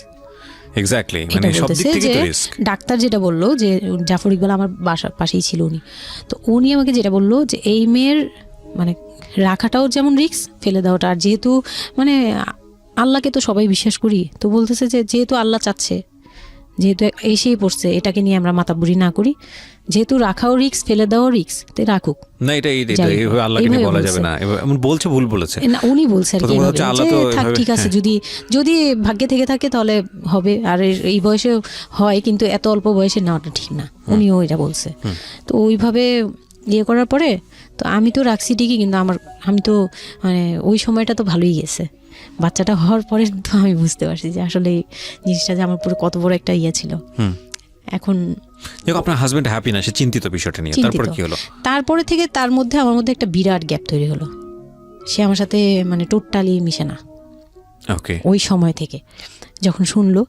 এক্স্যাক্টলি, মানে সব দিক থেকে তো রিস্ক। ডাক্তার যেটা বললো, যে জাফর ইকবাল আমার বাসার পাশেই ছিল উনি, তো উনি আমাকে যেটা বললো যে এই মেয়ের মানে রাখাটাও যেমন রিস্ক, ফেলে দেওয়াটা। আর যেহেতু মানে আল্লাহকে তো সবাই বিশ্বাস করি, তো বলতেছে যে যেহেতু আল্লাহ চাচ্ছে, যেহেতু এসেই পড়ছে, এটাকে নিয়ে আমরা মাতাবুরি না করি, যেহেতু রাখাও রিস্ক ফেলে দেওয়াও রিস্ক, তে রাখুক না। এটা এইভাবে আল্লাহকে নিয়ে বলা যাবে না, এমন বলছে, ভুল বলেছে না। উনি বলছে আর কি থাক ঠিক আছে, যদি ভাগ্যে থেকে থাকে তাহলে হবে। আর এই বয়সে হয়, কিন্তু এত অল্প বয়সে নেওয়াটা ঠিক না, উনিও এটা বলছে। তো ওইভাবে ইয়ে করার পরে তো আমি তো রাখছি ঠিকই, কিন্তু আমি তো মানে ওই সময়টা তো ভালোই গেছে। বাচ্চাটা হওয়ার পরে তো আমি বুঝতে পারছি যে আসলে জিনিসটা যে আমার পুরো কত বড় একটা ইয়ে ছিল। এখন আপনার হাজবেন্ড হ্যাপি না, সে চিন্তিত বিষয়টা নিয়ে। তারপর কি হলো? তারপরে থেকে আমার মধ্যে একটা বিরাট গ্যাপ তৈরি হলো। সে আমার সাথে মানে টোটালি মিশে না। ওকে। ওই সময় থেকে যখন শুনলো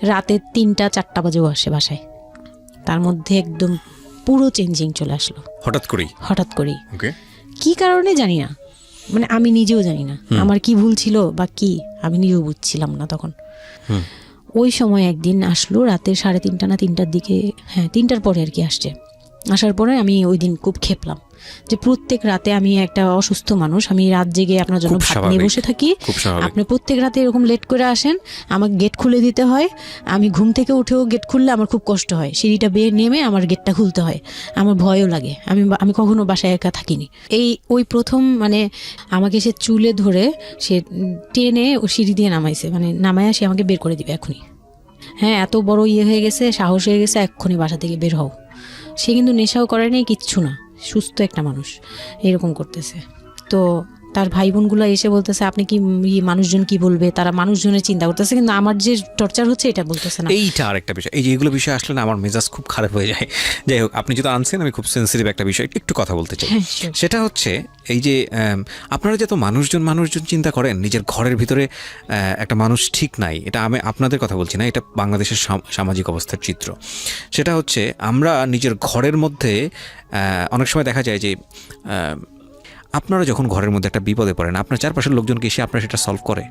রাতে 3টা-4টা বাজেও আসে বাসায়, তার মধ্যে একদম পুরো চেঞ্জিং চলে আসলো হঠাৎ করেই। ওকে। কি কারণে জানি না, মানে আমি নিজেও জানি না আমার কি ভুল ছিল বা কি, আমি নিজেও বুঝছিলাম না তখন। ওই সময় একদিন আসলো রাতে 3:30 না 3টার দিকে, হ্যাঁ 3টার পরে আর কি আসছে। আসার পরে আমি ওই দিন খুব খেপলাম যে প্রত্যেক রাতে আমি একটা অসুস্থ মানুষ, আমি রাত জেগে আপনার জন্য ভাত নিয়ে বসে থাকি, আপনি প্রত্যেক রাতে এরকম লেট করে আসেন, আমাকে গেট খুলে দিতে হয়, আমি ঘুম থেকে উঠেও গেট খুললে আমার খুব কষ্ট হয়, সিঁড়িটা বেয়ে নেমে আমার গেটটা খুলতে হয়, আমার ভয়ও লাগে, আমি কখনো বাসায় একা থাকিনি। ওই প্রথম মানে আমাকে সে চুলে ধরে সে টেনে ও সিঁড়ি দিয়ে নামাইছে, মানে নামায় সে আমাকে বের করে দিবে এখনই। হ্যাঁ, এত বড় ইয়ে হয়ে গেছে, সাহস হয়ে গেছে, এক্ষুনি বাসা থেকে বের হও। সে কিন্তু নেশাও করে নাই, কিচ্ছু না, সুস্থ একটা মানুষ, এরকম করতেছে। তো তার ভাই বোনগুলো এসে বলতেছে আপনি কি মানুষজন কি বলবে, তারা মানুষজনের চিন্তা করতেছে, কিন্তু আমার যে টর্চার হচ্ছে এটা বলতেছে না। এইটা আরেকটা বিষয়, এই যে এগুলো বিষয় আসলে না আমার মেজাজ খুব খারাপ হয়ে যায়। যাই হোক, আপনি যদি আনছেন, আমি খুব সেন্সিটিভ একটা বিষয় একটু কথা বলতে চাই। সেটা হচ্ছে এই যে আপনারা যত মানুষজন চিন্তা করেন নিজের ঘরের ভিতরে একটা মানুষ ঠিক নাই, এটা আমি আপনাদের কথা বলছি না, এটা বাংলাদেশের সামাজিক অবস্থার চিত্র। সেটা হচ্ছে আমরা নিজের ঘরের মধ্যে অনেক সময় দেখা যায় যে আপনারা যখন ঘরের মধ্যে একটা বিপদে পড়েন, আপনার চারপাশের লোকজনকে এসে আপনারা সেটা সলভ করে,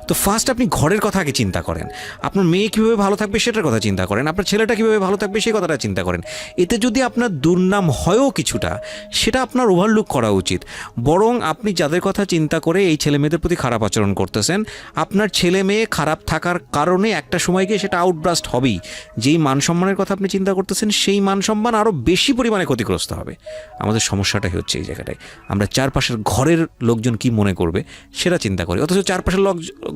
তো ফার্স্ট আপনি ঘরের কথা আগে চিন্তা করেন, আপনার মেয়ে কীভাবে ভালো থাকবে সেটার কথা চিন্তা করেন, আপনার ছেলেটা কীভাবে ভালো থাকবে সেই কথাটা চিন্তা করেন। এতে যদি আপনার দুর্নাম হয়ও কিছুটা, সেটা আপনার ওভারলুক করা উচিত। বরং আপনি যাদের কথা চিন্তা করে এই ছেলে মেয়েদের প্রতি খারাপ আচরণ করতেছেন, আপনার ছেলে মেয়ে খারাপ থাকার কারণে একটা সময় গিয়ে সেটা আউটব্রাস্ট হবেই। যেই মান সম্মানের কথা আপনি চিন্তা করতেছেন সেই মান সম্মান আরও বেশি পরিমাণে ক্ষতিগ্রস্ত হবে। আমাদের সমস্যাটাই হচ্ছে এই জায়গাটায়, আমরা চারপাশের ঘরের লোকজন কি মনে করবে সেটা চিন্তা করি, অথচ চারপাশের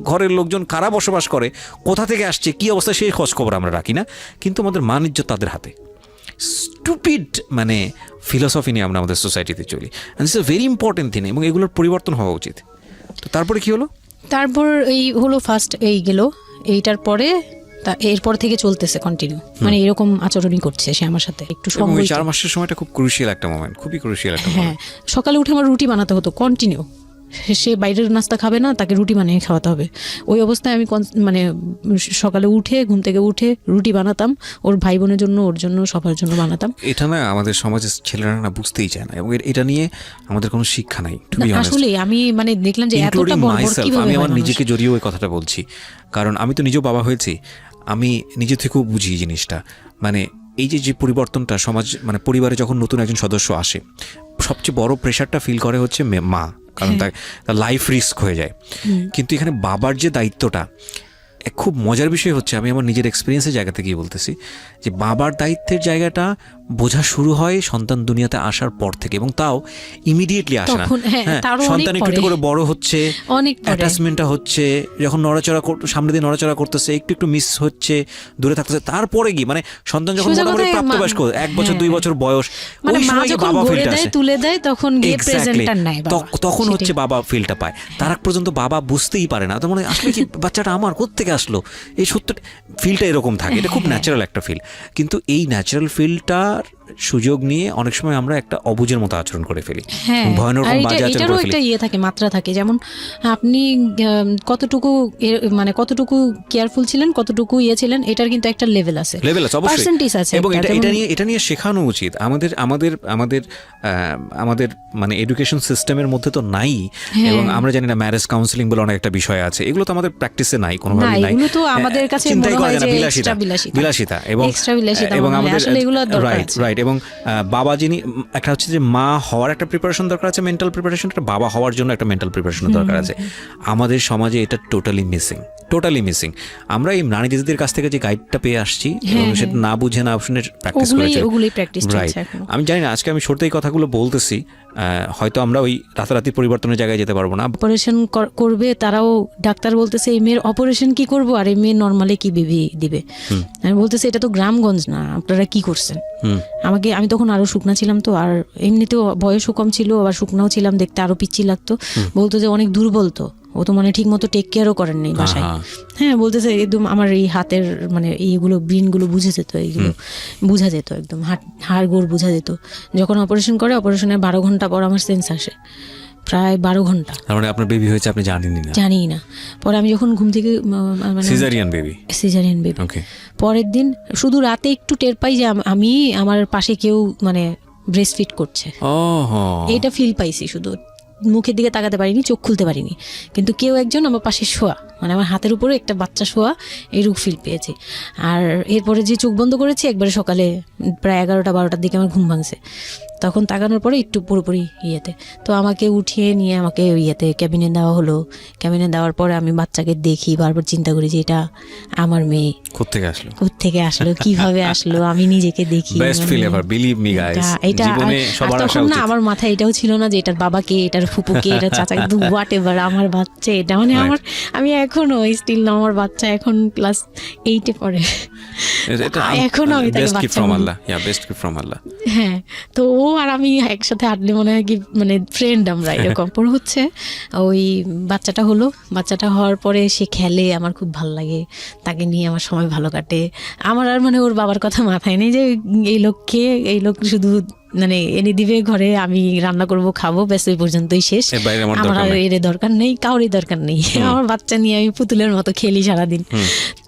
ঘরের লোকজন কারা বসবাস করে, কোথা থেকে আসছে, কী অবস্থা সেই খোঁজ খবর আমরা রাখি না, কিন্তু আমাদের মান ইজ্জত তাদের হাতে। স্টুপিড মানে ফিলসফি নিয়ে আমরা আমাদের সোসাইটিতে চলি, and it's a very important thing, এবং এগুলোর পরিবর্তন হওয়া উচিত। তো তারপরে কি হলো? তারপর এই হলো ফার্স্ট এই গেল, এইটার পরে এরপর থেকে চলতেছে কন্টিনিউ, মানে এরকম আচরণই করছে সে আমার সাথে। একটু সময় 4 মাসের সময়টা খুব ক্রুশিয়াল একটা মোমেন্ট, খুবই ক্রুশিয়াল একটা হ্যাঁ, সকালে উঠে আমার রুটি বানাতে হতো কন্টিনিউ। সে বাইরের নাস্তা খাবে না, তাকে রুটি বানিয়ে খাওয়াতে হবে। ওই অবস্থায় আমি মানে সকালে উঠে ঘুম থেকে উঠে রুটি বানাতাম, ওর ভাই বোনের জন্য, ওর জন্য, সবার জন্য বানাতাম। এটা না আমাদের সমাজের ছেলেরা না বুঝতেই চায় না, এবং এটা নিয়ে আমাদের কোনো শিক্ষা নাই। আসলে আমি মানে দেখলাম যে এতটা বড় কিভাবে আমি আমার নিজেকে জড়িয়ে ওই কথাটা বলছি, কারণ আমি তো নিজেও বাবা হয়েছি, আমি নিজে থেকেও বুঝি জিনিসটা। মানে এই যে পরিবর্তনটা সমাজ, মানে পরিবারে যখন নতুন একজন সদস্য আসে, সবচেয়ে বড় প্রেশারটা ফিল করে হচ্ছে মা, কারণ তার লাইফ রিস্ক হয়ে যায়। কিন্তু এখানে বাবার যে দায়িত্বটা, খুব মজার বিষয় হচ্ছে, আমি আমার নিজের এক্সপিরিয়েন্সের জায়গা থেকেই বলতেছি, যে বাবার দায়িত্বের জায়গাটা বোঝা শুরু হয় সন্তান দুনিয়াতে আসার পর থেকে, এবং তাও ইমিডিয়েটলি আসে না। সন্তান একটু করে বড় হচ্ছে, অ্যাটাচমেন্টটা হচ্ছে, যখন নড়াচড়া সামনে দিয়ে নড়াচড়া করতেছে, একটু মিস হচ্ছে, দূরে থাকতেছে, তারপরে গিয়ে মানে সন্তান যখন মোটামুটি প্রাপ্তবয়স্ক 1 বছর 2 বছর বয়স, ওই সময় বাবা ফিলটা আসে, তুলে দেয়, তখন গিয়ে প্রেজেন্টার নাই, তখন হচ্ছে বাবা ফিলটা পায়। তার আগ পর্যন্ত বাবা বুঝতেই পারে না, তো মানে আসলে কি বাচ্চাটা আমার কোত্থেকে আসলো, এই সত্য ফিলটা এরকম থাকে। এটা খুব ন্যাচারাল একটা ফিল, কিন্তু এই ন্যাচারাল ফিলটার সুযোগ নিয়ে অনেক সময় আমরা একটা অবুঝের মতো আচরণ করে ফেলি, ভয়ানক বাজে আচরণ করে ফেলি। একটা ইয়ে থাকে, মাত্রা থাকে, যেমন আপনি কতটুকু মানে কতটুকু কেয়ারফুল ছিলেন, কতটুকু ইয়ে ছিলেন, এটার কিন্তু একটা লেভেল আছে, পার্সেন্টেজ আছে, এবং এটা নিয়ে শেখানো উচিত আমাদের আমাদের আমাদের আমাদের মানে এডুকেশন সিস্টেমের মধ্যে তো নাই। এবং আমরা জানি না ম্যারেজ কাউন্সিলিং বলে অনেক একটা বিষয় আছে, এগুলো তো আমাদের প্র্যাকটিসে নাই, কোনোভাবেই নাই, এগুলো তো আমাদের কাছে মনে হয় যে বিলাসিতা, এবং আমাদের রাইট। এবং বাবা যিনি, একটা হচ্ছে যে মা হওয়ার একটা প্রিপারেশন দরকার আছে, মেন্টাল প্রিপারেশন, একটা বাবা হওয়ার জন্য একটা মেন্টাল প্রিপারেশন দরকার আছে। আমাদের সমাজে এটা টোটালি মিসিং। আমরা এই নারী দিদিদের কাছ থেকে যে গাইডটা পেয়ে আসছি, এবং সেটা না বুঝে না শুনে প্র্যাকটিস করেছি, রাইট। আমি জানি না, আজকে আমি সত্যি এই কথাগুলো বলতেছি, হয়তো আমরা ওই রাতারাতি পরিবর্তনের জায়গায় যেতে পারবো না। অপারেশন করবে, তারাও ডাক্তার বলতেছে এই মেয়ের অপারেশন কি করবো, আর এই মেয়ে নর্মালি কি বেবি দিবে। আমি বলতেছে এটা তো গ্রামগঞ্জ না, আপনারা কি করছেন। আমি তখন আরো শুকনা ছিলাম, তো আর এমনিতেও বয়সও কম ছিল, আবার শুকনাও ছিলাম, দেখতে আরো পিচ্ছি লাগতো। বলতো যে অনেক দুর্বল, তো ও তো মানে ঠিক মতো টেক কেয়ারও করেন নাই বাসায়। হ্যাঁ, বলতেছে একদম আমার এই হাতের মানে এইগুলো ব্রিনগুলো বুঝে যেত, এইগুলো বুঝা যেত, একদম হাড় গোড় বুঝা যেত। যখন অপারেশন করে, অপারেশনের 12 ঘন্টা পর আমার সেন্স আসে, প্রায় 12 ঘন্টা। মানে আপনার বেবি হয়েছে আপনি জানি না? পরে আমি যখন ঘুম থেকে মানে সিজারিয়ান বেবি, পরের দিন শুধু রাতে একটু টের পাই যে আমি আমার পাশে কেউ মানে ব্রেস্ট ফিড করছে, এটা ফিল পাইছি। শুধু মুখের দিকে তাকাতে পারিনি, চোখ খুলতে পারিনি, কিন্তু কেউ একজন আমার পাশে শোয়া, মানে আমার হাতের উপরে একটা বাচ্চা শোয়া, এইরূপ ফিল পেয়েছি। আর এরপরে যে চোখ বন্ধ করেছি, একবারে সকালে প্রায় 11টা-12টার দিকে আমার ঘুম ভাঙছে। তখন তাকানোর পরে একটু পুরোপুরি ইয়েতে, তো আমাকে উঠিয়ে নিয়ে আমাকে ইয়েতে ক্যাবিনে দেওয়া হলো। ক্যাবিনে দেওয়ার পরে আমি বাচ্চাকে দেখি, বারবার চিন্তা করি যে এটা আমার মেয়ে, কোত্থেকে আসলো, কিভাবে আসলো, আমি নিজেকে দেখি। তখন না আমার মাথায় এটাও ছিল না যে এটার বাবাকে, এটার ফুপুকে, এটার চাচা, কিন্তু হোয়াট এভার আমার বাচ্চা এটা, মানে আমি এখনো স্টিল না, আমার বাচ্চা এখন ক্লাস 8-এ পড়ে, এখনো আমি তাকে বাচ্চা। হ্যাঁ, তো ও আর আমি একসাথে হাঁটলে মনে হয় কি মানে ফ্রেন্ড আমরা, এরকম। পর হচ্ছে ওই বাচ্চাটা হওয়ার পরে সে খেলে, আমার খুব ভালো লাগে, তাকে নিয়ে আমার সময় ভালো কাটে। আমার আর মানে ওর বাবার কথা মাথায় নেই যে এই লোক শুধু মানে এনে দিবে ঘরে, আমি রান্না করব, খাবো, ব্যাস ওই পর্যন্তই শেষ। আমার আর এর দরকার নেই, কাউরই দরকার নেই। আমার বাচ্চা নিয়ে আমি পুতুলের মতো খেলি সারাদিন।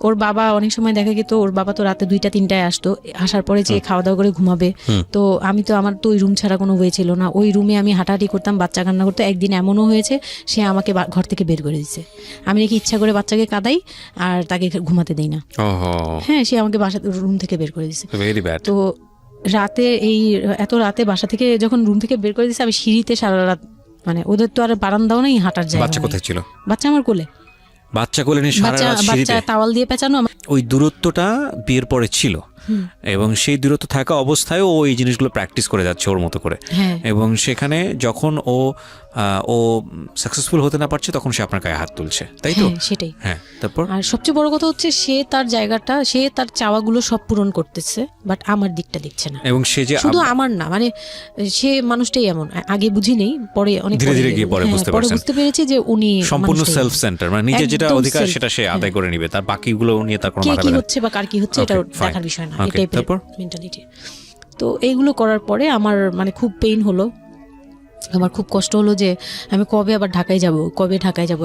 ওর বাবা অনেক সময় দেখা গেত ওর বাবা তো রাতে 2টা-3টায় আসতো, আসার পরে যে খাওয়া দাওয়া করে ঘুমাবে। তো আমি তো, আমার তো ওই রুম ছাড়া কোনো ওয়ে ছিল না, ওই রুমে আমি হাঁটাহাঁটি করতাম, বাচ্চা কান্না করতো। একদিন এমনও হয়েছে সে আমাকে ঘর থেকে বের করে দিচ্ছে, আমি নাকি ইচ্ছা করে বাচ্চাকে কাঁদাই আর তাকে ঘুমাতে দেই না। হ্যাঁ, সে আমাকে বাসা রুম থেকে বের করে দিচ্ছে। তো রাতে এত রাতে বাসা থেকে যখন রুম থেকে বের করে দিচ্ছে, আমি সিঁড়িতে সারা রাত, মানে ওদের তো আর বারান্দাও নেই, হাঁটার জায়গা। বাচ্চা কোথায় ছিল? বাচ্চা আমার কোলে। বাচ্চা কোলে নিয়ে সারা রাত সিঁড়িতে? বাচ্চা তাওয়াল দিয়ে পেঁচানো। ওই দূরত্বটা বিয়ের পরে ছিল, এবং সেই দূরত্ব থাকা অবস্থায় ও এই জিনিসগুলো প্র্যাকটিস করে যাচ্ছে ওর মতো করে। এবং সেখানে যখন ও সাকসেসফুল হতে না পারছে, তখন সে আপনার গায়ে হাত তুলছে, তাই তো? সেটাই। হ্যাঁ, তারপর? আর সবচেয়ে বড় কথা হচ্ছে, সে তার জায়গাটা, সে তার চাওয়াগুলো সব পূরণ করতেছে, বাট আমার দিকটা দেখছে না। এবং সে যে শুধু আমার না, মানে সে মানুষটাই এমন, আগে বুঝি নেই, পরে অনেক ধীরে ধীরে গিয়ে পরে বুঝতে পেরেছি যে উনি সম্পূর্ণ সেলফ সেন্টার, মানে নিজের যেটা অধিকার সেটা সে আদায় করে নিবে, তার বাকিগুলো নিয়ে তার কোনো মাথা ব্যথা কি হচ্ছে বা কার কি হচ্ছে এটা দেখার বিষয় না, এটাই মেন্টালিটি। তো এইগুলো করার পরে আমার মানে খুব পেইন হলো, আমার খুব কষ্ট হলো যে আমি কবে আবার ঢাকায় যাব,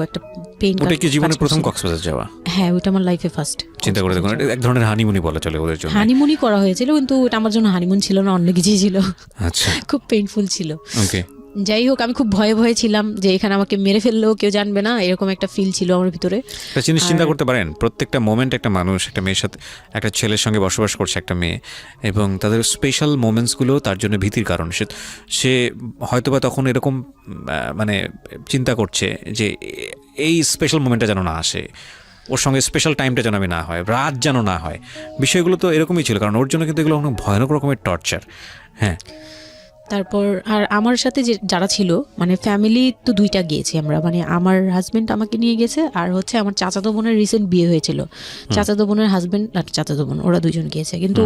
একটা পেইন। ওটা কি জীবনে প্রথম কক্সবাজার যাওয়া? হ্যাঁ, ওটা আমার লাইফে ফার্স্ট। চিন্তা করে দেখুন, এক ধরনের হানিমুনি বলা চলে ওদের জন্য। হানিমুনি করা হয়েছিল, কিন্তু ওটা আমার জন্য হানিমুন ছিল না, অন্য কিছুই ছিল। আচ্ছা, খুব পেইনফুল ছিল। ওকে, যাই হোক, আমি খুব ভয়ে ছিলাম যে এখানে আমাকে মেরে ফেললেও কেউ জানবে না, এরকম একটা ফিল ছিল আমার ভিতরে। জিনিস চিন্তা করতে পারেন, প্রত্যেকটা মোমেন্ট একটা মানুষ, একটা মেয়ের সাথে, একটা ছেলের সঙ্গে বসবাস করছে একটা মেয়ে, এবং তাদের স্পেশাল মোমেন্টসগুলো তার জন্য ভীতির কারণ। সে হয়তোবা তখন এরকম মানে চিন্তা করছে যে এই স্পেশাল মোমেন্টটা যেন না আসে, ওর সঙ্গে স্পেশাল টাইমটা যেন আমি না হয়, রাত যেন না হয়। বিষয়গুলো তো এরকমই ছিল, কারণ ওর জন্য কিন্তু এগুলো অনেক ভয়ানক রকমের টর্চার। হ্যাঁ, তারপর আর আমার সাথে যারা ছিল, মানে ফ্যামিলি তো 2টা গিয়েছি আমরা, মানে আমার হাজবেন্ড আমাকে নিয়ে গেছে, আর হচ্ছে আমার চাচাতো বোনের রিসেন্ট বিয়ে হয়েছিল, চাচাতো বোনের হাজবেন্ড আর চাচাতো বোন, ওরা 2জন গিয়েছে। কিন্তু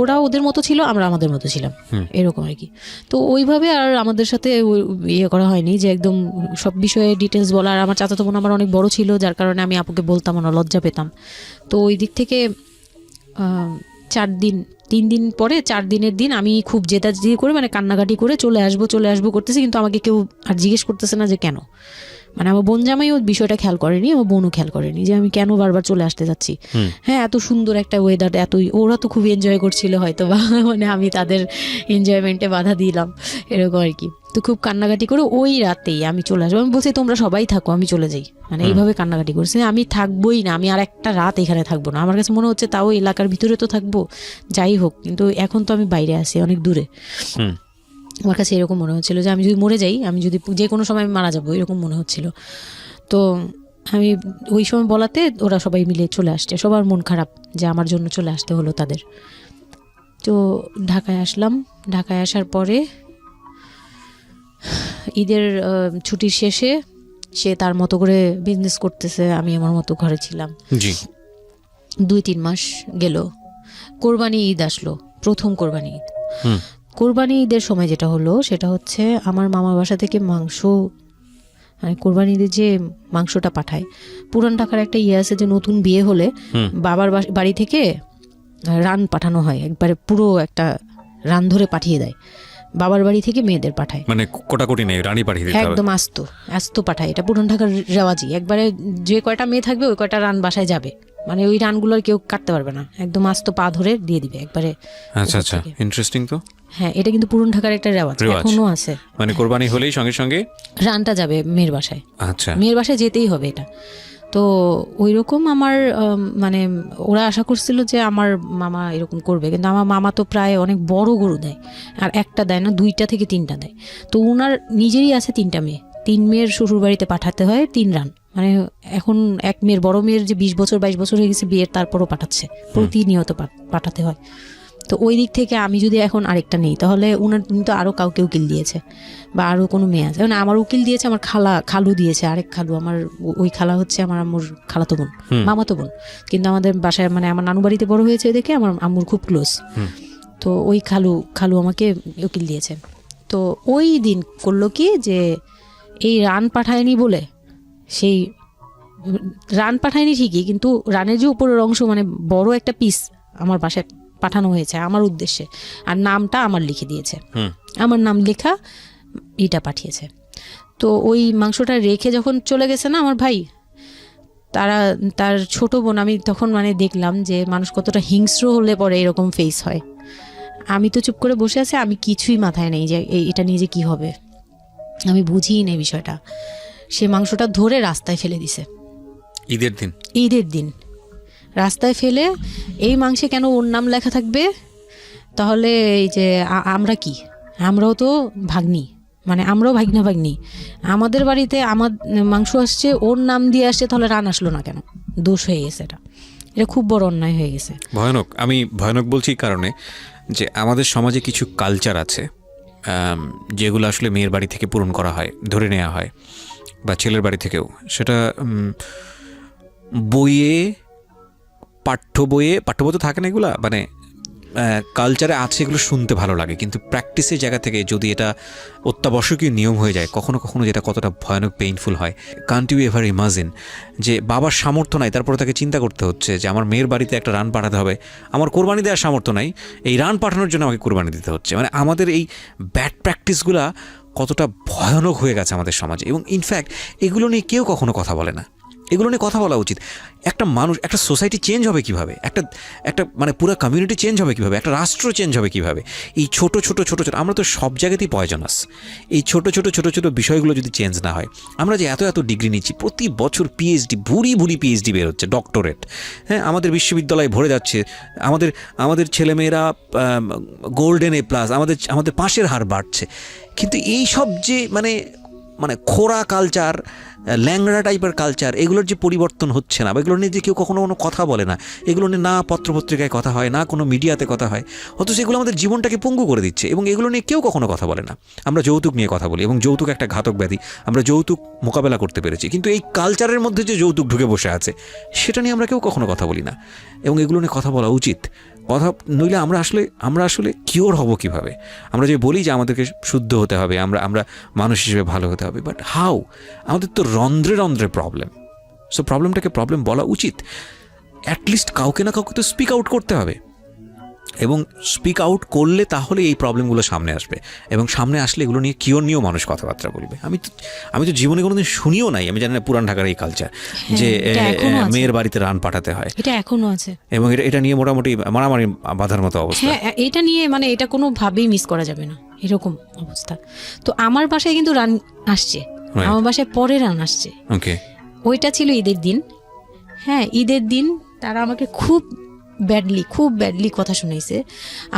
ওরা ওদের মতো ছিল, আমরা আমাদের মতো ছিলাম, এরকম আর কি। তো ওইভাবে আর আমাদের সাথে ইয়ে করা হয়নি যে একদম সব বিষয়ে ডিটেলস বলা। আর আমার চাচাতো বোন আমার অনেক বড় ছিল, যার কারণে আমি আপুকে বলতাম না, লজ্জা পেতাম। তো ওই দিক থেকে 3 দিন পরে 4 দিনের দিন আমি খুব জেদাজেদি করে, মানে কান্নাকাটি করে চলে আসবো করতেছি, কিন্তু আমাকে কেউ আর জিজ্ঞেস করতেছে না যে কেন। মানে আমার বোন জামাই ও বিষয়টা খেয়াল করেনি, আমার বোনও খেয়াল করেনি যে আমি কেন বারবার চলে আসতে যাচ্ছি। হ্যাঁ, এত সুন্দর একটা ওয়েদার, ওরা তো খুবই এনজয় করছিল হয়তো বা, মানে আমি তাদের এনজয়মেন্টে বাধা দিলাম, এরকম আর কি। তো খুব কান্নাকাটি করে ওই রাতেই আমি চলে আসবো। আমি বলছি তোমরা সবাই থাকো, আমি চলে যাই, মানে এইভাবে কান্নাকাটি করছে, আমি থাকবোই না, আমি আর একটা রাত এখানে থাকবো না। আমার কাছে মনে হচ্ছে তাও এলাকার ভিতরে তো থাকবো, যাই হোক, কিন্তু এখন তো আমি বাইরে আছি, অনেক দূরে। আমার কাছে এরকম মনে হচ্ছিল যে আমি যদি মরে যাই, আমি যদি যে কোনো সময় মারা যাবো, এরকম মনে হচ্ছিল। তো আমি ওই সময় বলাতে ওরা সবাই মিলে চলে আসছে, সবার মন খারাপ যে আমার জন্য চলে আসতে হলো তাদের। তো ঢাকায় আসলাম। ঢাকায় আসার পরে ঈদের ছুটির শেষে সে তার মতো করে বিজনেস করতেছে, আমি আমার মতো ঘরে ছিলাম। 2-3 মাস গেল, কোরবানি ঈদ আসলো, প্রথম কোরবানি ঈদ। কোরবানি ঈদের সময় যেটা হলো সেটা হচ্ছে আমার মামার বাসা থেকে মাংস, মানে কোরবানি ঈদের যে মাংসটা পাঠায়, পুরান ঢাকার একটা ইয়ে আছে যে নতুন বিয়ে হলে বাবার বাড়ি থেকে রান পাঠানো হয়, একবারে পুরো একটা রান ধরে পাঠিয়ে দেয়, বাবার বাড়ি থেকে মেয়েদের পাঠায়, মানে কোটাকুটি নেই, রানী পাঠিয়ে দিতে হবে, একদম আস্ত পাঠায়। এটা পুরান ঢাকার রেওয়াজি, একবারে যে কয়টা মেয়ে থাকবে ওই কয়টা রান বাসায় যাবে, মানে ওই রানগুলোর কেউ কাটতে পারবে না, একদম আস্ত পা ধরে দিয়ে দিবে একবারে। আচ্ছা আচ্ছা, ইন্টারেস্টিং তো। হ্যাঁ, এটা কিন্তু পুরান ঢাকার একটা রেওয়াজ, এখনো আছে। মানে কোরবানি হলেই সঙ্গে সঙ্গে রানটা যাবে মেয়ের বাসায়। আচ্ছা, মেয়ের বাসায় যেতেই হবে এটা। তো ওই রকম আমার মানে ওরা আশা করছিল যে আমার মামা এরকম করবে, কিন্তু আমার মামা তো প্রায় অনেক বড় গরু দেয়, আর একটা দেয় না, 2টা থেকে 3টা দেয়। তো ওনার নিজেরই আছে 3টা মেয়ে, 3 মেয়ের শ্বশুর বাড়িতে পাঠাতে হয় 3 রান, মানে এখন এক মেয়ের, বড় মেয়ের যে 20 বছর 22 বছর হয়ে গেছে বিয়ের, তারপরও পাঠাচ্ছে, প্রতিনিয়ত পাঠাতে হয়। তো ওই দিক থেকে আমি যদি এখন আরেকটা নেই, তাহলে উনি তো আরও কাউকে উকিল দিয়েছে, বা আরও কোনো মেয়ে আছে, মানে আমার উকিল দিয়েছে, আমার খালু দিয়েছে, আরেক খালু, আমার ওই খালা হচ্ছে আমার আম্মুর খালাতো বোন, মামাতো বোন, কিন্তু আমাদের বাসায়, মানে আমার নানু বাড়িতে বড় হয়েছে দেখে আমার আম্মুর খুব ক্লোজ। তো ওই খালু আমাকে উকিল দিয়েছে। তো ওই দিন করলো কি, যে এই রান পাঠায়নি বলে, সেই রান পাঠায়নি ঠিকই, কিন্তু রানের যে উপরের অংশ, মানে বড় একটা পিস আমার বাসায় পাঠানো হয়েছে আমার উদ্দেশ্যে, আর নামটা আমার লিখে দিয়েছে, আমার নাম লেখা এটা পাঠিয়েছে। তো ওই মাংসটা রেখে যখন চলে গেছে না আমার ভাই, তার ছোট বোন, আমি তখন মানে দেখলাম যে মানুষ কতটা হিংস্র হলে পরে এরকম ফেস হয়। আমি তো চুপ করে বসে আছি, আমি কিছুই মাথায় নেই যে এটা নিয়ে যে কী হবে, আমি বুঝিই নেই বিষয়টা। সে মাংসটা ধরে রাস্তায় ফেলে দিছে ঈদের দিন রাস্তায় ফেলে, এই মাংসে কেন ওর নাম লেখা থাকবে, তাহলে এই যে আমরাও তো ভাগ্নি, মানে আমরাও ভাগ্নি, আমাদের বাড়িতে আমার মাংস আসছে, ওর নাম দিয়ে আসছে, তাহলে রান আসলো না কেন? দোষ হয়ে গেছে, এটা খুব বড় অন্যায় হয়ে গেছে। ভয়ানক। আমি ভয়ানক বলছি কারণে যে আমাদের সমাজে কিছু কালচার আছে যেগুলো আসলে মেয়ের বাড়ি থেকে পূরণ করা হয়, ধরে নেওয়া হয়, বা ছেলের বাড়ি থেকেও। সেটা পাঠ্য বইয়ে তো থাকে না এগুলা, মানে কালচারে আছে, এগুলো শুনতে ভালো লাগে, কিন্তু প্র্যাকটিসের জায়গা থেকে যদি এটা অত্যাবশ্যকীয় নিয়ম হয়ে যায় কখনো কখনো, যেটা কতটা ভয়ানক পেইনফুল হয়। কান্ট ইউ এভার ইমাজিন যে বাবার সামর্থ্য নাই, তারপরে তাকে চিন্তা করতে হচ্ছে যে আমার মেয়ের বাড়িতে একটা রান পাঠাতে হবে, আমার কোরবানি দেওয়ার সামর্থ্য নাই, এই রান পাঠানোর জন্য আমাকে কোরবানি দিতে হচ্ছে। মানে আমাদের এই ব্যাড প্র্যাকটিসগুলা কতটা ভয়ানক হয়ে গেছে আমাদের সমাজে, এবং ইনফ্যাক্ট এগুলো নিয়ে কেউ কখনো কথা বলে না। এগুলো নিয়ে কথা বলা উচিত। একটা মানুষ, একটা সোসাইটি চেঞ্জ হবে কিভাবে, একটা মানে পুরো কমিউনিটি চেঞ্জ হবে কিভাবে, একটা রাষ্ট্র চেঞ্জ হবে কিভাবে, এই ছোট আমরা তো সব জায়গাতেই পয়জনাস। এই ছোট ছোট বিষয়গুলো যদি চেঞ্জ না হয়, আমরা যে এত ডিগ্রি নিচ্ছি, প্রতি বছর পিএইচডি, ভুরি পিএইচডি বের হচ্ছে, ডক্টরেট, হ্যাঁ, আমাদের বিশ্ববিদ্যালয়ে ভরে যাচ্ছে, আমাদের ছেলেমেয়েরা গোল্ডেন A+, আমাদের পাশের হার বাড়ছে, কিন্তু এই সব যে মানে খোরা কালচার, ল্যাংড়া টাইপের কালচার, এগুলোর যে পরিবর্তন হচ্ছে না, বা এগুলো নিয়ে যে কেউ কখনো কোনো কথা বলে না, এগুলো নিয়ে না পত্রপত্রিকায় কথা হয়, না কোনো মিডিয়াতে কথা হয়, অথচ এগুলো আমাদের জীবনটাকে পঙ্গু করে দিচ্ছে, এবং এগুলো নিয়ে কেউ কখনো কথা বলে না। আমরা যৌতুক নিয়ে কথা বলি, এবং যৌতুক একটা ঘাতক ব্যাধি, আমরা যৌতুক মোকাবেলা করতে পেরেছি, কিন্তু এই কালচারের মধ্যে যে যৌতুক ঢুকে বসে আছে, সেটা নিয়ে আমরা কেউ কখনো কথা বলি না, এবং এগুলো নিয়ে কথা বলা উচিত। কথা নইলে আমরা আসলে কিওর হব কিভাবে? আমরা যে বলি যে আমাদেরকে শুদ্ধ হতে হবে, আমরা মানুষ হিসেবে ভালো হতে হবে, বাট হাউ? আমাদের তো রন্ধ্রে প্রবলেম। সো প্রবলেমটাকে প্রবলেম বলা উচিত, অ্যাটলিস্ট কাউকে না কাউকে তো স্পিক আউট করতে হবে, এবং স্পিক আউট করলে তাহলে এই প্রবলেমগুলো সামনে আসবে, এবং সামনে আসলে এগুলো নিয়ে কিওর নিয়েও মানুষ কথাবার্তা বলবে। আমি তো জীবনে কোনোদিন শুনিও নাই, আমি জানি না পুরান ঢাকার এই কালচার যে মেয়ের বাড়িতে রান পাঠাতে হয়, এটা এখনো আছে, এবং এটা নিয়ে মোটামুটি মারামারি বাঁধার মতো অবস্থা। হ্যাঁ, এটা নিয়ে মানে এটা কোনোভাবেই মিস করা যাবে না, এরকম অবস্থা। তো আমার বাসায় কিন্তু রান আসছে, আমার বাসায় পরে রান আসছে। ওকে, ওইটা ছিল ঈদের দিন। হ্যাঁ, ঈদের দিন তারা আমাকে খুব ব্যাডলি কথা শুনাইছে।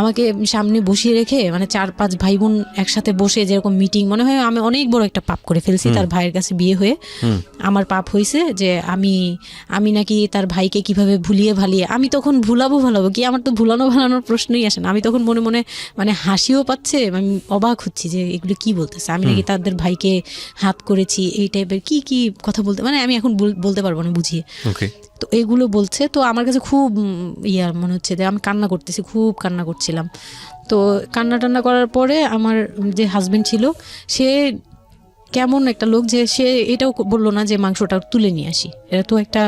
আমাকে সামনে বসিয়ে রেখে, মানে 4-5 ভাই বোন একসাথে বসে যেরকম মিটিং, মনে হয় আমি অনেক বড় একটা পাপ করে ফেলছি। তার ভাইয়ের কাছে বিয়ে হয়ে আমার পাপ হয়েছে যে আমি নাকি তার ভাইকে কিভাবে ভুলিয়ে ভালিয়ে, আমি তখন ভুলাবো কি, আমার তো ভালানোর প্রশ্নই আসে না। আমি তখন মনে মনে মানে হাসিও পাচ্ছে, আমি অবাক হচ্ছি যে এগুলো কি বলতেছে, আমি নাকি তাদের ভাইকে হাত করেছি, এই টাইপের কি কথা বলতে, মানে আমি এখন বলতে পারবো না বুঝিয়ে। তো এগুলো বলছে, তো আমার কাছে খুব মনে হচ্ছে যে আমি খুব কান্না করছিলাম। তো কান্না করার পরে আমার যে হাজবেন্ড ছিল, সে কেমন একটা লোক যে সে এটাও বললো না যে মাংসটা তুলে নিয়ে আসি। এটা তো একটা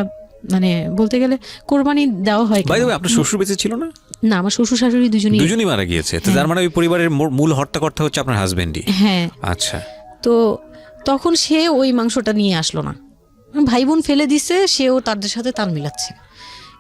মানে বলতে গেলে কোরবানি দেওয়া হয়। আপনার শ্বশুর বেঁচে ছিল না? না, আমার শ্বশুর শাশুড়ি দুজনই মারা গিয়েছে। তো তার মানে ওই পরিবারের মূল হর্তাকর্তা হচ্ছে আপনার হাজবেন্ডই? হ্যাঁ। আচ্ছা। তো তখন সে ওই মাংসটা নিয়ে আসলো না, ভাই বোন ফেলে দিছে, সেও তাদের সাথে তাল মিলাচ্ছে,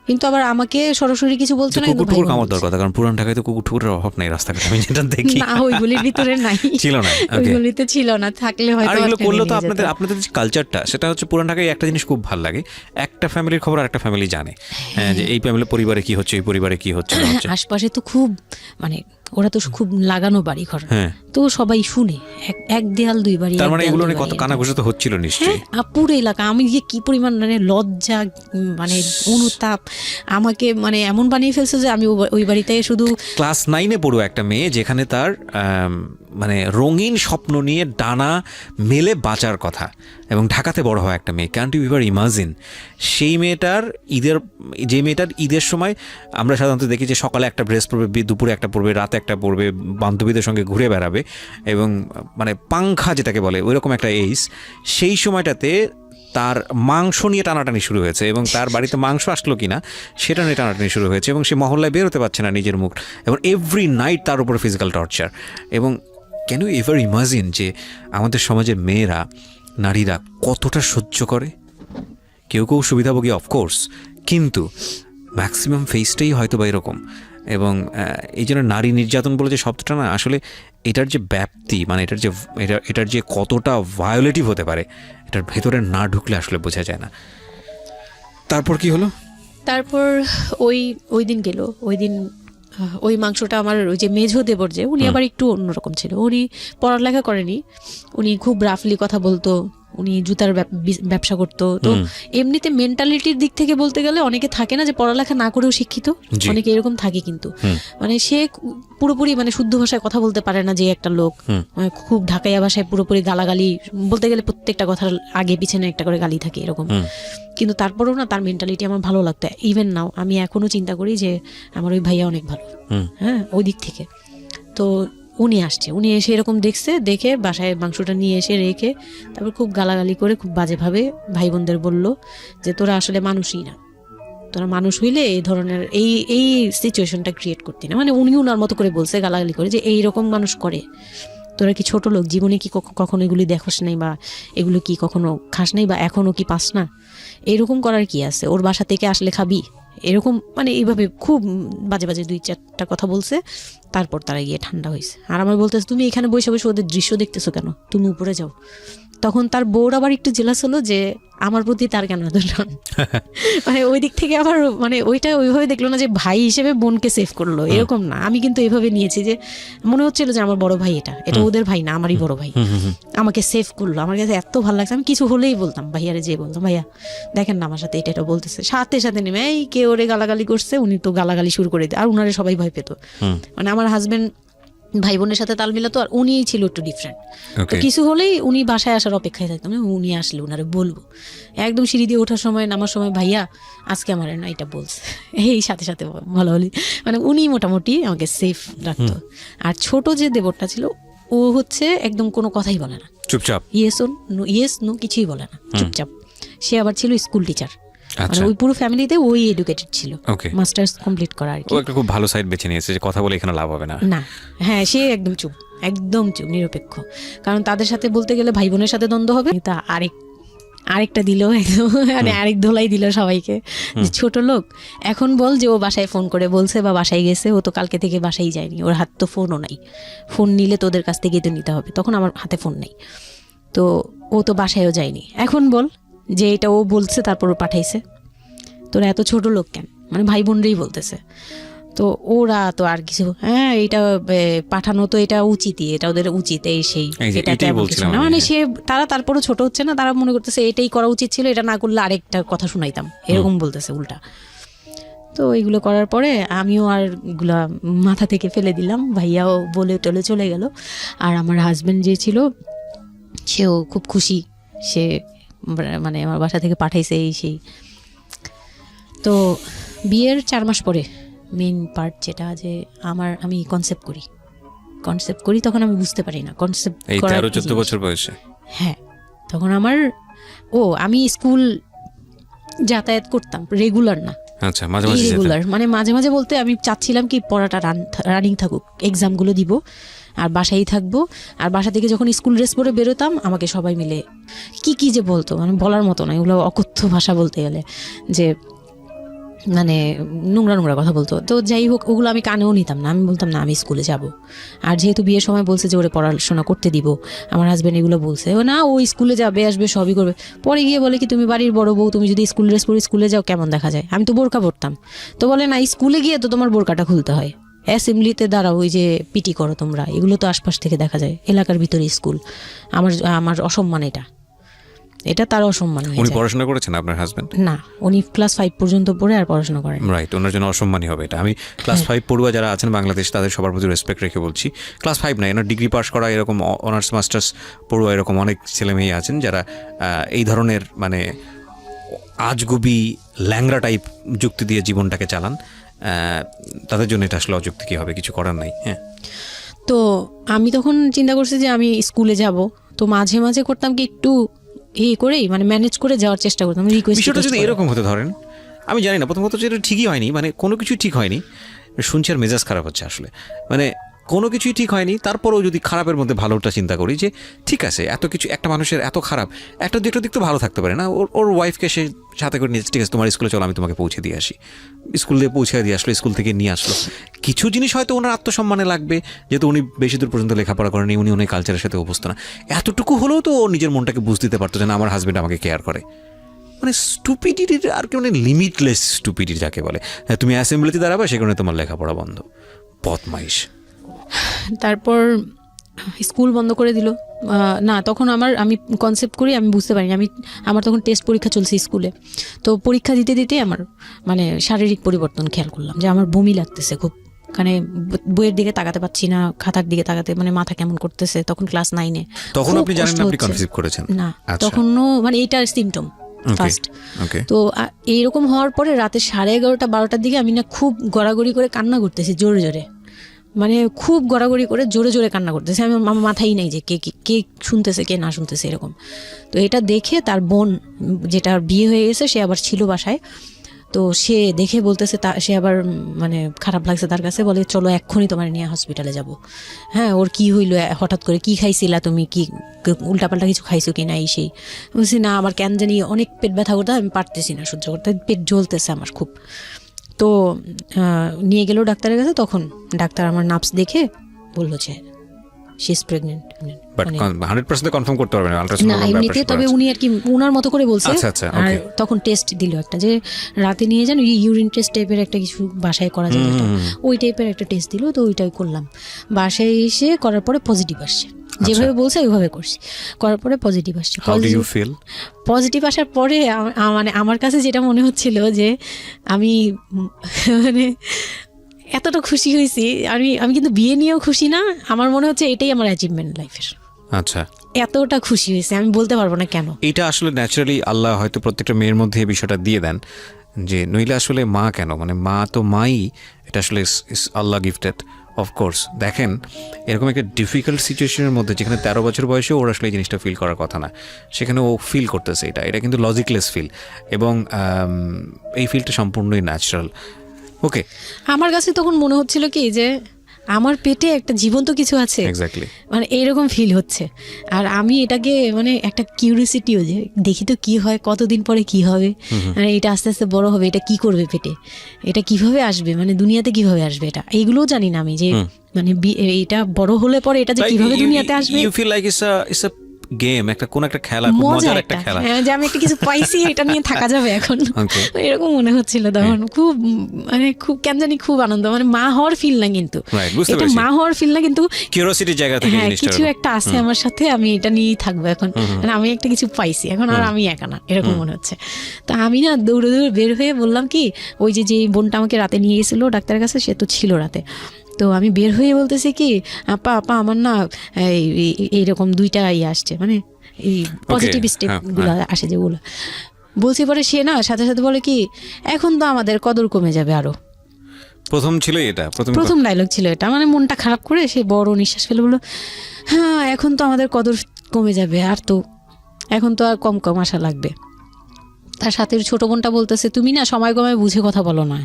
কিন্তু আবার আমাকে সরাসরি কিছু বলছে না। কুকুর খাওয়ার দরকার, কারণ পুরান ঢাকায় তো কুকুরের অভাব নাই রাস্তাঘাটে, আমি যেটা দেখি। না, ওইগুলির ভিতরে নাই, ছিল না, ওইগুলিতে ছিল না, থাকলে হয়তো। আর এগুলো করলে তো আপনাদের যে কালচারটা, সেটা হচ্ছে পুরান ঢাকায় একটা জিনিস খুব ভালো লাগে, একটা ফ্যামিলির খবর আরেকটা ফ্যামিলি জানে, হ্যাঁ, যে এই ফ্যামিলির পরিবারে কি হচ্ছে, এই পরিবারে কি হচ্ছে। আশপাশে তো খুব মানে ওরা তো খুব লাগানো বাড়ি ঘর, তো সবাই শুনে, এক দেয়াল দুই বাড়ি। তার মানে এগুলো নিয়ে কত কানাঘুষা তো হচ্ছিল নিশ্চয়ই। পুরো এলাকা, আমি যে কি পরিমাণ মানে লজ্জা, মানে অনুতাপ, আমাকে মানে এমন বানিয়ে ফেলছে যে আমি ওই বাড়িতে শুধু ক্লাস 9-এ পড়ুয়া একটা মেয়ে, যেখানে তার মানে রঙিন স্বপ্ন নিয়ে ডানা মেলে বাঁচার কথা, এবং ঢাকাতে বড় হয় একটা মেয়ে। ক্যান্ট ইউ এভার ইমাজিন সেই মেয়েটার ঈদের সময় আমরা সাধারণত দেখি যে সকালে একটা ড্রেস পরবে, দুপুরে একটা পরবে, রাতে একটা পরবে, বান্ধবীদের সঙ্গে ঘুরে বেড়াবে, এবং মানে পাংখা যেটাকে বলে ওইরকম একটা এইজ। সেই সময়টাতে তার মাংস নিয়ে টানাটানি শুরু হয়েছে এবং তার বাড়িতে মাংস আসলো কিনা সেটা নিয়ে টানাটানি শুরু হয়েছে এবং সে মহল্লায় বেরোতে পারছে না নিজের মুখ, এবং এভরি নাইট তার উপর ফিজিক্যাল টর্চার। এবং ক্যান ইউ এভার ইমাজিন যে আমাদের সমাজের মেয়েরা, নারীরা কতটা সহ্য করে? কেউ কেউ সুবিধাভোগী অফকোর্স, কিন্তু ম্যাক্সিমাম ফেসটাই হয়তো বা এরকম। এবং এই জন্য নারী নির্যাতন বলে যে শব্দটা না, আসলে এটার যে ব্যাপ্তি, মানে এটার যে কতটা ভায়োলেটিভ হতে পারে, এটার ভেতরে না ঢুকলে আসলে বোঝা যায় না। তারপর কি হলো? তারপর ওই দিন গেল, ওই দিন ওই মাংসটা আমার ওই যে মেঝো দেবর, যে উনি আবার একটু অন্যরকম ছিল। উনি পড়ালেখা করেনি, উনি খুব রাফলি কথা বলতো, উনি জুতার ব্যবসা করতো। তো এমনিতে মেন্টালিটির দিক থেকে বলতে গেলে অনেকে থাকে না যে পড়ালেখা না করেও শিক্ষিত, অনেকে এরকম থাকে, কিন্তু মানে সে পুরোপুরি মানে শুদ্ধ ভাষায় কথা বলতে পারে না যে একটা লোক, খুব ঢাকাইয়া ভাষায় পুরোপুরি গালাগালি বলতে গেলে প্রত্যেকটা কথার আগে পিছনে একটা করে গালি থাকে এরকম। কিন্তু তারপরেও না তার মেন্টালিটি আমার ভালো লাগতো। ইভেন নাও আমি এখনো চিন্তা করি যে আমার ওই ভাইয়া অনেক ভালো, হ্যাঁ, ওই দিক থেকে। তো উনি আসছে, উনি এসে এরকম দেখে বাসায় মাংসটা নিয়ে এসে রেখে তারপর খুব গালাগালি করে খুব বাজেভাবে ভাই বোনদের বলল যে তোরা আসলে মানুষই না, তোরা মানুষ হইলে এই ধরনের এই সিচুয়েশনটা ক্রিয়েট করতি না। মানে উনি ওনার মতো করে বলছে গালাগালি করে যে এইরকম মানুষ করে, তোরা কি ছোট লোক, জীবনে কি কখনো এগুলি দেখোস নাই, বা এগুলো কি কখনো খাস নাই, বা এখনো কি পাস না, এরকম করার কি আছে, ওর বাসা থেকে আসলে খাবি, এরকম মানে এইভাবে খুব বাজে বাজে 2-4টা কথা বলছে। তারপর তারা গিয়ে ঠান্ডা হয়েছে। আর আমার বলতেছে তুমি এখানে বসে বসে ওদের দৃশ্য দেখতেছো কেন, তুমি উপরে যাও। তখন তার বউর আবার একটু জেলাস হলো যে আমার প্রতি তার কেন এত টান। মানে ওই দিক থেকে আবার মানে ওইটা ওইভাবে দেখলো না যে ভাই হিসেবে বোনকে সেভ করলো, এরকম না। আমি কিন্তু এইভাবে নিয়েছি যে মনে হচ্ছিল যে আমার বড় ভাই, এটা ওদের ভাই না, আমারই বড় ভাই, আমাকে সেভ করলো। আমার কাছে এত ভালো লাগছে, আমি কিছু হলেই বলতাম ভাইয়ারে, যে বলতাম ভাইয়া দেখেন না আমার সাথে এটা বলতেছে, সাথে সাথে নেমে এই কে ওরে গালাগালি করছে, উনি তো গালাগালি শুরু করে দেয়। আর উনারে সবাই ভয় পেত, মানে আমার হাজবেন্ড ভাই বোনের সাথে তাল মিলাতো, আর উনি ছিল একটু ডিফারেন্ট। তো কিছু হলেই উনি বাসায় আসার অপেক্ষায় থাকতাম, উনি আসলে উনারে বলবো। একদম সিঁড়ি দিয়ে ওঠার সময় নামার সময় ভাইয়া আজকে আমার না এটা বলছে, এই সাথে সাথে ভালো হলি, মানে উনি মোটামুটি আমাকে সেফ রাখতো। আর ছোট যে দেবরটা ছিল ও হচ্ছে একদম কোনো কথাই বলে না, চুপচাপ, ইয়েস নো কিছুই বলে না, চুপচাপ। সে আবার ছিল স্কুল টিচার, মানে ওই পুরো ফ্যামিলিতে ওই এডুকেটেড ছিল, মাস্টার্স কমপ্লিট করা আর কি। ও একটা খুব ভালো সাইড বেছে নিয়েছে যে কথা বলে এখানে লাভ হবে না। না, হ্যাঁ, সে একদম চুপ, নিরপেক্ষ। কারণ তাদের সাথে বলতে গেলে ভাই বোনের সাথে দ্বন্দ্ব হবে, তা আরেকটা দিল একদম, মানে আরেক ধোলাই দিল সবাইকে, ছোট লোক। এখন বল যে ও বাসায় ফোন করে বলছে বা বাসায় গেছে, ও তো কালকে থেকে বাসায় যায়নি, ওর হাত তো ফোনও নাই, ফোন নিলে তোদের কাছ থেকে তো নিতে হবে, তখন আমার হাতে ফোন নেই, তো ও তো বাসায়ও যায়নি। এখন বল যে এটা ও বলছে তারপর ও পাঠাইছে, তোরা এত ছোট লোক কেন, মানে ভাই বোনরাই বলতেছে। তো ওরা তো আর কিছু, হ্যাঁ এটা পাঠানো তো এটা উচিতই, এটা ওদের উচিত, এই সেই, মানে সে তারা তারপরও ছোট হচ্ছে না, তারা মনে করতেছে এটাই করা উচিত ছিল, এটা না করলে আরেকটা কথা শুনাইতাম, এরকম বলতেছে উল্টা। তো এইগুলো করার পরে আমিও আর এগুলা মাথা থেকে ফেলে দিলাম, ভাইয়াও বলে টলে চলে গেল। আর আমার হাজবেন্ড যে ছিল সেও খুব খুশি, সে মানে আমার বাসা থেকে পাঠাইছে এই সেই। তো বিয়ের 4 মাস পরে মেইন পার্ট যেটা, যে আমি কনসেপ্ট করি, তখন আমি বুঝতে পারি না কনসেপ্ট করার 13-14 বছর বয়সে। হ্যাঁ, তখন আমি স্কুল যাতায়াত করতাম, রেগুলার না, আচ্ছা, মাঝে মাঝে রেগুলার, মানে মাঝে মাঝে বলতে আমি চাচ্ছিলাম কি পড়াটা রানিং থাকুক, এক্সামগুলো দিব আর বাসায় থাকবো। আর বাসা থেকে যখন স্কুল ড্রেস পরে বেরোতাম আমাকে সবাই মিলে কি যে বলতো, মানে বলার মতো না, এগুলো অকথ্য ভাষা বলতে গেলে, যে মানে নোংরা কথা বলতো। তো যাই হোক, ওগুলো আমি কানেও নিতাম না, আমি বলতাম না আমি স্কুলে যাব। আর যেহেতু বিয়ের সময় বলছে যে ওরে পড়াশোনা করতে দিব, আমার হাজব্যান্ড এগুলো বলছে, ও না ও স্কুলে যাবে আসবে সবই করবে। পরে গিয়ে বলে কি তুমি বাড়ির বড় বউ, তুমি যদি স্কুল ড্রেস পরে স্কুলে যাও কেমন দেখা যায়, আমি তো বোরকা পরতাম। তো বলে না, স্কুলে গিয়ে তো তোমার বোরকাটা খুলতে হয়, অ্যাসেম্বলিতে দাঁড়াও, ওই যে পিটি করো তোমরা, এগুলো তো আশপাশ থেকে দেখা যায়, এলাকার ভিতরে স্কুল, আমার অসম্মান, এটা তার অসম্মান হয়েছে। উনি পড়াশোনা করেছেন আপনার হাজবেন্ড? না, উনি ক্লাস 5 পর্যন্ত পড়ে আর পড়াশোনা করেন। রাইট, ওনার জন্য অসম্মানই হবে এটা। আমি ক্লাস 5 পড়ুয়া যারা আছেন বাংলাদেশ, তাদের সবার প্রতি রেসপেক্ট রেখে বলছি, ক্লাস 5 না, এনার ডিগ্রি পাস করা এরকম অনার্স মাস্টার্স পড়ুয়া এরকম অনেক ছেলে মেয়ে আছেন যারা এই ধরনের মানে আজগুবি ল্যাংরা টাইপ যুক্তি দিয়ে জীবনটাকে চালান। তাদের জন্য এটা আসলে অযুক্তি, কি হবে, কিছু করার নাই। হ্যাঁ, তো আমি তখন চিন্তা করছি যে আমি স্কুলে যাব, তো মাঝে মাঝে করতাম কি একটু করেই মানে ম্যানেজ করে যাওয়ার চেষ্টা করতাম, রিকোয়েস্ট। বিষয়টা যদি এরকম হতে ধরেন, আমি জানি না, প্রথমত যেটা ঠিকই হয়নি, মানে কোনো কিছু ঠিক হয়নি, শুনছি আর মেজাজ খারাপ হচ্ছে আসলে, মানে কোনো কিছুই ঠিক হয়নি, তারপরেও যদি খারাপের মধ্যে ভালোটা চিন্তা করি যে ঠিক আছে, এত কিছু একটা মানুষের এত খারাপ, একটা দুটো দিক তো ভালো থাকতে পারে না, ওর ওয়াইফকে সে সাথে করে নিয়ে, ঠিক আছে তোমার স্কুলে চলো আমি তোমাকে পৌঁছে দিয়ে আসি, স্কুল দিয়ে পৌঁছে দিয়ে আসলো, স্কুল থেকে নিয়ে আসলো। কিছু জিনিস হয়তো ওনার আত্মসম্মানে লাগবে, যেহেতু উনি বেশি দূর পর্যন্ত লেখাপড়া করেনি, উনি অনেক কালচারের সাথে অভ্যস্ত না, এতটুকু হলেও তো ও নিজের মনটাকে বুঝ দিতে পারতো যে না আমার হাজবেন্ড আমাকে কেয়ার করে। মানে স্টুপিডিটির আর কি, মানে লিমিটলেস স্টুপিডিটি যাকে বলে, তুমি অ্যাসেম্বলিতে দাঁড়াবে সে কারণে তোমার লেখাপড়া বন্ধ, বদমাইশ। তারপর স্কুল বন্ধ করে দিল। না তখন আমি কনসেপ্ট করি, আমি বুঝতে পারিনি, আমার তখন টেস্ট পরীক্ষা চলছে স্কুলে। তো পরীক্ষা দিতে দিতে আমার মানে শারীরিক পরিবর্তন খেয়াল করলাম, যে আমার বমি লাগতেছে খুব, মানে বইয়ের দিকে তাকাতে পাচ্ছি না, খাতার দিকে তাকাতে মানে মাথা কেমন করতেছে। তখন ক্লাস 9-এ। তখন আপনি জানেন না আপনি কনসিভ করেছেন? না, তখনও মানে এইটার সিমটম ফার্স্ট। তো এইরকম হওয়ার পরে রাতে 11:30-12টার দিকে আমি না খুব গড়াগড়ি করে কান্না করতেছি, জোরে জোরে, মানে খুব গড়াগড়ি করে জোরে জোরে কান্না করতেছে। আমি আমার মাথায় নেই যে কে শুনতেছে কে না শুনতেছে এরকম। তো এটা দেখে তার বোন, যেটার বিয়ে হয়ে গেছে, সে আবার ছিল বাসায়। তো সে দেখে বলতেছে, সে আবার মানে খারাপ লাগছে তার কাছে, বলে চলো এক্ষুনি তোমার নিয়ে হসপিটালে যাব। হ্যাঁ, ওর কি হইলো হঠাৎ করে, কি খাইছিলা তুমি, কি উল্টাপাল্টা কিছু খাইছো কি না, এই সেই। বলছি না, আমার কেন জানি অনেক পেট ব্যথা করতে, আমি পারতেছি না সহ্য করতে, পেট জ্বলতেছে আমার খুব। তো নিয়ে গেল ডাক্তারের কাছে। তখন ডাক্তার আমার নার্ভস দেখে বললো যে she is pregnant. But 100% confirm করতে পারবেন আল্ট্রাসাউন্ড না এমনিতে, তবে উনি আর কি ওনার মতো করে বলছে। আর তখন টেস্ট দিল একটা, যে রাতে নিয়ে যান, ইউরিন টেস্ট টাইপের একটা কিছু বাসায় করা যায়, ওই টাইপের একটা টেস্ট দিল। তো ওইটাই করলাম। বাসায় এসে করার পরে পজিটিভ আসছে, যেভাবে বলছে ওইভাবে করছি, করার পরে পজিটিভ আসছে। পজিটিভ আসার পরে মানে আমার কাছে যেটা মনে হচ্ছিল যে আমি মানে এতটা খুশি হয়েছি, আমি কিন্তু বিয়ে নিয়েও খুশি না, আমার মনে হচ্ছে এটাই আমার অ্যাচিভমেন্ট লাইফের। আচ্ছা, এতটা খুশি হয়েছে আমি বলতে পারবো না কেন। এটা আসলে ন্যাচারালি আল্লাহ হয়তো প্রত্যেকটা মেয়ের মধ্যে এই বিষয়টা দিয়ে দেন, যে নইলে আসলে মা কেন, মানে মা তো মাই, এটা আসলে আল্লাহ গিফটেড অফকোর্স। দেখেন এরকম একটা ডিফিকাল্ট সিচুয়েশনের মধ্যে, যেখানে 13 বছর বয়সে ওর আসলে এই জিনিসটা ফিল করার কথা না, সেখানে ও ফিল করতেছে, এটা কিন্তু লজিকলেস ফিল, এবং এই ফিলটা সম্পূর্ণই ন্যাচারাল। ওকে, আমার কাছে তখন মনে হচ্ছিল কি যে আমার পেটে একটা জীবন্ত কিছু আছে, এক্স্যাক্টলি, মানে এইরকম ফিল হচ্ছে। আর আমি এটাকে মানে একটা কিউরিওসিটিও, যে দেখি তো কি হয়, কতদিন পরে কি হবে, মানে এটা আস্তে আস্তে বড় হবে, এটা কি করবে পেটে, এটা কিভাবে আসবে, মানে দুনিয়াতে কিভাবে আসবে, এটা এইগুলোও জানি না আমি, যে মানে এটা বড় হলে পরে এটা যে কিভাবে দুনিয়াতে আসবে। You feel like it's a game, কোন একটা খেলা, খুব মজার একটা খেলা, যে আমি একটা কিছু পাইছি, এটা নিয়ে থাকা যাবে এখন, এরকম মনে হচ্ছিল তখন। খুব মানে খুব কেন জানি খুব আনন্দ, মানে মা হওয়ার ফিল না, কিন্তু এটা মা হওয়ার ফিল না, কিন্তু কিউরিওসিটির জায়গা থেকে কিছু একটা আছে আমার সাথে, আমি এটা নিয়েই থাকবো এখন, মানে আমি একটা কিছু পাইছি এখন, আর আমি একা না, এরকম মনে হচ্ছে। তা আমি না দৌড়ে দৌড়ে বের হয়ে বললাম কি, ওই যে বোনটা আমাকে রাতে নিয়ে গেছিলো ডাক্তারের কাছে, সে তো ছিল রাতে। তো আমি বের হয়ে বলতেছি কি, আপা আমার না এইরকম 2টা আসছে, মানে এই পজিটিভ স্টেপগুলো আসে যেগুলো বলছি। পরে সে না সাথে সাথে বলে কি, এখন তো আমাদের কদর কমে যাবে আরো। প্রথম ছিল এটা, প্রথম ডায়লগ ছিল এটা, মানে মনটা খারাপ করে সে বড় নিঃশ্বাস ফেলে বললো, হ্যাঁ এখন তো আমাদের কদর কমে যাবে, আর তো এখন তো আর কম কম আশা লাগবে। তার সাথে ছোট বোনটা বলতেছে, তুমি না সময় কমে বুঝে কথা বলো না,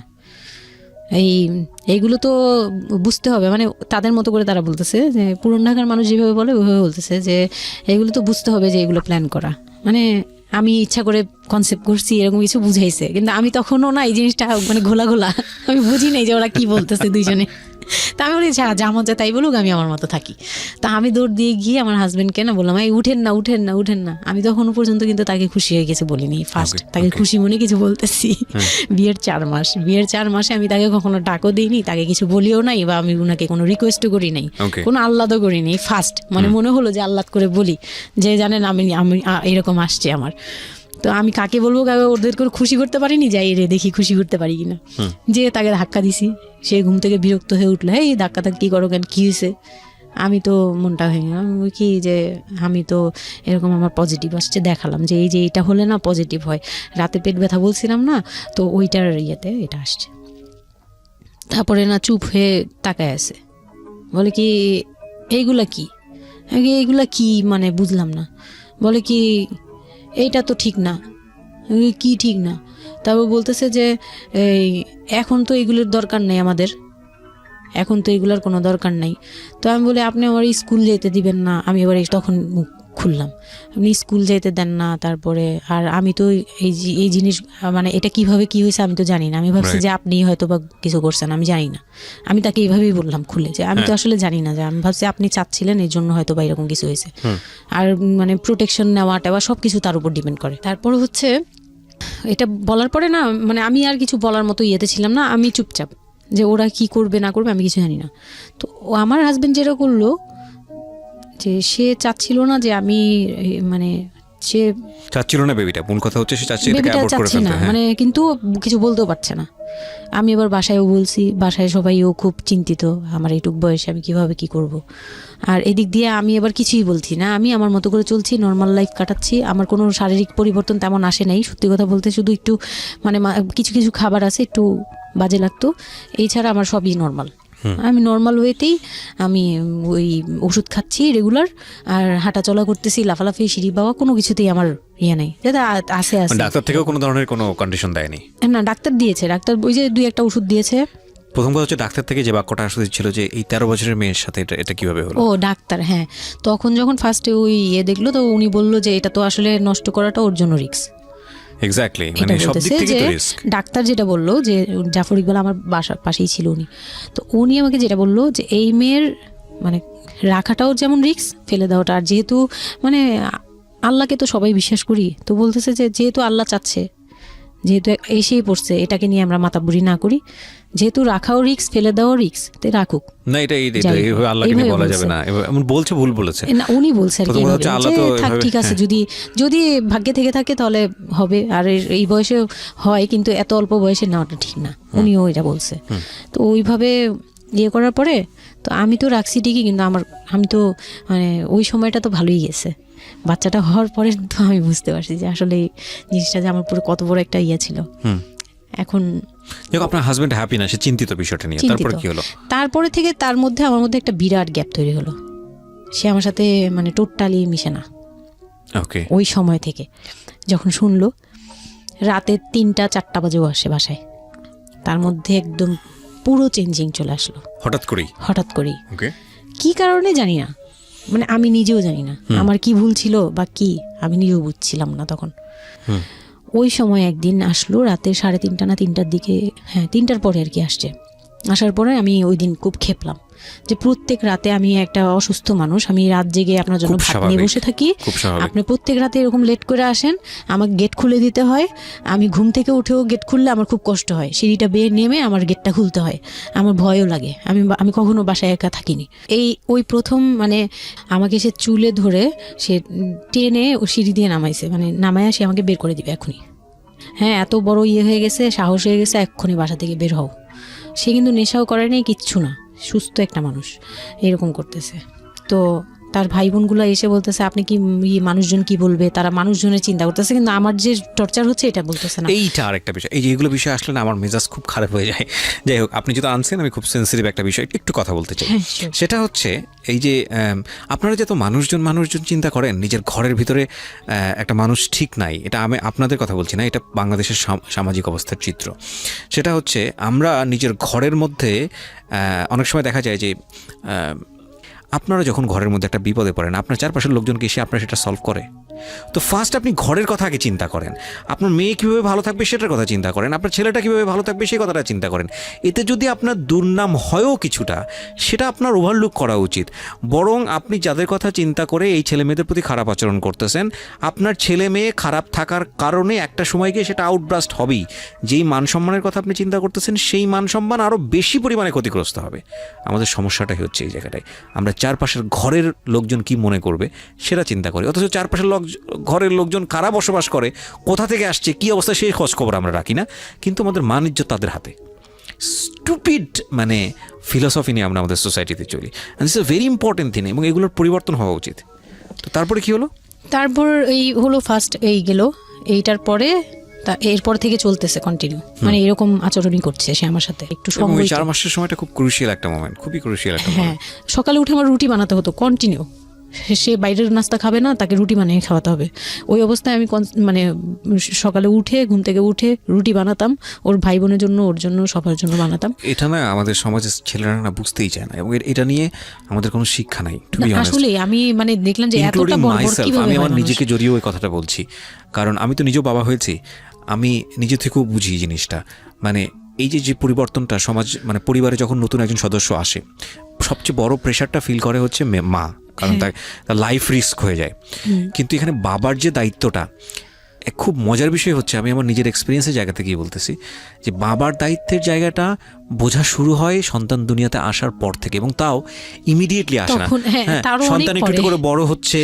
এইগুলো তো বুঝতে হবে, মানে তাদের মতো করে তারা বলতেছে, যে পুরান ঢাকার মানুষ যেভাবে বলে ওইভাবে বলতেছে, যে এগুলো তো বুঝতে হবে যে এগুলো প্ল্যান করা, মানে আমি ইচ্ছা করে কনসেপ্ট করছি এরকম কিছু বুঝাইছে, কিন্তু আমি তখনও না এই জিনিসটা মানে ঘোলা আমি বুঝি নাই যে ওরা কি বলতেছে দুইজনে। তা আমি বলি যা মজা তাই বলুক, আমি আমার মতো থাকি। তা আমি দৌড় দিয়ে গিয়ে আমার হাজবেন্ডকে না বললাম, এই উঠেন না। আমি তখনও পর্যন্ত কিন্তু তাকে খুশি হয়ে গেছে বলিনি, ফার্স্ট তাকে খুশি মনে কিছু বলতেছি। বিয়ের 4 মাসে আমি তাকে কখনো ডাকও দিইনি, তাকে কিছু বলিও নাই, বা আমি ওনাকে কোনো রিকোয়েস্টও করি নাই, কোনো আহ্লাদও করি নাই। ফার্স্ট মানে মনে হলো যে আহ্লাদ করে বলি, যে জানেন আমি এরকম আসছে আমার। তো আমি কাকে বলবো, ওদের করে খুশি করতে পারিনি, যাই রে দেখি খুশি করতে পারি কিনা। যে তাকে ধাক্কা দিছি, সে ঘুম থেকে বিরক্ত হয়ে উঠলো, এই ধাক্কা কি করো কেন, কি হয়েছে? আমি তো মনটা ভেঙে কি, যে আমি তো এরকম আমার পজিটিভ আসছে, দেখালাম যে এই যে এটা হলে না পজিটিভ হয়, রাতে পেট ব্যথা বলছিলাম না, তো ওইটার ইয়েতে এটা আসছে। তারপরে না চুপ হয়ে তাকায় আছে, বলে কি এইগুলা কি মানে বুঝলাম না। বলে কি এইটা তো ঠিক না। কি ঠিক না? তারপর বলতেছে যে এই এখন তো এগুলোর দরকার নেই আমাদের, এখন তো এগুলোর কোনো দরকার নাই। তো আমি বলি আপনি আমার স্কুল যেতে দিবেন না। আমি এবার তখন মুখ খুললাম, আপনি স্কুল যেতে দেন না, তারপরে আর আমি তো এই জিনিস মানে এটা কিভাবে কি হয়েছে আমি তো জানি না। আমি ভাবছি যে আপনি হয়তো বা কিছু করছেন, আমি জানি না। আমি তাকে এইভাবেই বললাম খুলে যে আমি তো আসলে জানি না, যে আমি ভাবছি আপনি চাচ্ছিলেন এই জন্য হয়তো বা এরকম কিছু হয়েছে। আর মানে প্রোটেকশন নেওয়া টেওয়া সব কিছু তার উপর ডিপেন্ড করে। তারপর হচ্ছে এটা বলার পরে না মানে আমি আর কিছু বলার মতো ইয়েতে ছিলাম না, আমি চুপচাপ, যে ওরা কি করবে না করবে আমি কিছু জানি না। তো আমার হাজবেন্ড যেটা করলো, যে সে চাচ্ছিল না যে আমি মানে সে চাচ্ছিল না বেবিটা, মূল কথা হচ্ছে সে চাচ্ছে বেবিটা চাচ্ছে না মানে, কিন্তু কিছু বলতেও পারছে না। আমি এবার বাসায়ও বলছি, বাসায় সবাইও খুব চিন্তিত আমার এইটুক বয়সে আমি কিভাবে কি করব। আর এদিক দিয়ে আমি এবার কিছুই বলছি না, আমি আমার মতো করে চলছি, নর্মাল লাইফ কাটাচ্ছি। আমার কোনো শারীরিক পরিবর্তন তেমন আসে নাই, সত্যি কথা বলতে। শুধু একটু মানে কিছু কিছু খাবার আছে একটু বাজে লাগতো, এই ছাড়া আমার সবই নর্মাল। আমি নর্মাল ওয়েতেই আমি ওই ওষুধ খাচ্ছি রেগুলার, আর হাঁটা চলা করতেছি, লাফালাফি সিঁড়ি বাওয়া কোনো কিছুতেই আমার ইয়ে নেই। যেটা আছে ডাক্তার থেকেও কোনো ধরনের কোনো কন্ডিশন দেয়নি? না, ডাক্তার দিয়েছে, ডাক্তার ওই যে 2-1টা ওষুধ দিয়েছে। প্রথম কথা হচ্ছে ডাক্তার থেকে যে বাক্যটা আসলে ছিল যে এই 13 বছরের মেয়ের সাথে এটা কিভাবে হলো? ও ডাক্তার, হ্যাঁ। তখন যখন ফার্স্টে ওই দেখলো, তো উনি বললো যে এটা তো আসলে নষ্ট করাটা ওর জন্য রিস্ক। এক্স্যাক্টলি, মানে সব দিক থেকে তো রিস্ক। ডাক্তার যেটা বললো, যে জাফর ইকবাল আমার বাসার পাশেই ছিল উনি, তো উনি আমাকে যেটা বললো যে এই মেয়ের মানে রাখাটাও যেমন রিস্ক, ফেলে দেওয়াটা। আর যেহেতু মানে আল্লাহকে তো সবাই বিশ্বাস করি, তো বলতেছে যে যেহেতু আল্লাহ চাচ্ছে, যেহেতু এসেই পড়ছে, এটাকে নিয়ে আমরা মাতাবুরি না করি, যেহেতু রাখাও রিস্ক ফেলে দেওয়াও রিস্ক, তো রাখুক না। এটা এইভাবে আল্লাহকে নিয়ে বলা যাবে না, এমন বলছে, ভুল বলেছে না। উনি বলছে আর কি থাক ঠিক আছে, যদি ভাগ্যে থেকে থাকে তাহলে হবে। আর এই বয়সে হয়, কিন্তু এত অল্প বয়সে নেওয়াটা ঠিক না, উনিও এটা বলছে। তো ওইভাবে ইয়ে করার পরে তো আমি তো রাখছি ঠিকই, কিন্তু আমি তো মানে ওই সময়টা তো ভালোই গেছে। বাচ্চাটা হওয়ার পরে তো আমি বুঝতে পারছি যে আসলে জিনিসটা যে আমার পুরো কত বড় একটা ইয়ে ছিল। এখন আপনার হাজবেন্ড হ্যাপি না, সে চিন্তিত বিষয়টা নিয়ে। তারপর কি হলো? তারপরে থেকে তার মধ্যে আমার মধ্যে একটা বিরাট গ্যাপ তৈরি হলো। সে আমার সাথে মানে টোটালি মিশে না। ওকে। ওই সময় থেকে যখন শুনলো, রাতে 3টা-4টা বাজেও আসে বাসায়, তার মধ্যে একদম পুরো চেঞ্জিং চলে আসলো হঠাৎ করেই। ওকে। কি কারণে জানি না, মানে আমি নিজেও জানি না আমার কি ভুল ছিল বা কি, আমি নিজেও বুঝছিলাম না তখন। ওই সময় একদিন আসলো রাতে 3:30 না 3টার দিকে, হ্যাঁ 3টার পরে আর কি আসছে। আসার পরে আমি ওই দিন খুব খেপলাম যে প্রত্যেক রাতে আমি একটা অসুস্থ মানুষ, আমি রাত জেগে আপনার জন্য ভাত নিয়ে বসে থাকি, আপনি প্রত্যেক রাতে এরকম লেট করে আসেন, আমাকে গেট খুলে দিতে হয়, আমি ঘুম থেকে উঠেও গেট খুললে আমার খুব কষ্ট হয়, সিঁড়িটা বেয়ে নেমে আমার গেটটা খুলতে হয়, আমার ভয়ও লাগে, আমি কখনো বাসায় একা থাকিনি। ওই প্রথম মানে আমাকে সে চুলে ধরে সে টেনে ও সিঁড়ি দিয়ে নামাইছে, মানে নামায় সে আমাকে বের করে দিবে এখনই। হ্যাঁ, এত বড় ইয়ে হয়ে গেছে, সাহস হয়ে গেছে, এক্ষুনি বাসা থেকে বের হও। সে কিন্তু নেশাও করে নাই, কিচ্ছু না, সুস্থ একটা মানুষ, এরকম করতেছে। তো তার ভাই বোনগুলো এসে বলতেছে আপনি কি মানুষজন কি বলবে, তারা মানুষজনের চিন্তা করতেছে, কিন্তু আমার যে টর্চার হচ্ছে এটা বলতেছে না। এইটা আরেকটা বিষয়, এই যে এগুলো বিষয় আসলে না আমার মেজাজ খুব খারাপ হয়ে যায়। যাই হোক, আপনি যেটা আনছেন আমি খুব সেন্সিটিভ একটা বিষয় একটু কথা বলতে চাই। সেটা হচ্ছে এই যে আপনারা যে তো মানুষজন চিন্তা করেন, নিজের ঘরের ভিতরে একটা মানুষ ঠিক নাই, এটা আমি আপনাদের কথা বলছি না, এটা বাংলাদেশের সামাজিক অবস্থার চিত্র। সেটা হচ্ছে আমরা নিজের ঘরের মধ্যে অনেক সময় দেখা যায় যে আপনারা যখন ঘরের মধ্যে একটা বিপদে পড়েন, আপনার চারপাশের লোকজনকে এসে আপনার সেটা সলভ করে। তো ফার্স্ট আপনি ঘরের কথা আগে চিন্তা করেন, আপনার মেয়ে কীভাবে ভালো থাকবে সেটার কথা চিন্তা করেন, আপনার ছেলেটা কীভাবে ভালো থাকবে সেই কথাটা চিন্তা করেন। এতে যদি আপনার দুর্নাম হয়ও কিছুটা, সেটা আপনার ওভারলুক করা উচিত। বরং আপনি যাদের কথা চিন্তা করে এই ছেলে মেয়েদের প্রতি খারাপ আচরণ করতেছেন, আপনার ছেলে মেয়ে খারাপ থাকার কারণে একটা সময় গিয়ে সেটা আউটব্রাস্ট হবেই। যেই মান সম্মানের কথা আপনি চিন্তা করতেছেন, সেই মান সম্মান আরও বেশি পরিমাণে ক্ষতিগ্রস্ত হবে। আমাদের সমস্যাটাই হচ্ছে এই জায়গাটায়, আমরা চারপাশের ঘরের লোকজন কি মনে করবে সেটা চিন্তা করি, অথচ চারপাশের ঘরের লোকজন কারা বসবাস করে, কোথা থেকে আসছে, কি অবস্থা, সেই খোঁজ খবর আমরা রাখি না। কিন্তু আমাদের মান ইজ্জত তাদের হাতে। স্টুপিড মানে ফিলসফি নিয়ে আমরা আমাদের সোসাইটিতে চলি, and it's a very important thing, এবং এগুলোর পরিবর্তন হওয়া উচিত। তো তারপরে কি হলো? তারপর এই হলো ফার্স্ট এই গেল, এইটার পরে এরপর থেকে চলতেছে কন্টিনিউ, মানে এরকম আচরণই করছে সে আমার সাথে। একটু সময় 4 মাসের সময়টা খুব ক্রুশিয়াল একটা মোমেন্ট, খুবই ক্রুশিয়াল একটা মোমেন্ট। হ্যাঁ, সকালে উঠে আমার রুটি বানাতে হতো কন্টিনিউ, সে বাইরের নাস্তা খাবে না, তাকে রুটি বানিয়ে খাওয়াতে হবে। ওই অবস্থায় আমি মানে সকালে উঠে ঘুম থেকে উঠে রুটি বানাতাম ওর ভাই বোনের জন্য, ওর জন্য, সবার জন্য বানাতাম। এটা না আমাদের সমাজের ছেলেরা না বুঝতেই চায় না, এবং এটা নিয়ে আমাদের কোনো শিক্ষা নাই। আসলে আমি মানে দেখলাম যে এতটা বড় কিভাবে আমি আমার নিজেকে জড়িয়ে ওই কথাটা বলছি, কারণ আমি তো নিজেও বাবা হয়েছি, আমি নিজে থেকেও বুঝি জিনিসটা। মানে এই যে পরিবর্তনটা সমাজ, মানে পরিবারে যখন নতুন একজন সদস্য আসে, সবচেয়ে বড় প্রেশারটা ফিল করে হচ্ছে মা, কারণ তার লাইফ রিস্ক হয়ে যায়। কিন্তু এখানে বাবার যে দায়িত্বটা, খুব মজার বিষয় হচ্ছে, আমি আমার নিজের এক্সপিরিয়েন্সের জায়গা থেকেই বলতেছি, যে বাবার দায়িত্বের জায়গাটা বোঝা শুরু হয় সন্তান দুনিয়াতে আসার পর থেকে, এবং তাও ইমিডিয়েটলি আসে না। সন্তান একটু করে বড় হচ্ছে,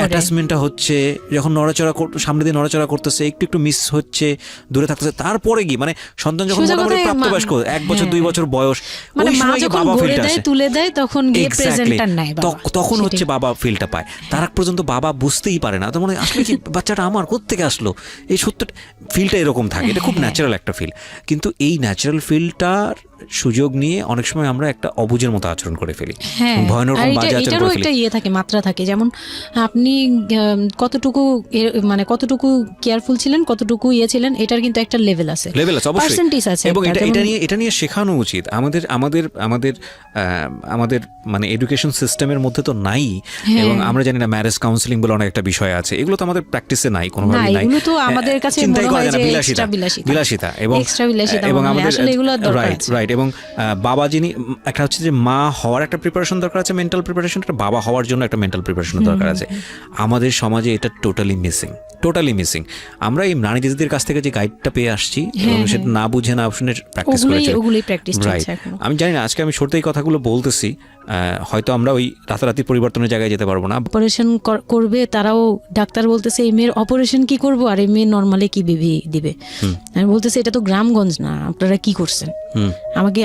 অ্যাটাচমেন্টটা হচ্ছে, যখন নড়াচড়া সামনে দিয়ে নড়াচড়া করতেছে, একটু মিস হচ্ছে, দূরে থাকতেছে, তারপরে গিয়ে মানে সন্তান যখন মোটামুটি প্রাপ্তবয়স্ক, 1 বছর 2 বছর বয়স, ওই সময় বাবা ফিলটা আসে, তুলে দেয়, তখন গিয়ে প্রেজেন্টার নাই, তখন হচ্ছে বাবা ফিলটা পায়। তার আগ পর্যন্ত বাবা বুঝতেই পারে না, তো মানে আসলে কি বাচ্চাটা আমার কোত্থেকে আসলো, এই সত্য ফিলটা এরকম থাকে। এটা খুব ন্যাচারাল একটা ফিল, কিন্তু এই ন্যাচারাল ফিলটার সুযোগ নিয়ে অনেক সময় আমরা একটা অবুঝের মতো আচরণ করে ফেলি, ভয়ানক বাজে আচরণ করে ফেলি। একটা ইয়ে থাকে, মাত্রা থাকে, যেমন আপনি কতটুকু মানে কতটুকু কেয়ারফুল ছিলেন, কতটুকু ইয়ে ছিলেন, এটার কিন্তু একটা লেভেল আছে, পার্সেন্টেজ আছে, এবং এটা নিয়ে শেখানো উচিত আমাদের মানে এডুকেশন সিস্টেমের মধ্যে তো নাই। এবং আমরা জানি না ম্যারেজ কাউন্সিলিং বলে অনেক একটা বিষয় আছে, এগুলো তো আমাদের প্র্যাকটিসে নাই, কোনোভাবেই নাই, এগুলো তো আমাদের কাছে মনে হয় যে বিলাসিতা এবং আমাদের রাইট। এবং বাবা যিনি, একটা হচ্ছে যে মা হওয়ার একটা প্রিপারেশন দরকার আছে, মেন্টাল প্রিপারেশন, একটা বাবা হওয়ার জন্য একটা মেন্টাল প্রিপারেশন দরকার আছে। আমাদের সমাজে এটা টোটালি মিসিং। আমরা এই নারী দিদিদের কাছ থেকে যে গাইডটা পেয়ে আসছি, এবং সেটা না বুঝে না শুনে প্র্যাকটিস করেছি, রাইট। আমি জানি না, আজকে আমি সত্যি এই কথাগুলো বলতেছি, হয়তো আমরা ওই রাতারাতি পরিবর্তনের জায়গায় যেতে পারবো না। অপারেশন করবে, তারাও ডাক্তার বলতেছে এই মেয়ের অপারেশন কি করবো, আর এই মেয়ে নর্মালি কি বেবি দিবে। আমি বলতেছে এটা তো গ্রামগঞ্জ না, আপনারা কি করছেন।